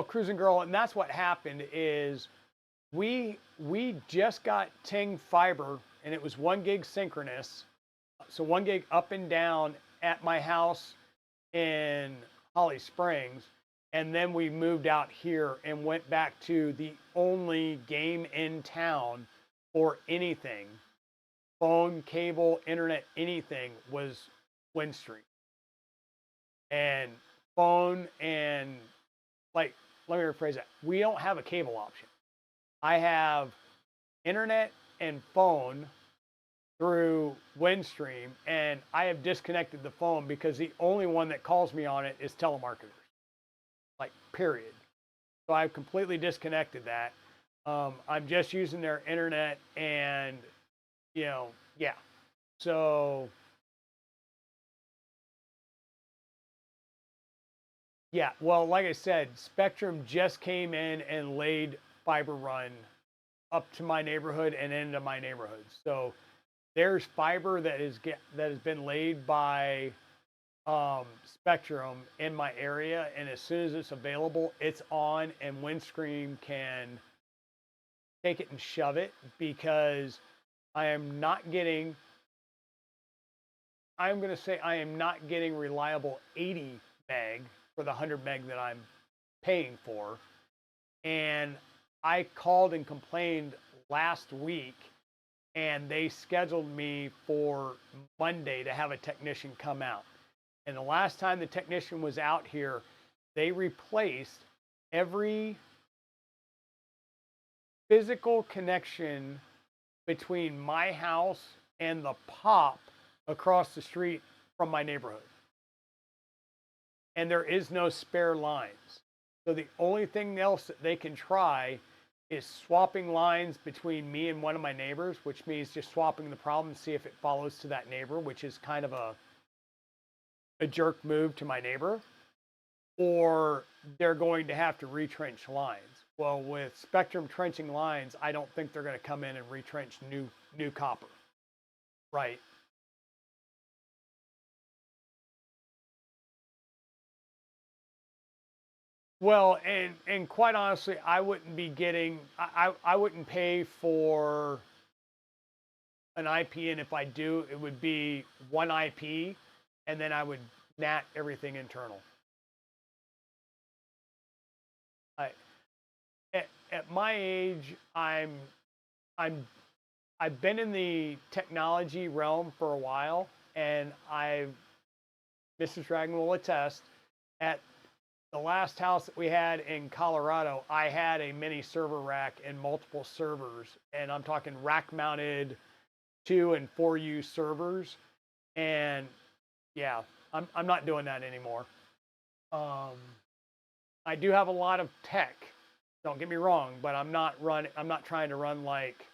Cruising Girl, and that's what happened is we just got Ting fiber and it was 1 gig synchronous. So 1 gig up and down at my house in Holly Springs. And then we moved out here and went back to the only game in town or anything, phone, cable, internet, anything, was Windstream. And phone and, like, let me rephrase that. We don't have a cable option. I have internet and phone through Windstream, and I have disconnected the phone because the only one that calls me on it is telemarketers. Like, period. So I've completely disconnected that. I'm just using their internet and, yeah. So, yeah, well, like I said, Spectrum just came in and laid fiber run up to my neighborhood and into my neighborhood. So there's fiber that has been laid by Spectrum in my area, and as soon as it's available, it's on, and Windstream can take it and shove it because I am going to say I am not getting reliable 80 meg for the 100 meg that I'm paying for. And I called and complained last week, and they scheduled me for Monday to have a technician come out. And the last time the technician was out here, they replaced every physical connection between my house and the pop across the street from my neighborhood. And there is no spare lines. So the only thing else that they can try is swapping lines between me and one of my neighbors, which means just swapping the problem and see if it follows to that neighbor, which is kind of a jerk move to my neighbor, or they're going to have to retrench lines. Well, with Spectrum trenching lines, I don't think they're going to come in and retrench new copper, right? Well, and quite honestly, I wouldn't be getting I wouldn't pay for an IP, and if I do, it would be one IP, and then I would NAT everything internal. I, at my age, I'm I've been in the technology realm for a while, and Mrs. Dragon will attest, at the last house that we had in Colorado, I had a mini server rack and multiple servers, and I'm talking rack mounted 2 and 4 use servers. And yeah, I'm not doing that anymore. Um, I do have a lot of tech. Don't get me wrong, but I'm not trying to run like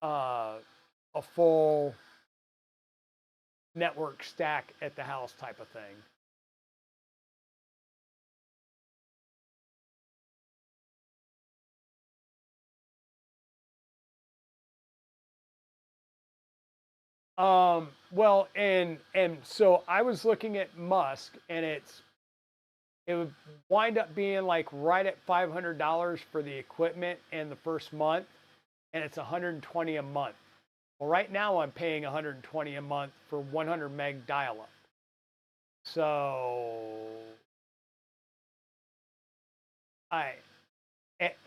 uh, a full network stack at the house type of thing. Well, and so I was looking at Musk, and it would wind up being like right at $500 for the equipment and the first month, and it's 120 a month. Well, right now I'm paying 120 a month for 100 meg dial-up. So I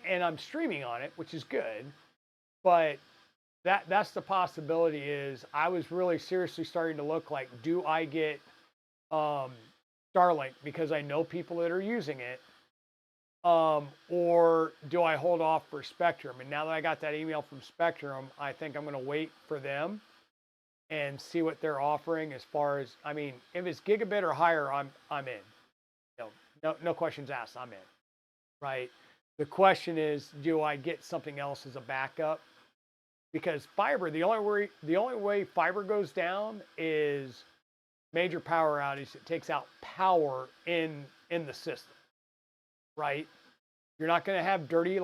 and I'm streaming on it, which is good, but that's the possibility. Is I was really seriously starting to look like, do I get um, Starlink because I know people that are using it, or do I hold off for Spectrum? And now that I got that email from Spectrum, I think I'm going to wait for them and see what they're offering. As far as, I mean, if it's gigabit or higher, I'm in. No questions asked. I'm in. Right. The question is, do I get something else as a backup? Because fiber, the only way fiber goes down is major power outage. It takes out power in the system, right? You're not going to have dirty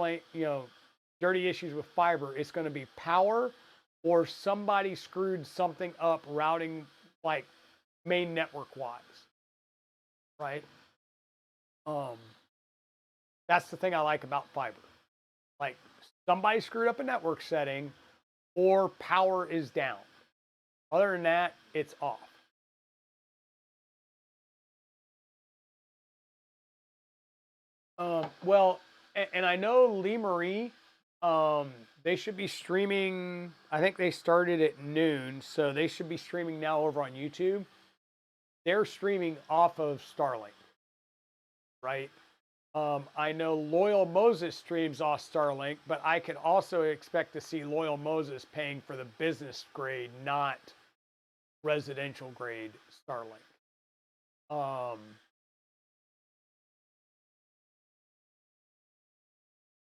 issues with fiber. It's going to be power, or somebody screwed something up routing, like main network wise, right? Um, that's the thing I like about fiber. Like, somebody screwed up a network setting, or power is down. Other than that, it's off. Well, and I know Lee Marie, they should be streaming. I think they started at noon, so they should be streaming now over on YouTube. They're streaming off of Starlink, right? I know Loyal Moses streams off Starlink, but I could also expect to see Loyal Moses paying for the business grade, not residential grade Starlink. Um,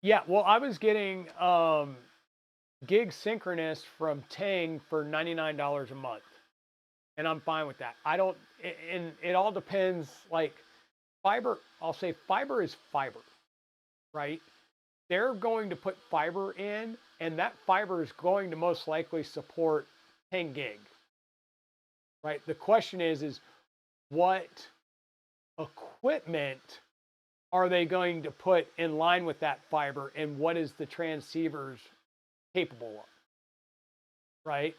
yeah, well, I was getting gig synchronous from Tang for $99 a month, and I'm fine with that. I don't, and it all depends. Like fiber, I'll say fiber is fiber, right? They're going to put fiber in, and that fiber is going to most likely support 10 gig, right? The question is what equipment are they going to put in line with that fiber, and what is the transceivers capable of, right?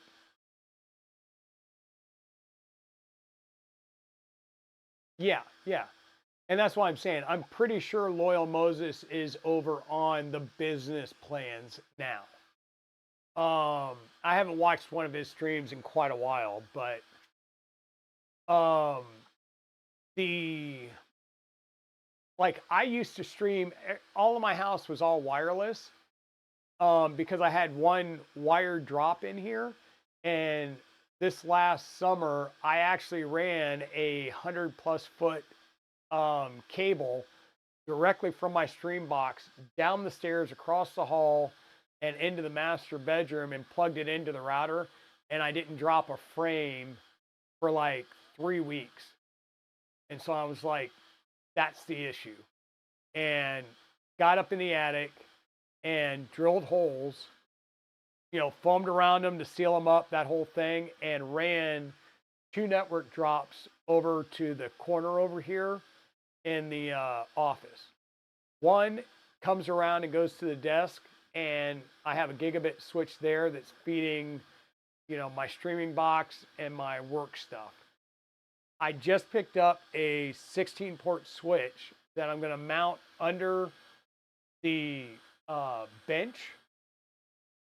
Yeah, yeah. And that's why I'm saying I'm pretty sure Loyal Moses is over on the business plans now. I haven't watched one of his streams in quite a while, but um, the like I used to stream. All of my house was all wireless, because I had one wire drop in here, and this last summer I actually ran 100+ foot cable directly from my stream box down the stairs, across the hall, and into the master bedroom, and plugged it into the router. And I didn't drop a frame for like 3 weeks. And so I was like, that's the issue. And got up in the attic and drilled holes, foamed around them to seal them up, that whole thing, and ran 2 network drops over to the corner over here, in the office. One comes around and goes to the desk, and I have a gigabit switch there that's feeding, my streaming box and my work stuff. I just picked up a 16 port switch that I'm going to mount under the bench,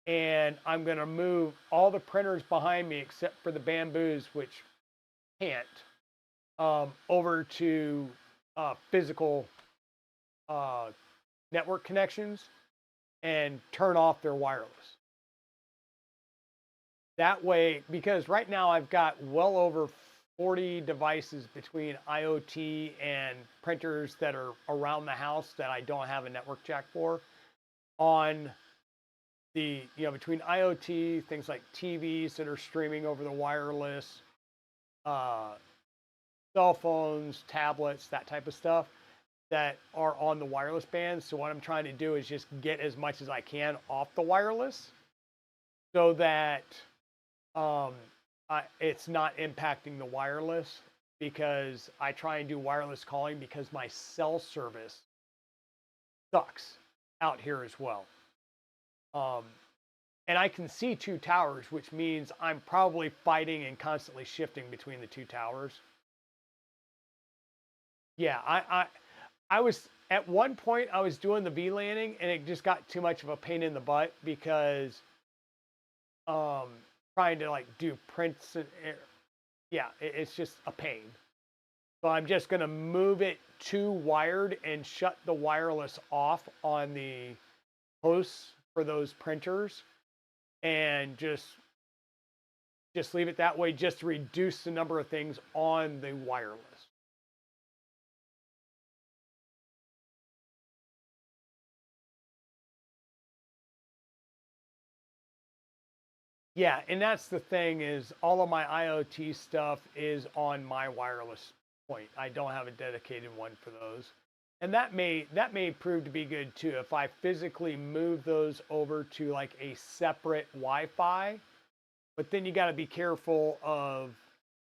and I'm going to move all the printers behind me except for the bamboos, which can't, over to physical uh, network connections and turn off their wireless. That way, because right now I've got well over 40 devices between IoT and printers that are around the house that I don't have a network jack for on the, between IoT, things like TVs that are streaming over the wireless, uh, cell phones, tablets, that type of stuff that are on the wireless band. So what I'm trying to do is just get as much as I can off the wireless so that it's not impacting the wireless, because I try and do wireless calling because my cell service sucks out here as well. And I can see two towers, which means I'm probably fighting and constantly shifting between the two towers. Yeah, I was at one point I was doing the VLANing and it just got too much of a pain in the butt because um trying to like do prints and yeah, it's just a pain. So I'm just going to move it to wired and shut the wireless off on the hosts for those printers, and just leave it that way, just to reduce the number of things on the wireless. Yeah, and that's the thing, is all of my IoT stuff is on my wireless point. I don't have a dedicated one for those. And that may prove to be good too if I physically move those over to like a separate Wi-Fi. But then you got to be careful of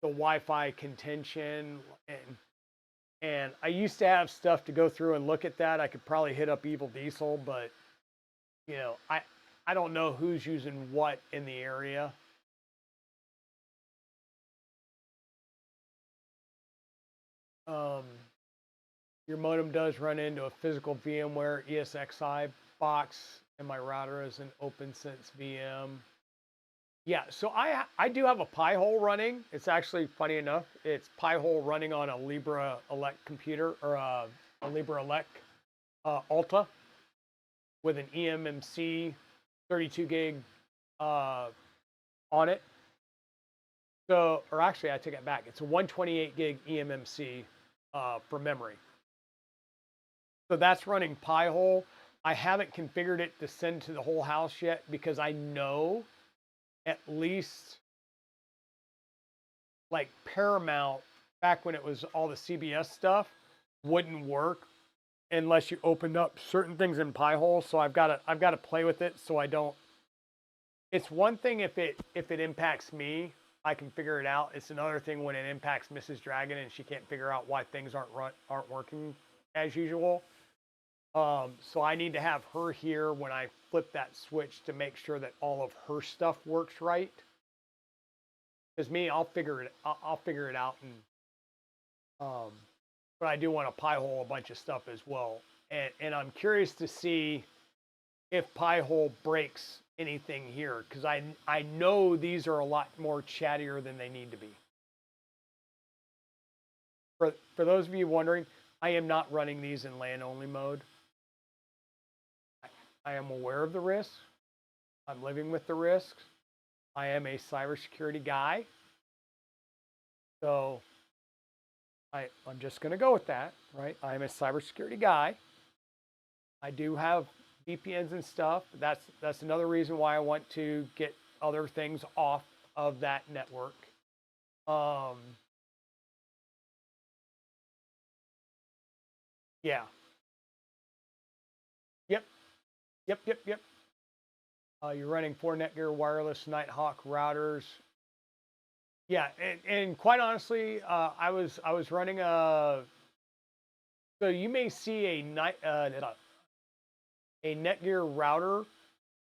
the Wi-Fi contention, and I used to have stuff to go through and look at that. I could probably hit up Evil Diesel, but I don't know who's using what in the area. Um, your modem does run into a physical VMware ESXi box, and my router is an OpenSense VM. Yeah, so I do have a Pi-hole running. It's actually funny enough. It's Pi-hole running on a Libra Elect computer, or a Libra Elect Alta with an eMMC 32 gig uh, on it. So, or actually, I take it back. It's a 128 gig eMMC for memory. So that's running Pi-hole. I haven't configured it to send to the whole house yet because I know at least like Paramount, back when it was all the CBS stuff, wouldn't work unless you opened up certain things in Pi-hole. So I've got to play with it so I don't. It's one thing if it impacts me, I can figure it out. It's another thing when it impacts Mrs. Dragon and she can't figure out why things aren't working as usual. So I need to have her here when I flip that switch to make sure that all of her stuff works right. Because me, I'll figure it out, and but I do want to Pi-hole a bunch of stuff as well, and I'm curious to see if Pi-hole breaks anything here, because I know these are a lot more chattier than they need to be. For those of you wondering, I am not running these in LAN only mode. I am aware of the risks. I'm living with the risks. I am a cybersecurity guy. So I'm just going to go with that, right? I'm a cybersecurity guy. I do have VPNs and stuff. That's another reason why I want to get other things off of that network. Yeah. Yep. Yep. You're running 4 Netgear wireless Nighthawk routers. Yeah, and quite honestly, I was running a So you may see a Netgear router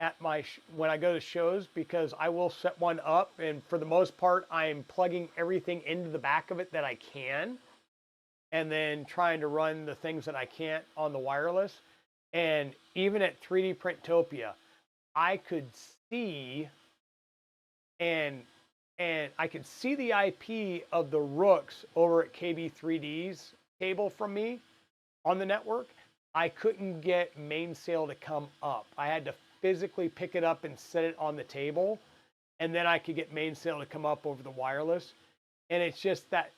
at my when I go to shows, because I will set one up, and for the most part, I'm plugging everything into the back of it that I can, and then trying to run the things that I can't on the wireless. And even at 3D Printopia, I could see and I could see the IP of the Rooks over at KB3D's cable from me on the network. I couldn't get Mainsail to come up. I had to physically pick it up and set it on the table, and then I could get Mainsail to come up over the wireless. And it's just that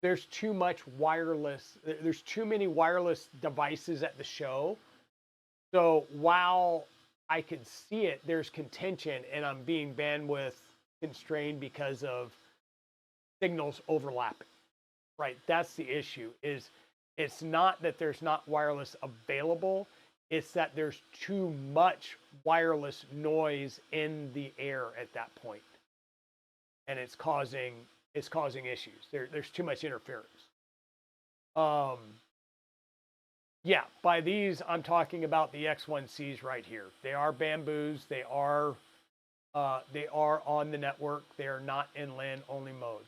there's too much wireless. There's too many wireless devices at the show. So while I can see it, there's contention, and I'm being bandwidth constrained because of signals overlapping. Right? That's the issue. Is it's not that there's not wireless available, it's that there's too much wireless noise in the air at that point. And it's causing issues. There's too much interference. Yeah, by these I'm talking about the X1Cs right here. They are bamboos. They are on the network. They are not in LAN only mode.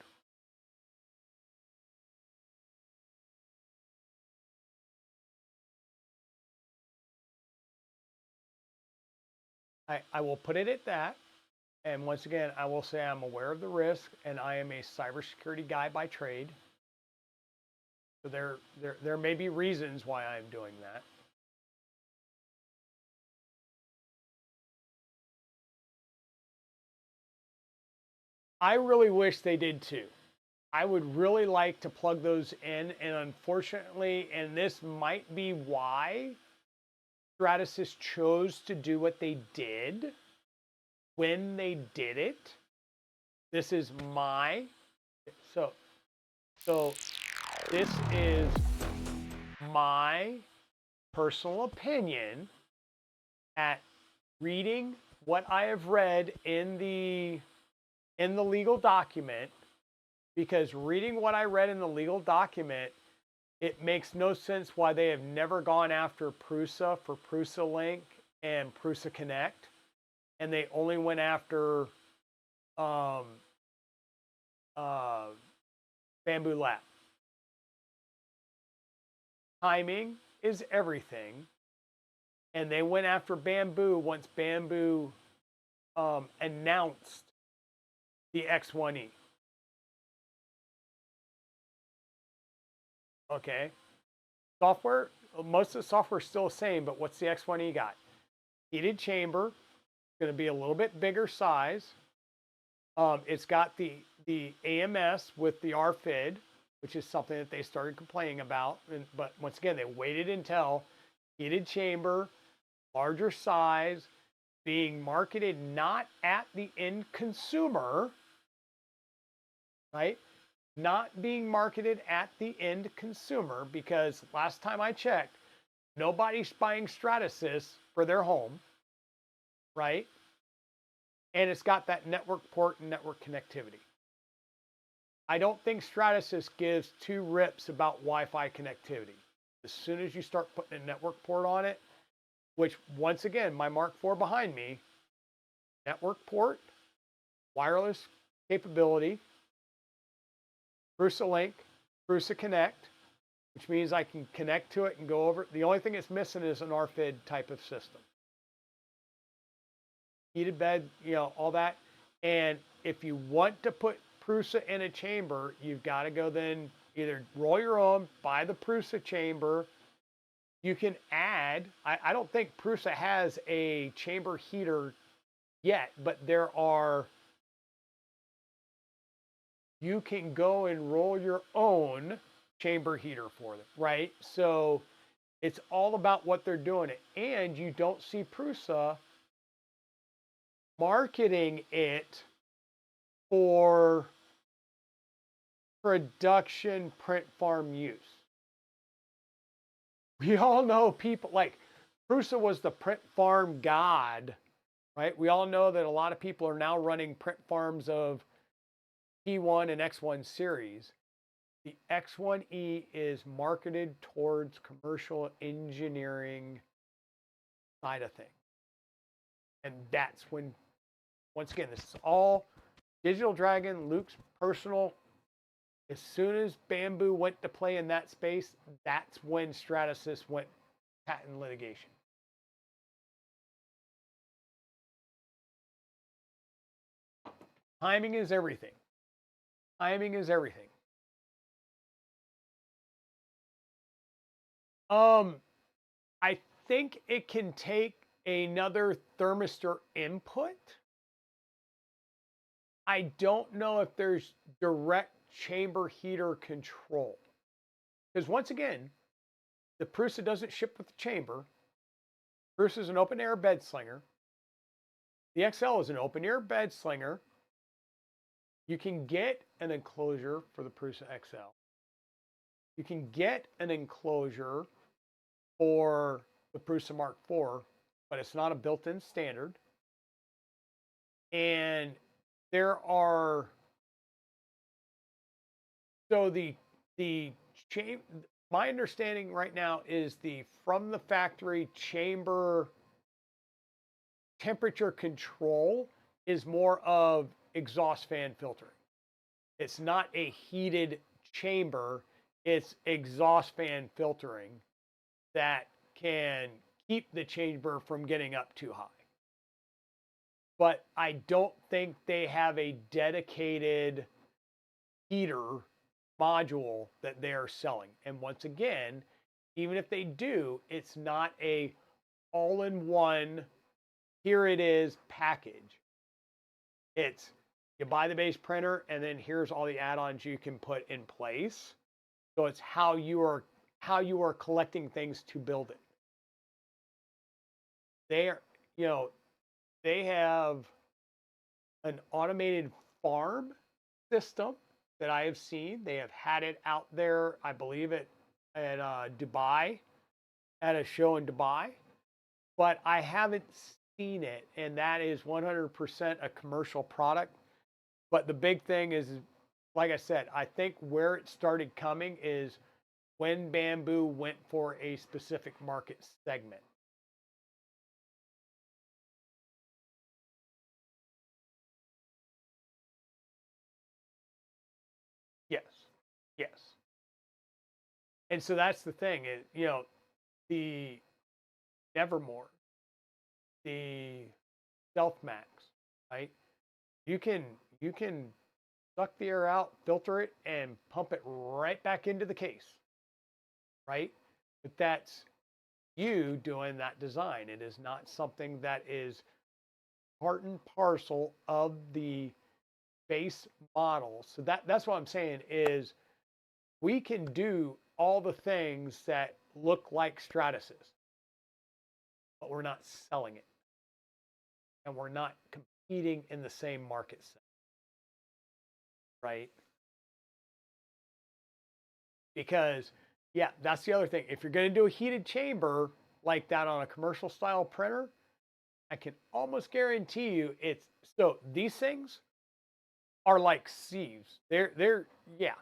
I will put it at that. And once again, I will say I'm aware of the risk, and I am a cybersecurity guy by trade. So there may be reasons why I'm doing that. I really wish they did too. I would really like to plug those in, and unfortunately, and this might be why Stratasys chose to do what they did when they did it. This is my so this is my personal opinion at reading what I have read in the legal document, because reading what I read in the legal document, it makes no sense why they have never gone after Prusa for Prusa Link and Prusa Connect, and they only went after Bamboo Lab. Timing is everything, and they went after Bamboo once Bamboo announced the X1E. Okay, software, most of the software is still the same, but what's the X1E got? Heated chamber, going to be a little bit bigger size. It's got the AMS with the RFID, which is something that they started complaining about. But once again, they waited until heated chamber, larger size, being marketed not at the end consumer, right? Not being marketed at the end consumer, because last time I checked, nobody's buying Stratasys for their home, right? And it's got that network port and network connectivity. I don't think Stratasys gives two rips about Wi-Fi connectivity. As soon as you start putting a network port on it, which once again, my Mark IV behind me, network port, wireless capability, Prusa Link, Prusa Connect, which means I can connect to it and go over. The only thing it's missing is an RFID type of system. Heated bed, you know, all that. And if you want to put Prusa in a chamber, you've got to go then either roll your own, buy the Prusa chamber. You can add, I don't think Prusa has a chamber heater yet, but there are, you can go and roll your own chamber heater for them, right? So it's all about what they're doing. And you don't see Prusa marketing it for production print farm use. We all know people like Prusa was the print farm god, right? We all know that a lot of people are now running print farms of P1 and X1 series. The X1E is marketed towards commercial engineering side of things. And that's when, once again, this is all Digital Dragon, Luke's personal. As soon as Bamboo went to play in that space, that's when Stratasys went patent litigation. Timing is everything. Timing is everything. I think it can take another thermistor input. I don't know if there's direct chamber heater control. Because once again, the Prusa doesn't ship with the chamber. Prusa is an open air bed slinger. The XL is an open air bed slinger. You can get an enclosure for the Prusa XL. You can get an enclosure for the Prusa Mark IV, but it's not a built-in standard. And there are, so my understanding right now is the from the factory chamber temperature control is more of exhaust fan filtering. It's not a heated chamber, it's exhaust fan filtering that can keep the chamber from getting up too high. But I don't think they have a dedicated heater module that they're selling. And once again, even if they do, it's not a all-in-one, here it is package. It's you buy the base printer and then here's all the add-ons you can put in place. So it's how you are collecting things to build it. They have an automated farm system that I have seen. They have had it out there, I believe at Dubai, at a show in Dubai, but I haven't seen it, and that is 100% a commercial product. But the big thing is, like I said, I think where it started coming is when Bamboo went for a specific market segment. Yes, yes. And so that's the thing is, the Nevermore, the Stealth Max, right? You can suck the air out, filter it, and pump it right back into the case, right? But that's you doing that design. It is not something that is part and parcel of the base model. So that's what I'm saying is we can do all the things that look like Stratasys, but we're not selling it. And we're not competing in the same market segment, right? Because, yeah, that's the other thing. If you're going to do a heated chamber like that on a commercial style printer, I can almost guarantee you it's, so these things are like sieves. Yeah,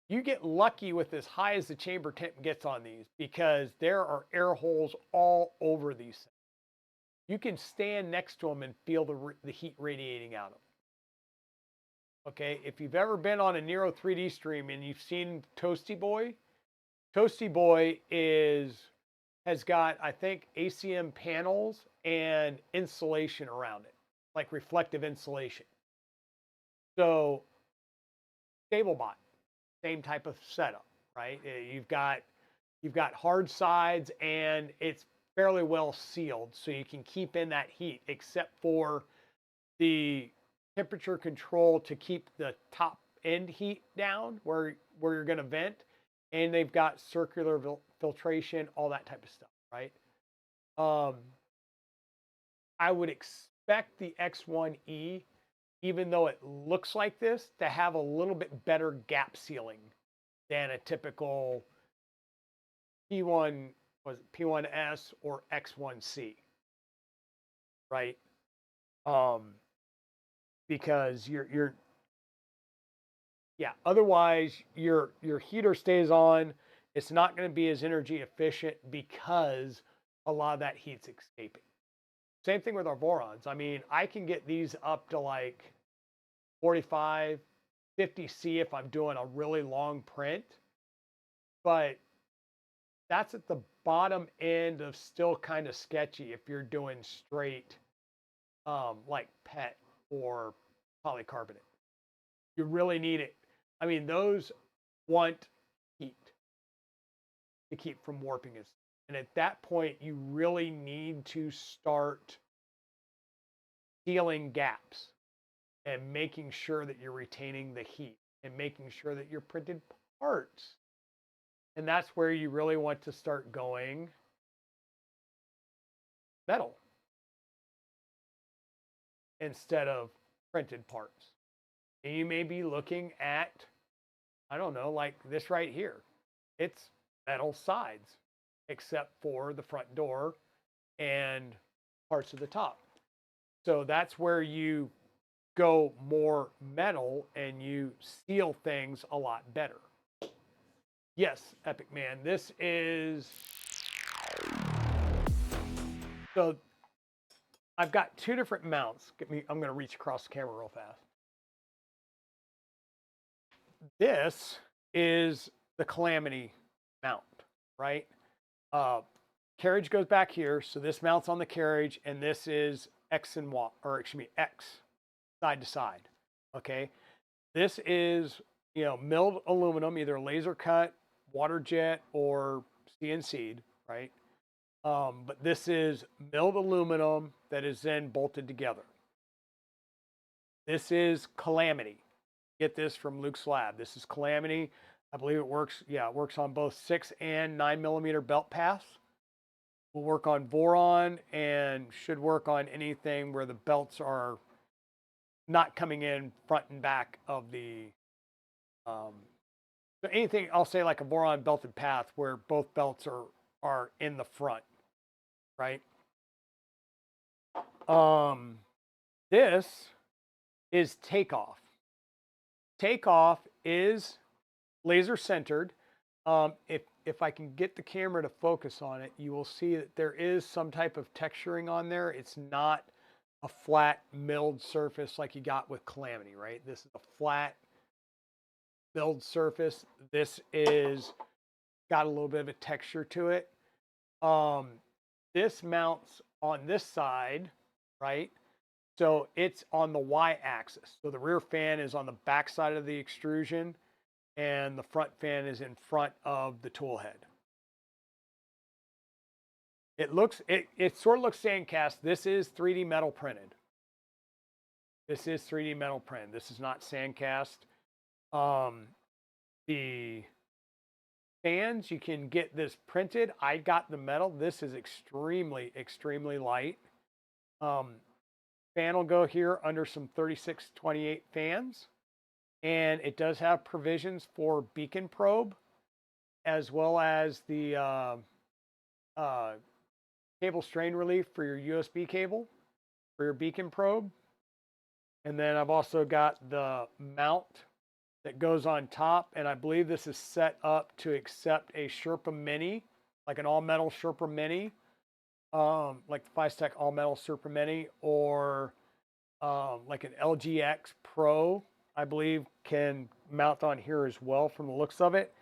you get lucky with as high as the chamber temp gets on these because there are air holes all over these things. You can stand next to them and feel the heat radiating out of them. Okay, if you've ever been on a Nero 3D stream and you've seen Toasty Boy has got, I think, ACM panels and insulation around it, like reflective insulation. So, StableBot, same type of setup, right? You've got hard sides and it's fairly well sealed, so you can keep in that heat, except for the temperature control to keep the top end heat down where you're going to vent, and they've got circular filtration, all that type of stuff, right? I would expect the X1E, even though it looks like this, to have a little bit better gap sealing than a typical P1S or X1C, right? Because Yeah, otherwise your heater stays on. It's not going to be as energy efficient because a lot of that heat's escaping. Same thing with our borons. I mean, I can get these up to like 45, 50 C if I'm doing a really long print, but that's at the bottom end of still kind of sketchy if you're doing straight like PET or polycarbonate. You really need it. I mean, those want heat to keep from warping us. And at that point, you really need to start sealing gaps and making sure that you're retaining the heat and making sure that your printed parts. And that's where you really want to start going metal instead of printed parts. And you may be looking at, I don't know, like this right here. It's metal sides, except for the front door and parts of the top. So that's where you go more metal and you seal things a lot better. Yes, Epic Man, this is, so I've got two different mounts. I'm going to reach across the camera real fast. This is the Calamity mount, right? Carriage goes back here, so this mounts on the carriage, and this is X and Y, or excuse me, X, side to side. Okay, this is, you know, milled aluminum, either laser cut, water jet, or CNC'd, right? But this is milled aluminum that is then bolted together. This is Calamity. Get this from Luke's lab. This is Calamity. I believe it works. Yeah, it works on both 6 and 9mm belt paths. Will work on Voron and should work on anything where the belts are not coming in front and back of the. So anything, I'll say like a Voron belted path where both belts are in the front, right? This is Takeoff. Takeoff is laser centered. If I can get the camera to focus on it, you will see that there is some type of texturing on there. It's not a flat milled surface like you got with Calamity, right? This is a flat milled surface. This is got a little bit of a texture to it. This mounts on this side, right? So it's on the y-axis. So the rear fan is on the back side of the extrusion, and the front fan is in front of the tool head. It sort of looks sandcast. This is 3D metal printed. This is 3D metal printed. This is not sandcast. The fans, you can get this printed. I got the metal. This is extremely, extremely light. Fan will go here under some 3628 fans. And it does have provisions for beacon probe, as well as the cable strain relief for your USB cable for your beacon probe. And then I've also got the mount that goes on top, and I believe this is set up to accept a Sherpa Mini, like an all-metal Sherpa Mini, like the Ficetech all-metal Sherpa Mini, or like an LGX Pro, I believe can mount on here as well from the looks of it.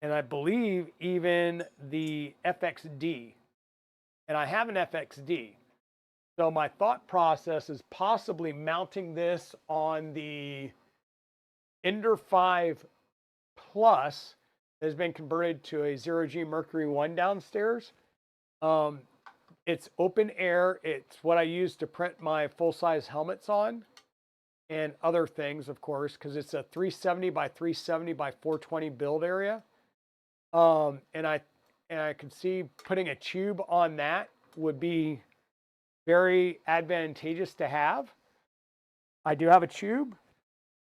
And I believe even the FXD, and I have an FXD. So my thought process is possibly mounting this on the Ender 5 Plus that has been converted to a 0G Mercury 1 downstairs. It's open air. It's what I use to print my full-size helmets on and other things, of course, because it's a 370 by 370 by 420 build area. And I can see putting a tube on that would be very advantageous to have. I do have a tube.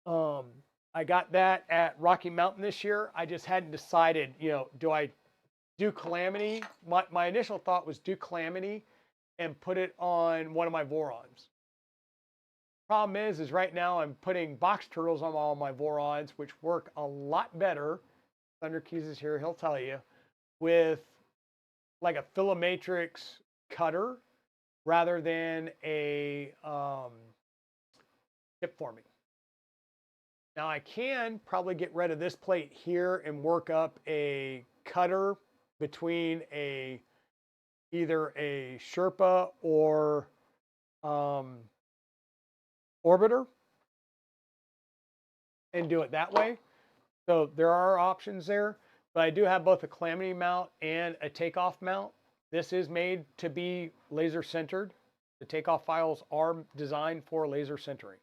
I got that at Rocky Mountain this year. I just hadn't decided, you know, do I do Calamity? My initial thought was do Calamity and put it on one of my Vorons. Problem is right now I'm putting box turtles on all my Vorons, which work a lot better. Thunder Keys is here, he'll tell you, with like a Filomatrix cutter rather than a tip forming. Now I can probably get rid of this plate here and work up a cutter between either a Sherpa or orbiter and do it that way. So there are options there, but I do have both a calamity mount and a takeoff mount. This is made to be laser centered. The takeoff files are designed for laser centering.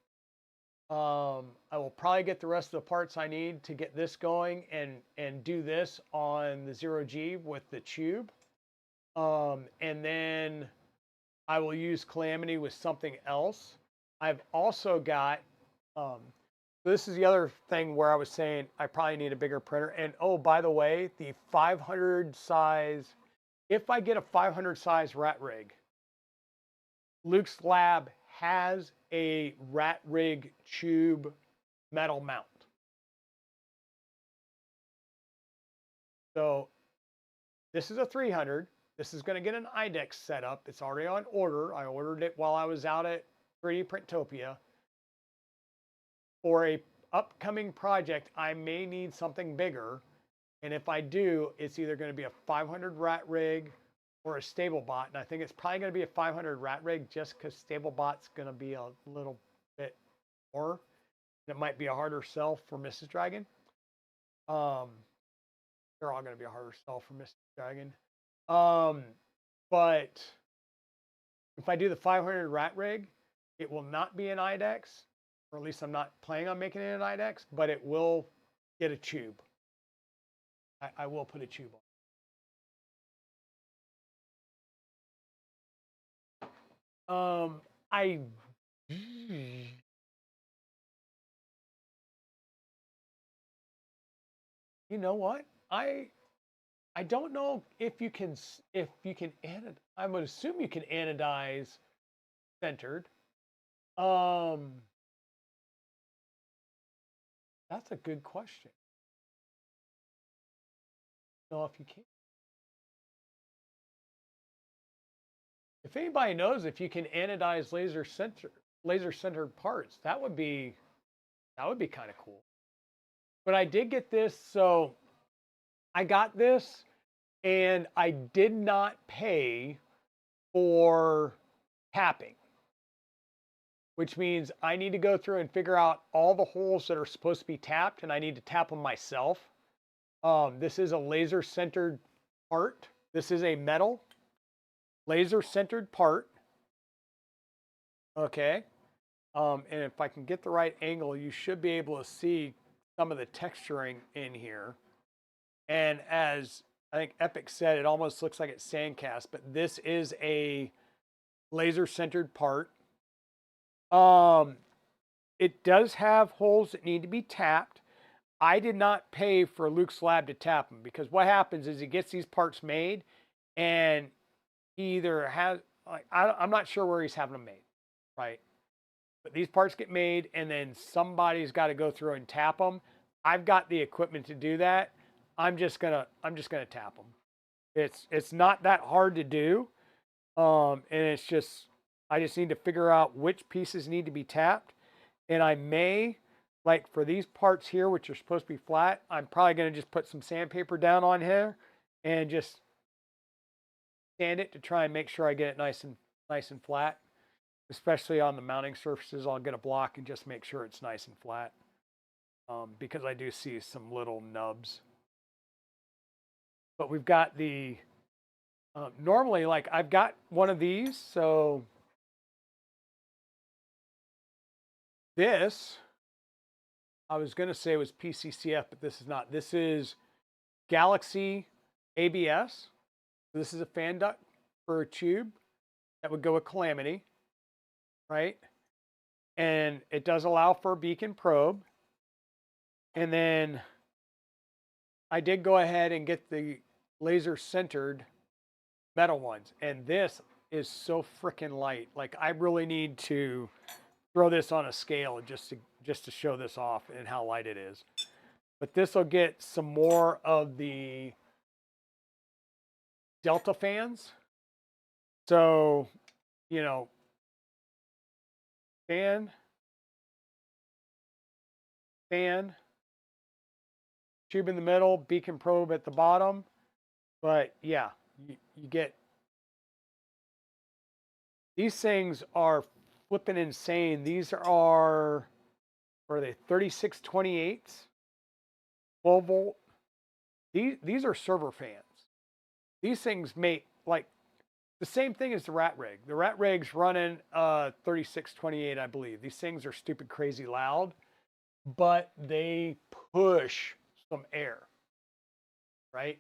I will probably get the rest of the parts I need to get this going and do this on the 0G with the tube. And then I will use Calamity with something else. I've also got, this is the other thing where I was saying I probably need a bigger printer. And oh, by the way, the 500 size, if I get a 500 size rat rig, Luke's Lab has a rat rig tube metal mount. So this is a 300. This is going to get an IDEX setup. It's already on order. I ordered it while I was out at 3D Printopia. For a upcoming project, I may need something bigger. And if I do, it's either going to be a 500 rat rig or a StableBot. And I think it's probably going to be a 500 rat rig just because StableBot's going to be a little bit more. And it might be a harder sell for Mrs. Dragon. They're all going to be a harder sell for Mrs. Dragon. But if I do the 500 rat rig, it will not be an IDEX, or at least I'm not planning on making it an IDEX, but it will get a tube. I will put a tube on. You know what? I don't know if you can anodize. I would assume you can anodize centered. That's a good question. No, if you can. If anybody knows if you can anodize laser centered parts, that would be kind of cool. But I did get this, so I got this and I did not pay for tapping, which means I need to go through and figure out all the holes that are supposed to be tapped, and I need to tap them myself. This is a laser centered part. This is a metal laser centered part. Okay. And if I can get the right angle, you should be able to see some of the texturing in here. And as I think Epic said, it almost looks like it's sandcast, but this is a laser centered part. It does have holes that need to be tapped. I did not pay for Luke's Lab to tap them, because what happens is he gets these parts made and he either has, like, I'm not sure where he's having them made, right? But these parts get made and then somebody's got to go through and tap them. I've got the equipment to do that. I'm just gonna tap them. It's not that hard to do, and it's just, I just need to figure out which pieces need to be tapped. And I may, like for these parts here, which are supposed to be flat, I'm probably going to just put some sandpaper down on here and just sand it to try and make sure I get it nice and flat. Especially on the mounting surfaces, I'll get a block and just make sure it's nice and flat, because I do see some little nubs. But we've got the, normally, like, I've got one of these, so this, I was going to say it was PCCF, but this is not. This is Galaxy ABS. This is a fan duct for a tube that would go with Calamity, right? And it does allow for a beacon probe. And then I did go ahead and get the laser centered metal ones. And this is so freaking light. Like, I really need to throw this on a scale just to show this off and how light it is. But this will get some more of the delta fans. So, you know, fan, fan, tube in the middle, beacon probe at the bottom. But yeah, you get, these things are flipping insane. These are they 3628s, 12 volt? These are server fans. These things make like the same thing as the rat rig. The rat rig's running 3628, I believe. These things are stupid crazy loud, but they push some air, right?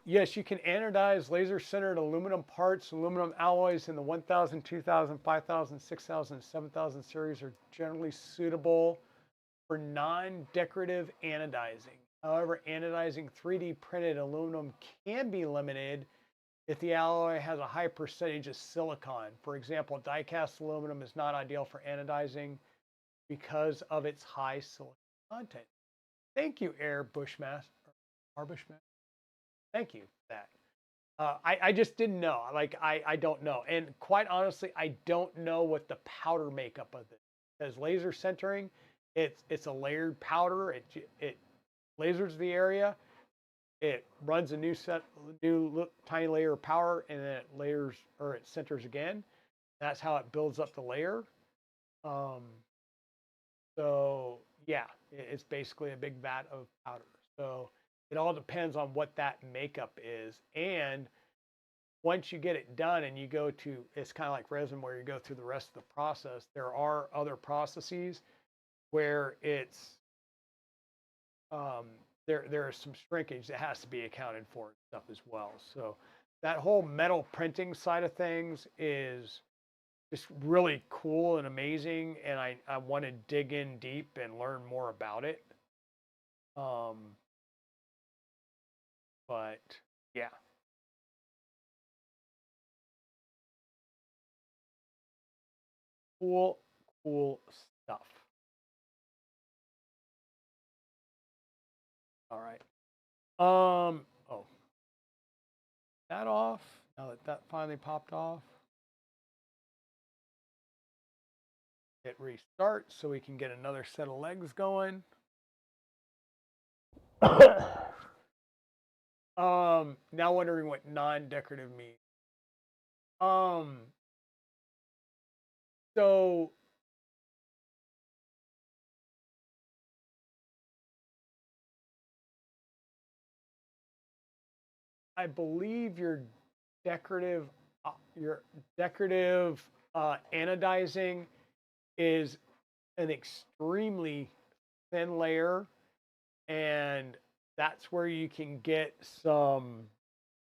Yes, you can anodize laser centered aluminum parts. Aluminum alloys in the 1000, 2000, 5000, 6000, 7000 series are generally suitable for non-decorative anodizing. However, anodizing 3D printed aluminum can be limited if the alloy has a high percentage of silicon. For example, die-cast aluminum is not ideal for anodizing because of its high silicon content. Thank you, Air Bushmaster. Thank you for that. I just didn't know. Like, I don't know. And quite honestly, I don't know what the powder makeup of this. Because laser centering, it's a layered powder. It lasers the area. It runs a new tiny layer of power, and then it layers or it centers again. That's how it builds up the layer. Um, so yeah, it's basically a big vat of powder. So it all depends on what that makeup is. And once you get it done and you go to, it's kind of like resin where you go through the rest of the process. There are other processes where it's there is some shrinkage that has to be accounted for and stuff as well. So that whole metal printing side of things is just really cool and amazing, and I want to dig in deep and learn more about it. But yeah, cool stuff. All right. Oh, that off. Now that that finally popped off, hit restart so we can get another set of legs going. Now wondering what non-decorative means. Um, so I believe decorative, your decorative anodizing is an extremely thin layer, and that's where you can get some,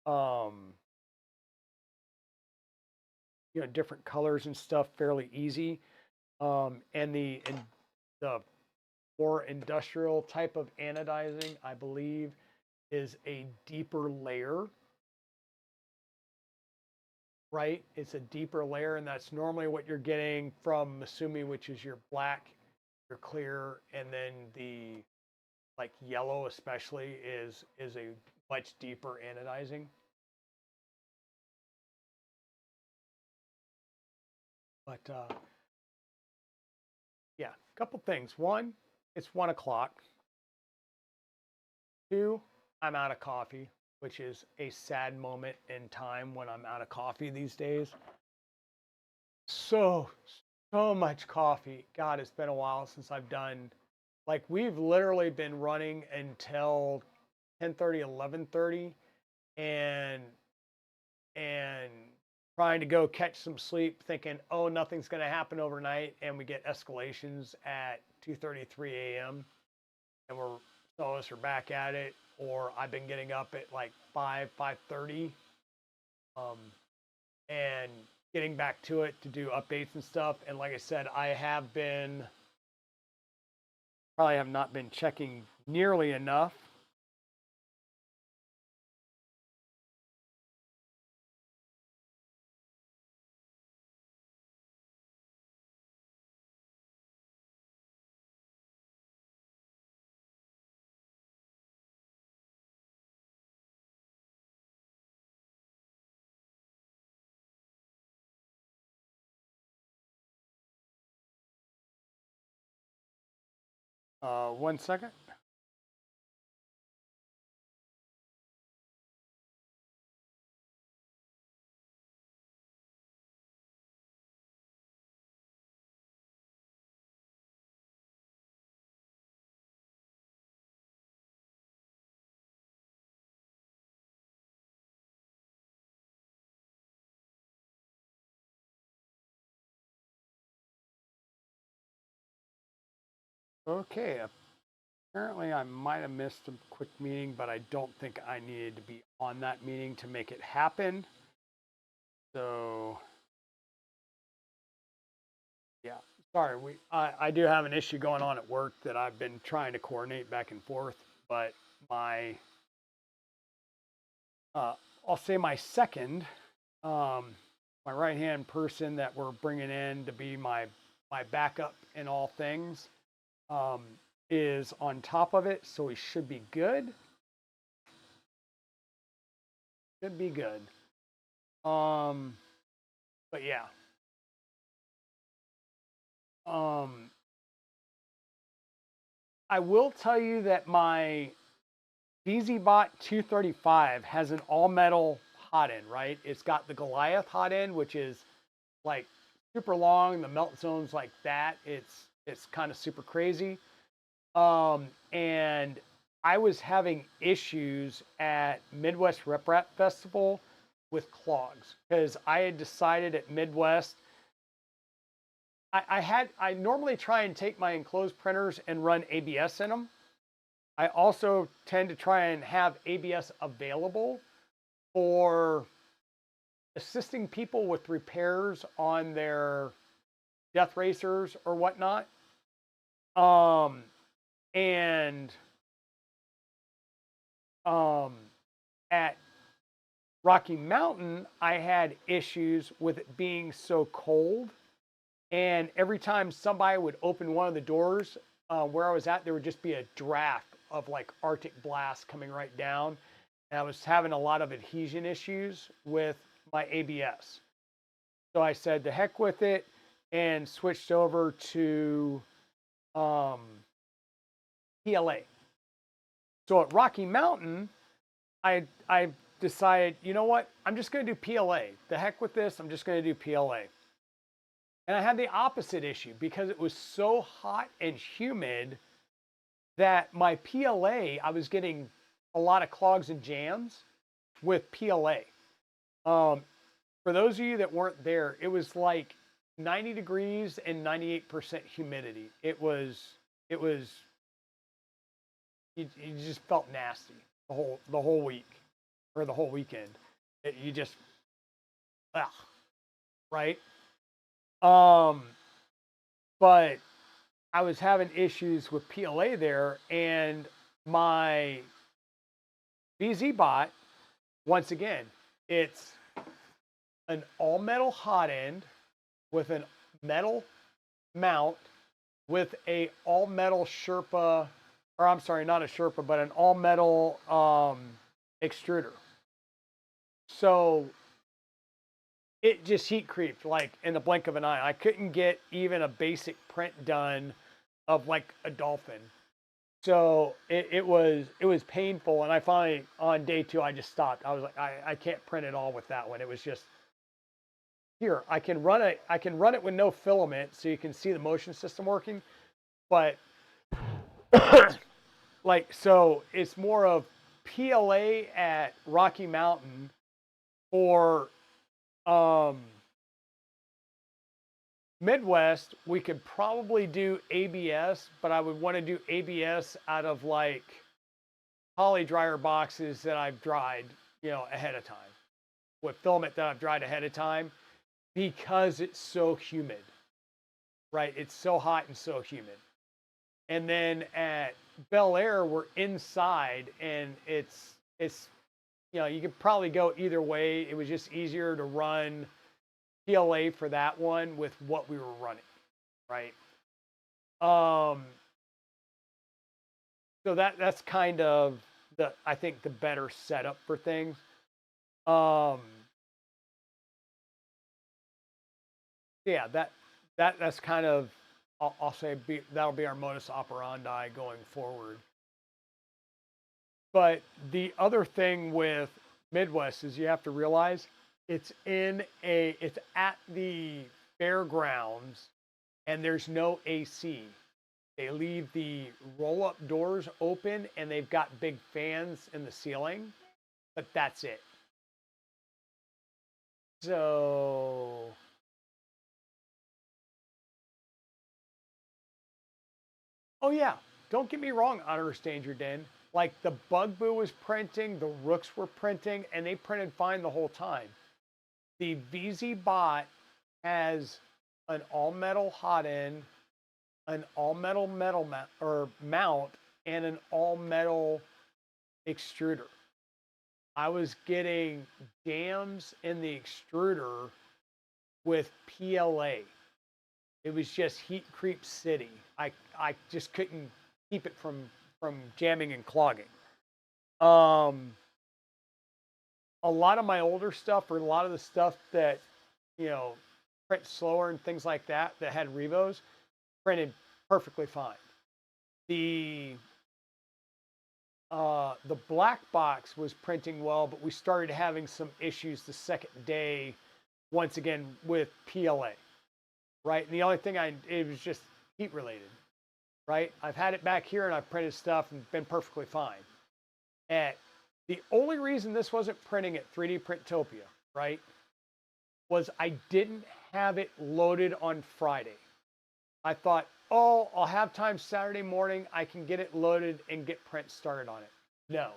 um, different colors and stuff fairly easy. And the more industrial type of anodizing, I believe, is a deeper layer, right? It's a deeper layer, and that's normally what you're getting from Masumi, which is your black, your clear, and then the like yellow especially is a much deeper anodizing. But yeah, a couple things. One, it's 1 o'clock. Two, I'm out of coffee, which is a sad moment in time when I'm out of coffee these days. So much coffee. God, it's been a while since I've done, like, we've literally been running until 10:30, 11:30, and and trying to go catch some sleep, thinking, oh, nothing's going to happen overnight, and we get escalations at 2:33 a.m. and some of us are back at it, or I've been getting up at like 5:30, and getting back to it to do updates and stuff. And like I said, I have been probably have not been checking nearly enough. 1 second. Okay, apparently I might have missed a quick meeting, but I don't think I needed to be on that meeting to make it happen. So, yeah, sorry. I do have an issue going on at work that I've been trying to coordinate back and forth, but my, I'll say my second, um, my right hand person that we're bringing in to be my backup in all things, um, is on top of it, so he should be good. Should be good. But yeah. Um, I will tell you that my BZBot 235 has an all metal hot end, right? It's got the Goliath hot end, which is like super long. The melt zone's like that. It's kind of super crazy. And I was having issues at Midwest Rep Rap Festival with clogs because I had decided at Midwest I normally try and take my enclosed printers and run ABS in them. I also tend to try and have ABS available for assisting people with repairs on their death racers or whatnot. Um, and at Rocky Mountain, I had issues with it being so cold. And every time somebody would open one of the doors where I was at, there would just be a draft of like Arctic blast coming right down. And I was having a lot of adhesion issues with my ABS. So I said, the heck with it, and switched over to um, PLA. So at Rocky Mountain, I decided, you know what? I'm just going to do PLA. The heck with this. I'm just going to do PLA. And I had the opposite issue because it was so hot and humid that my PLA, I was getting a lot of clogs and jams with PLA. For those of you that weren't there, it was like 90 degrees and 98% humidity. You just felt nasty the whole week or the whole weekend. You just, ugh, right? Um, but I was having issues with PLA there, and my BZ bot, once again, it's an all metal hot end with an metal mount with a all metal Sherpa, or I'm sorry, not a Sherpa, but an all metal extruder. So it just heat creeped like in the blink of an eye. I couldn't get even a basic print done of like a dolphin. So it was painful, and I finally on day 2 I just stopped. I was like, I can't print it all with that one. It was just here. I can run it with no filament, so you can see the motion system working, but like so it's more of PLA at Rocky Mountain or um, Midwest. We could probably do ABS, but I would want to do ABS out of like poly dryer boxes that I've dried, ahead of time with filament that I've dried ahead of time because it's so humid, right? It's so hot and so humid. And then at Bel Air, we're inside, and it's you could probably go either way. It was just easier to run PLA for that one with what we were running, right? Um, so that's kind of I think the better setup for things. Um, yeah, that's kind of I'll say that'll be our modus operandi going forward. But the other thing with Midwest is you have to realize it's at the fairgrounds and there's no AC. They leave the roll up doors open and they've got big fans in the ceiling, but that's it. So, oh yeah, don't get me wrong, Honor Danger Den. Like the Bugaboo was printing, the Rooks were printing, and they printed fine the whole time. The VZ Bot has an all metal hot end, an all metal mount, and an all metal extruder. I was getting jams in the extruder with PLA. It was just heat creep city. I just couldn't keep it from jamming and clogging. A lot of my older stuff, or a lot of the stuff that print slower and things like that had Revos, printed perfectly fine. The black box was printing well, but we started having some issues the second day, once again with PLA, right? And the only thing it was just heat related, right? I've had it back here and I've printed stuff and been perfectly fine. And the only reason this wasn't printing at 3D Printopia, right, was I didn't have it loaded on Friday. I thought, oh, I'll have time Saturday morning. I can get it loaded and get print started on it. No.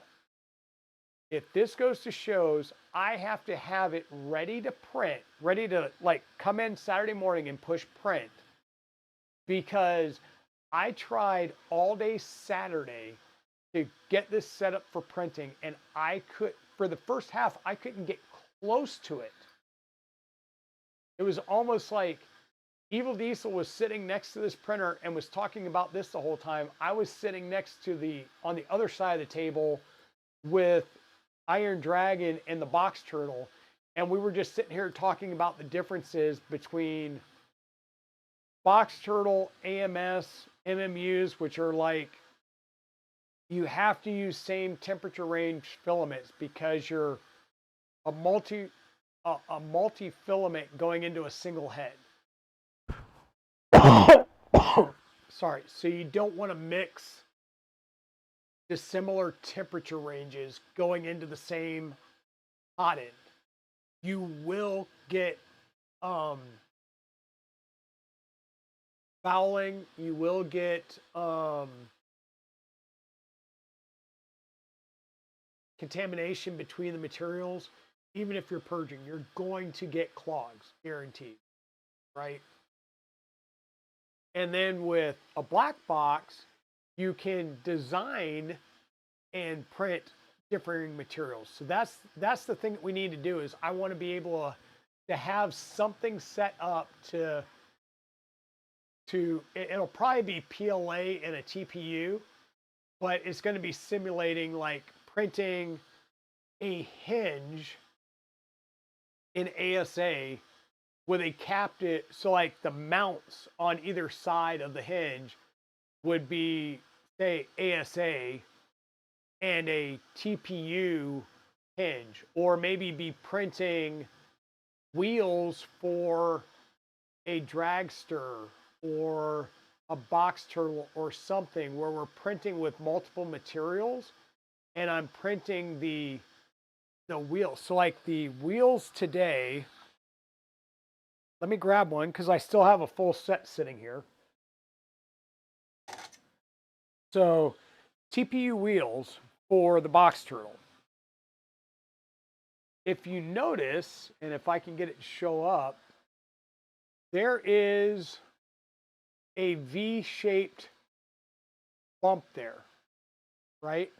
If this goes to shows, I have to have it ready to print, ready to like come in Saturday morning and push print, because I tried all day Saturday to get this set up for printing, and for the first half, I couldn't get close to it. It was almost like Evil Diesel was sitting next to this printer and was talking about this the whole time. I was sitting next to on the other side of the table with Iron Dragon and the Box Turtle, and we were just sitting here talking about the differences between Box Turtle, AMS, MMUs, which are like, you have to use same temperature range filaments because you're a multi filament going into a single head. Sorry, so you don't want to mix dissimilar temperature ranges going into the same hot end. You will get fouling, you will get contamination between the materials. Even if you're purging, you're going to get clogs, guaranteed, right? And then with a black box, you can design and print differing materials. So that's the thing that we need to do. Is I want to be able to have something set up to it'll probably be PLA and a TPU, but it's going to be simulating like printing a hinge in ASA with a capped it, so like the mounts on either side of the hinge would be, say, ASA and a TPU hinge, or maybe be printing wheels for a dragster or a box turtle or something, where we're printing with multiple materials and I'm printing the wheels. So like the wheels today, let me grab one because I still have a full set sitting here. So TPU wheels for the box turtle. If you notice, and if I can get it to show up, there is a V-shaped bump there, right?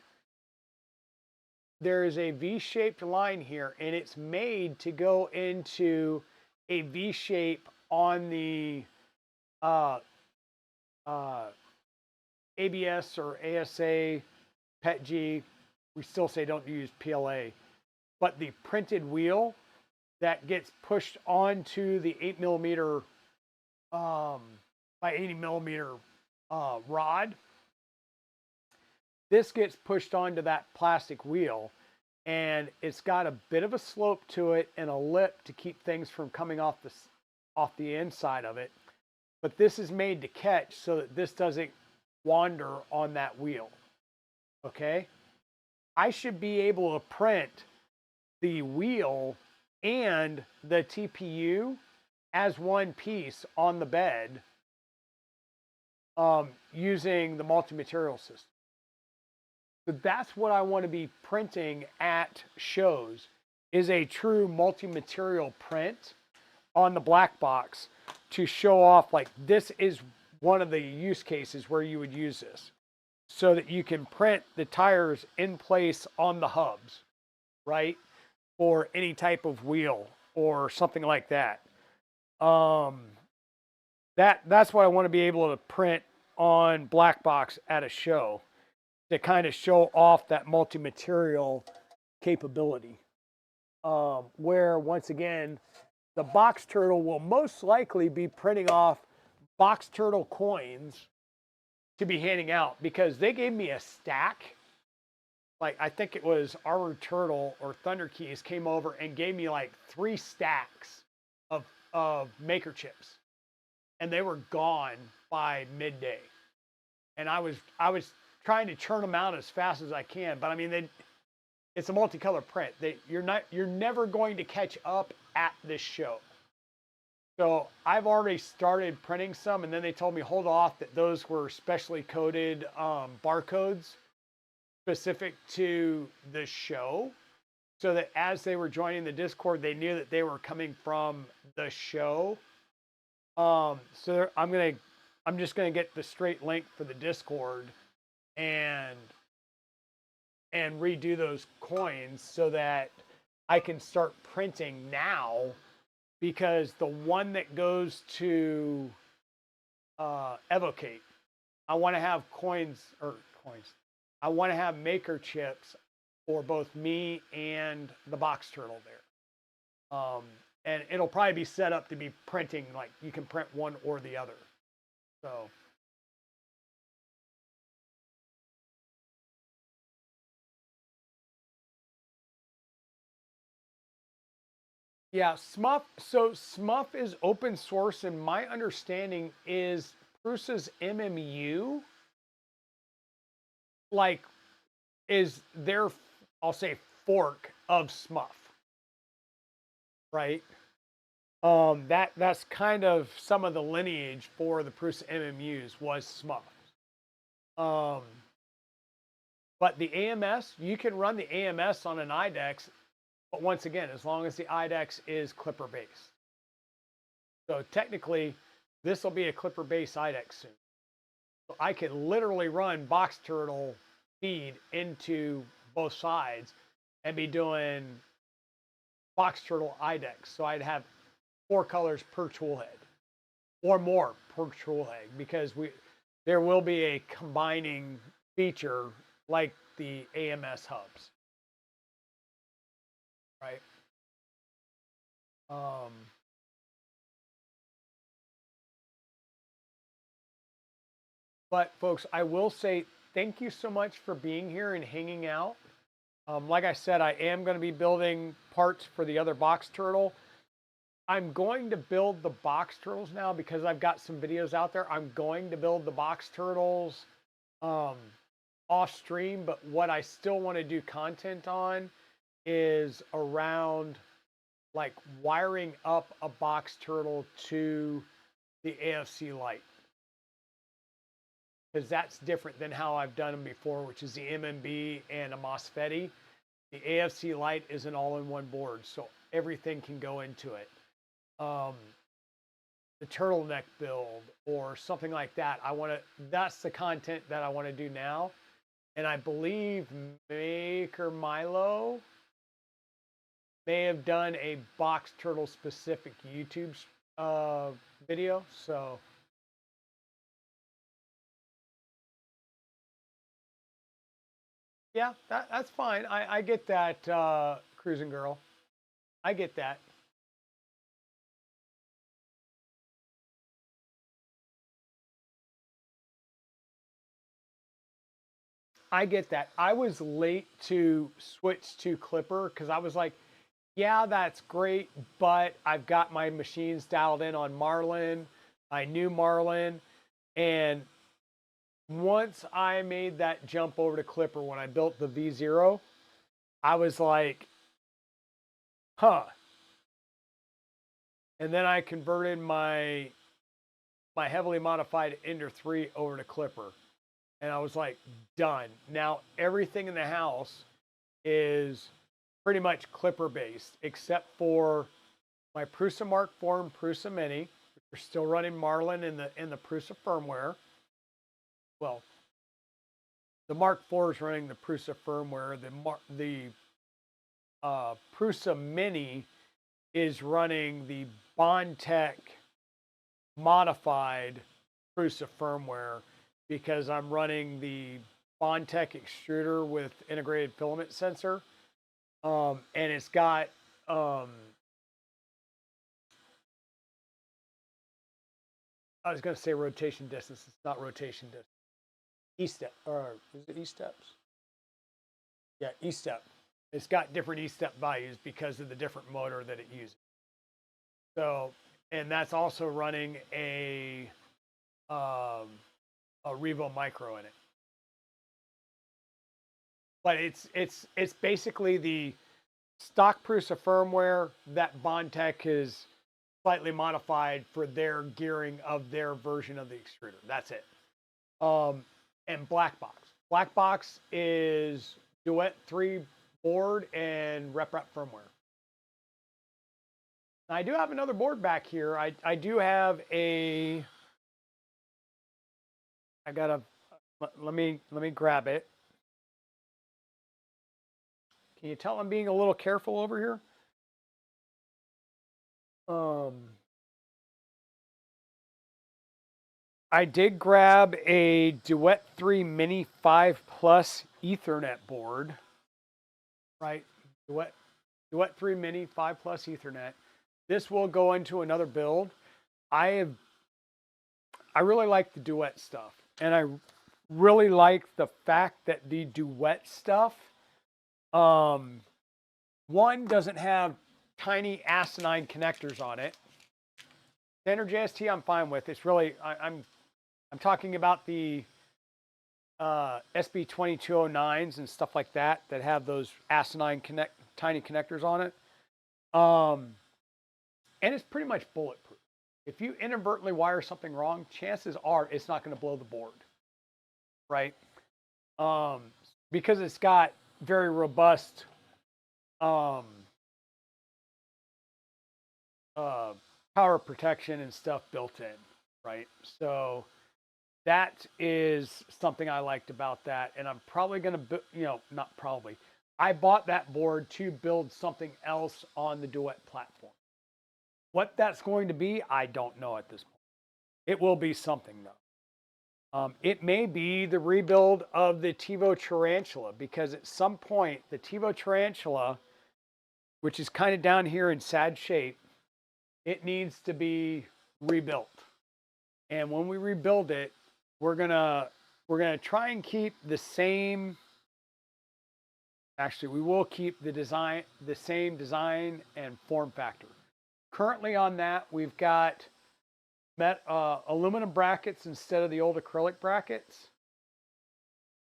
There is a V-shaped line here, and it's made to go into a V shape on the ABS or ASA, PETG. We still say don't use PLA, but the printed wheel that gets pushed onto the 8mm by 80 millimeter rod. This gets pushed onto that plastic wheel, and it's got a bit of a slope to it and a lip to keep things from coming off the inside of it. But this is made to catch so that this doesn't wander on that wheel. Okay? I should be able to print the wheel and the TPU as one piece on the bed using the multi-material system. So that's what I want to be printing at shows, is a true multi-material print on the black box to show off, like, this is one of the use cases where you would use this, so that you can print the tires in place on the hubs, right? Or any type of wheel or something like that. That's what I want to be able to print on black box at a show, to kind of show off that multi-material capability. Where, once again, the box turtle will most likely be printing off box turtle coins to be handing out, because they gave me a stack. Like, I think it was Armored Turtle or Thunder Keys came over and gave me like 3 stacks of maker chips, and they were gone by midday. And I was trying to churn them out as fast as I can, but I mean, it's a multicolor print. You're never going to catch up at this show. So I've already started printing some, and then they told me hold off, that those were specially coded barcodes specific to the show, so that as they were joining the Discord, they knew that they were coming from the show. So I'm just gonna get the straight link for the Discord and redo those coins so that I can start printing now, because the one that goes to Evocate, I want to have I want to have maker chips for both me and the box turtle there. And it'll probably be set up to be printing, like, you can print one or the other. So yeah, Smuff. So Smuff is open source, and my understanding is Prusa's MMU, like, is their, I'll say, fork of Smuff, right? That's kind of some of the lineage for the Prusa MMUs was Smuff. But the AMS, you can run the AMS on an IDEX, but once again, as long as the IDEX is Clipper based. So technically, this will be a Clipper based IDEX soon. So I can literally run box turtle feed into both sides and be doing box turtle IDEX. So I'd have 4 colors per tool head, or more per tool head, because there will be a combining feature like the AMS hubs, right? But folks, I will say thank you so much for being here and hanging out. Like I said, I am going to be building parts for the other box turtle. I'm going to build the box turtles now because I've got some videos out there. I'm going to build the box turtles off stream, but what I still want to do content on is around, like, wiring up a box turtle to the AFC light, because that's different than how I've done them before, which is the MMB and a MOSFETi. The AFC light is an all-in-one board, so everything can go into it. The turtleneck build or something like that. That's the content that I want to do now. And I believe Maker Milo may have done a box turtle specific YouTube video. So yeah, that's fine. I get that, Cruising Girl. I get that. I get that. I was late to switch to Clipper because I was like, yeah, that's great, but I've got my machines dialed in on Marlin. I knew Marlin. And once I made that jump over to Clipper when I built the V0, I was like, huh. And then I converted my heavily modified Ender 3 over to Clipper. And I was like, done. Now everything in the house is pretty much Clipper based, except for my Prusa Mark IV and Prusa Mini. We're still running Marlin in the Prusa firmware. Well, the Mark IV is running the Prusa firmware. The Prusa Mini is running the Bondtech modified Prusa firmware because I'm running the Bondtech extruder with integrated filament sensor, and it's got I was going to say rotation distance. It's not rotation distance. E-step, or is it E-steps? Yeah, E-step. It's got different E-step values because of the different motor that it uses. So, and that's also running a Revo Micro in it. But it's basically the stock Prusa firmware that Bondtech is slightly modified for their gearing of their version of the extruder. That's it. And Black Box. Black Box is Duet 3 board and RepRap firmware. Now, I do have another board back here. I do have a. I gotta. Let me grab it. Can you tell I'm being a little careful over here? I did grab a Duet 3 Mini 5 Plus Ethernet board. Right, Duet 3 Mini 5 Plus Ethernet. This will go into another build. I really like the Duet stuff, and I really like the fact that the Duet stuff, one, doesn't have tiny asinine connectors on it. Standard JST I'm fine with. It's really I'm talking about the SB2209s and stuff like that that have those asinine tiny connectors on it. And it's pretty much bulletproof. If you inadvertently wire something wrong, chances are it's not going to blow the board, right? Because it's got very robust power protection and stuff built in, right? So that is something I liked about that. And I'm probably going to, not probably. I bought that board to build something else on the Duet platform. What that's going to be, I don't know at this point. It will be something, though. It may be the rebuild of the TiVo Tarantula, because at some point, the TiVo Tarantula, which is kind of down here in sad shape, it needs to be rebuilt. And when we rebuild it, we're gonna try and keep the same. Actually, we will keep the same design and form factor. Currently on that, we've got aluminum brackets instead of the old acrylic brackets.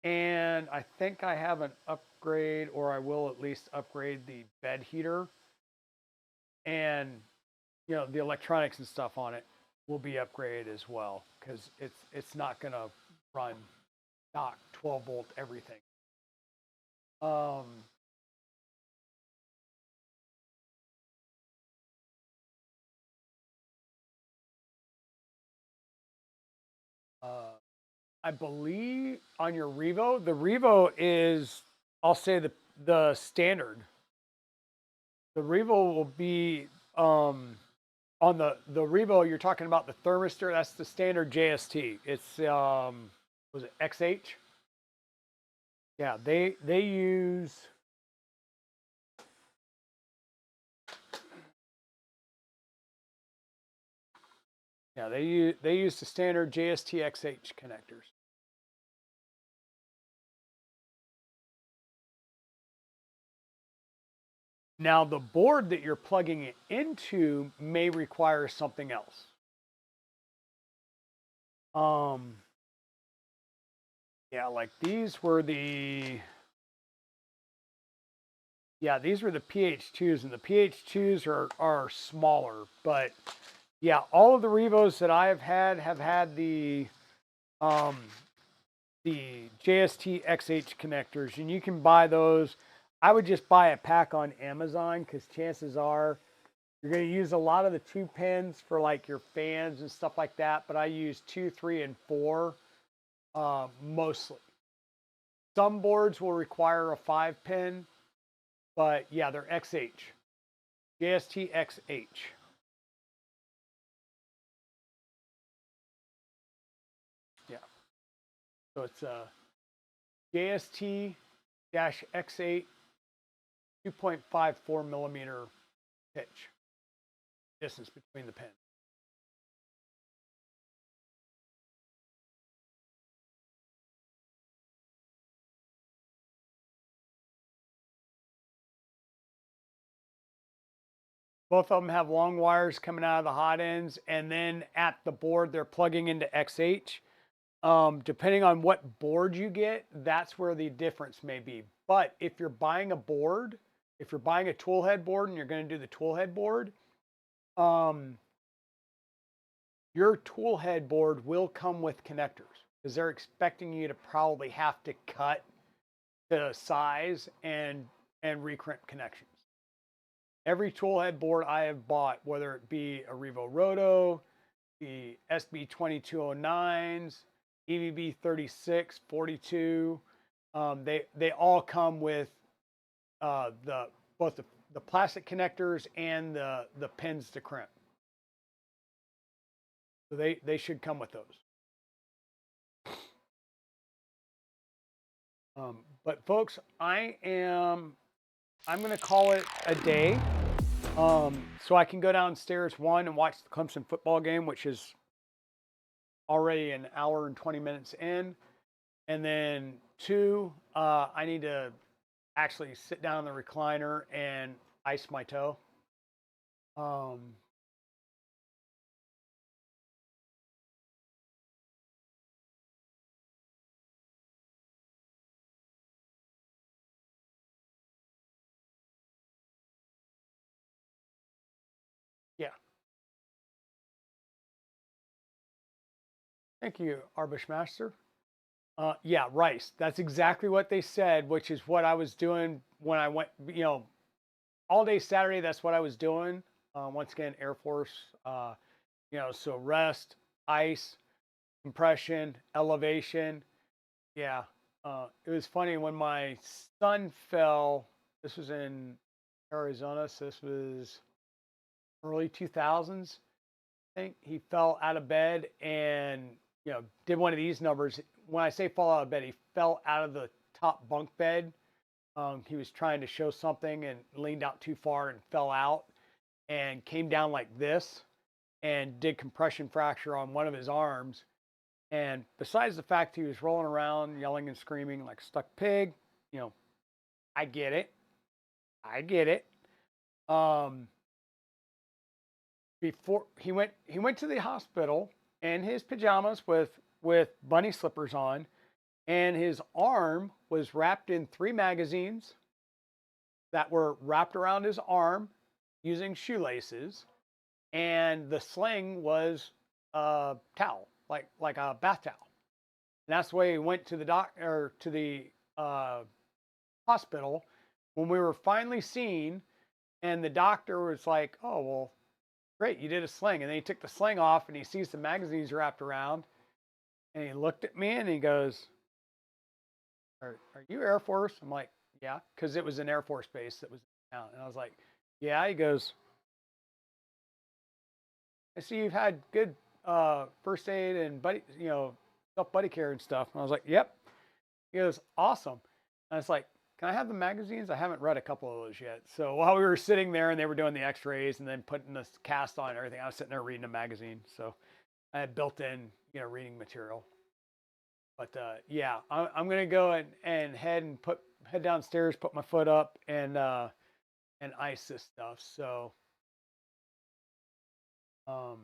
And I think I have an upgrade, or I will at least upgrade the bed heater. And, the electronics and stuff on it will be upgraded as well, because it's not going to run stock 12 volt everything. I believe on your Revo, the Revo is, I'll say the standard. The Revo will be on the Revo. You're talking about the thermistor. That's the standard JST. It's was it XH? Yeah, they use. Yeah, they use the standard JST XH connectors. Now, the board that you're plugging it into may require something else. Yeah, like these were the PH2s, and the PH2s are smaller, but yeah, all of the Revos that I've have had the JST XH connectors, and you can buy those. I would just buy a pack on Amazon because chances are you're going to use a lot of the 2 pins for like your fans and stuff like that, but I use 2, 3, and 4 mostly. Some boards will require a 5 pin, but yeah, they're XH. JST XH. Yeah. So it's JST-X8 2.54 millimeter pitch distance between the pins. Both of them have long wires coming out of the hot ends, and then at the board they're plugging into XH. Depending on what board you get, that's where the difference may be. But if you're buying a board, if you're buying a tool head board and you're going to do the tool head board, your tool head board will come with connectors because they're expecting you to probably have to cut to size and recrimp connections. Every tool head board I have bought, whether it be a Revo Roto, the SB2209s, EVB 36, 42, they all come with both the plastic connectors and the pins to crimp. So they should come with those. But folks, I'm going to call it a day. So I can go downstairs, 1, and watch the Clemson football game, which is already an hour and 20 minutes in. And then 2, I need to actually sit down in the recliner and ice my toe. Yeah. Thank you, our Bushmaster. Yeah, rice. That's exactly what they said, which is what I was doing when I went, all day Saturday. That's what I was doing. Once again, Air Force, so rest, ice, compression, elevation. Yeah. It was funny when my son fell. This was in Arizona. So this was early 2000s. I think he fell out of bed and did one of these numbers. When I say fall out of bed, he fell out of the top bunk bed. He was trying to show something and leaned out too far and fell out and came down like this and did compression fracture on one of his arms. And besides the fact he was rolling around, yelling and screaming like a stuck pig, I get it. I get it. Before he went to the hospital in his pajamas with bunny slippers on, and his arm was wrapped in 3 magazines that were wrapped around his arm using shoelaces, and the sling was a towel, like a bath towel. And that's the way he went to the hospital when we were finally seen, and the doctor was like, "Oh, well, great, you did a sling." And then he took the sling off and he sees the magazines wrapped around, and he looked at me and he goes, are you Air Force? I'm like, yeah, because it was an Air Force base that was in town. And I was like, yeah. He goes, I see you've had good first aid and self buddy care and stuff. And I was like, yep. He goes, awesome. And I was like, can I have the magazines? I haven't read a couple of those yet. So while we were sitting there and they were doing the x-rays and then putting this cast on and everything, I was sitting there reading a magazine. So I had built in, reading material. But yeah, I'm going to go and head downstairs, put my foot up and and ice this stuff. So, um,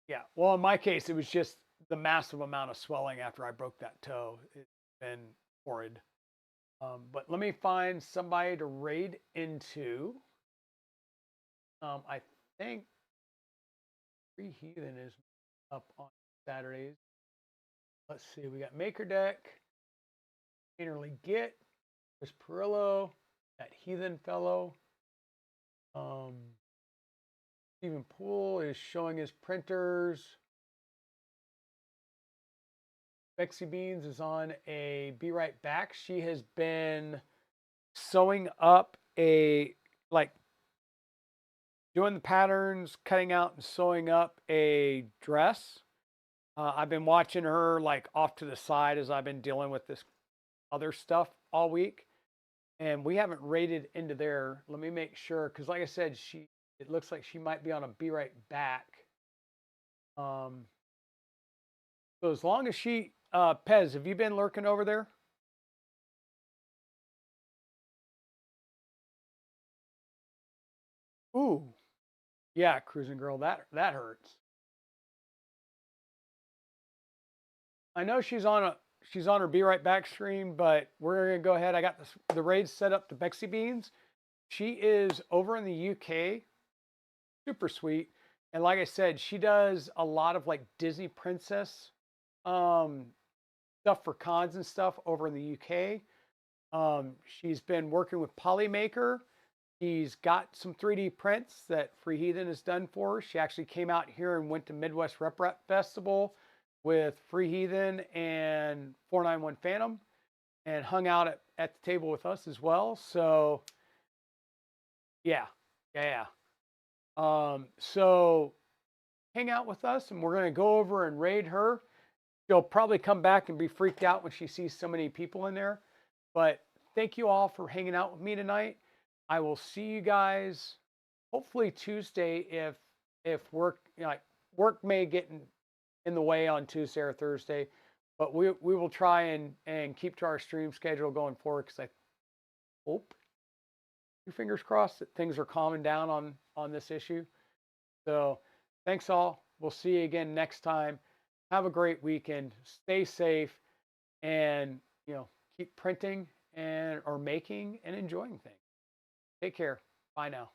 yeah. Well, in my case, it was just the massive amount of swelling after I broke that toe. It's been horrid. But let me find somebody to raid into. I think Free Heathen is up on Saturdays. Let's see. We got Maker Deck, Painterly Git, there's Perillo, that Heathen fellow. Um, Stephen Poole is showing his printers. Bexy Beans is on a Be Right Back. She has been sewing up like doing the patterns, cutting out and sewing up a dress. I've been watching her like off to the side as I've been dealing with this other stuff all week. And we haven't rated into there. Let me make sure, because like I said, it looks like she might be on a Be Right Back. So as long as she, Pez, have you been lurking over there? Ooh, yeah, cruising girl, that hurts. I know she's on her Be Right Back stream, but we're gonna go ahead. I got the raid set up to Bexy Beans. She is over in the UK, super sweet. And like I said, she does a lot of like Disney princess um, stuff for cons and stuff over in the UK. She's been working with Polymaker. She's got some 3D prints that Free Heathen has done for her. She actually came out here and went to Midwest Rep Festival with Free Heathen and 491 Phantom and hung out at the table with us as well. So yeah, yeah. So hang out with us and we're going to go over and raid her. She'll probably come back and be freaked out when she sees so many people in there. But thank you all for hanging out with me tonight. I will see you guys hopefully Tuesday if work, you know, like work may get in the way on Tuesday or Thursday, but we will try and keep to our stream schedule going forward because I hope, your fingers crossed, that things are calming down on this issue. So thanks all. We'll see you again next time. Have a great weekend. Stay safe and keep printing and or making and enjoying things. Take care. Bye now.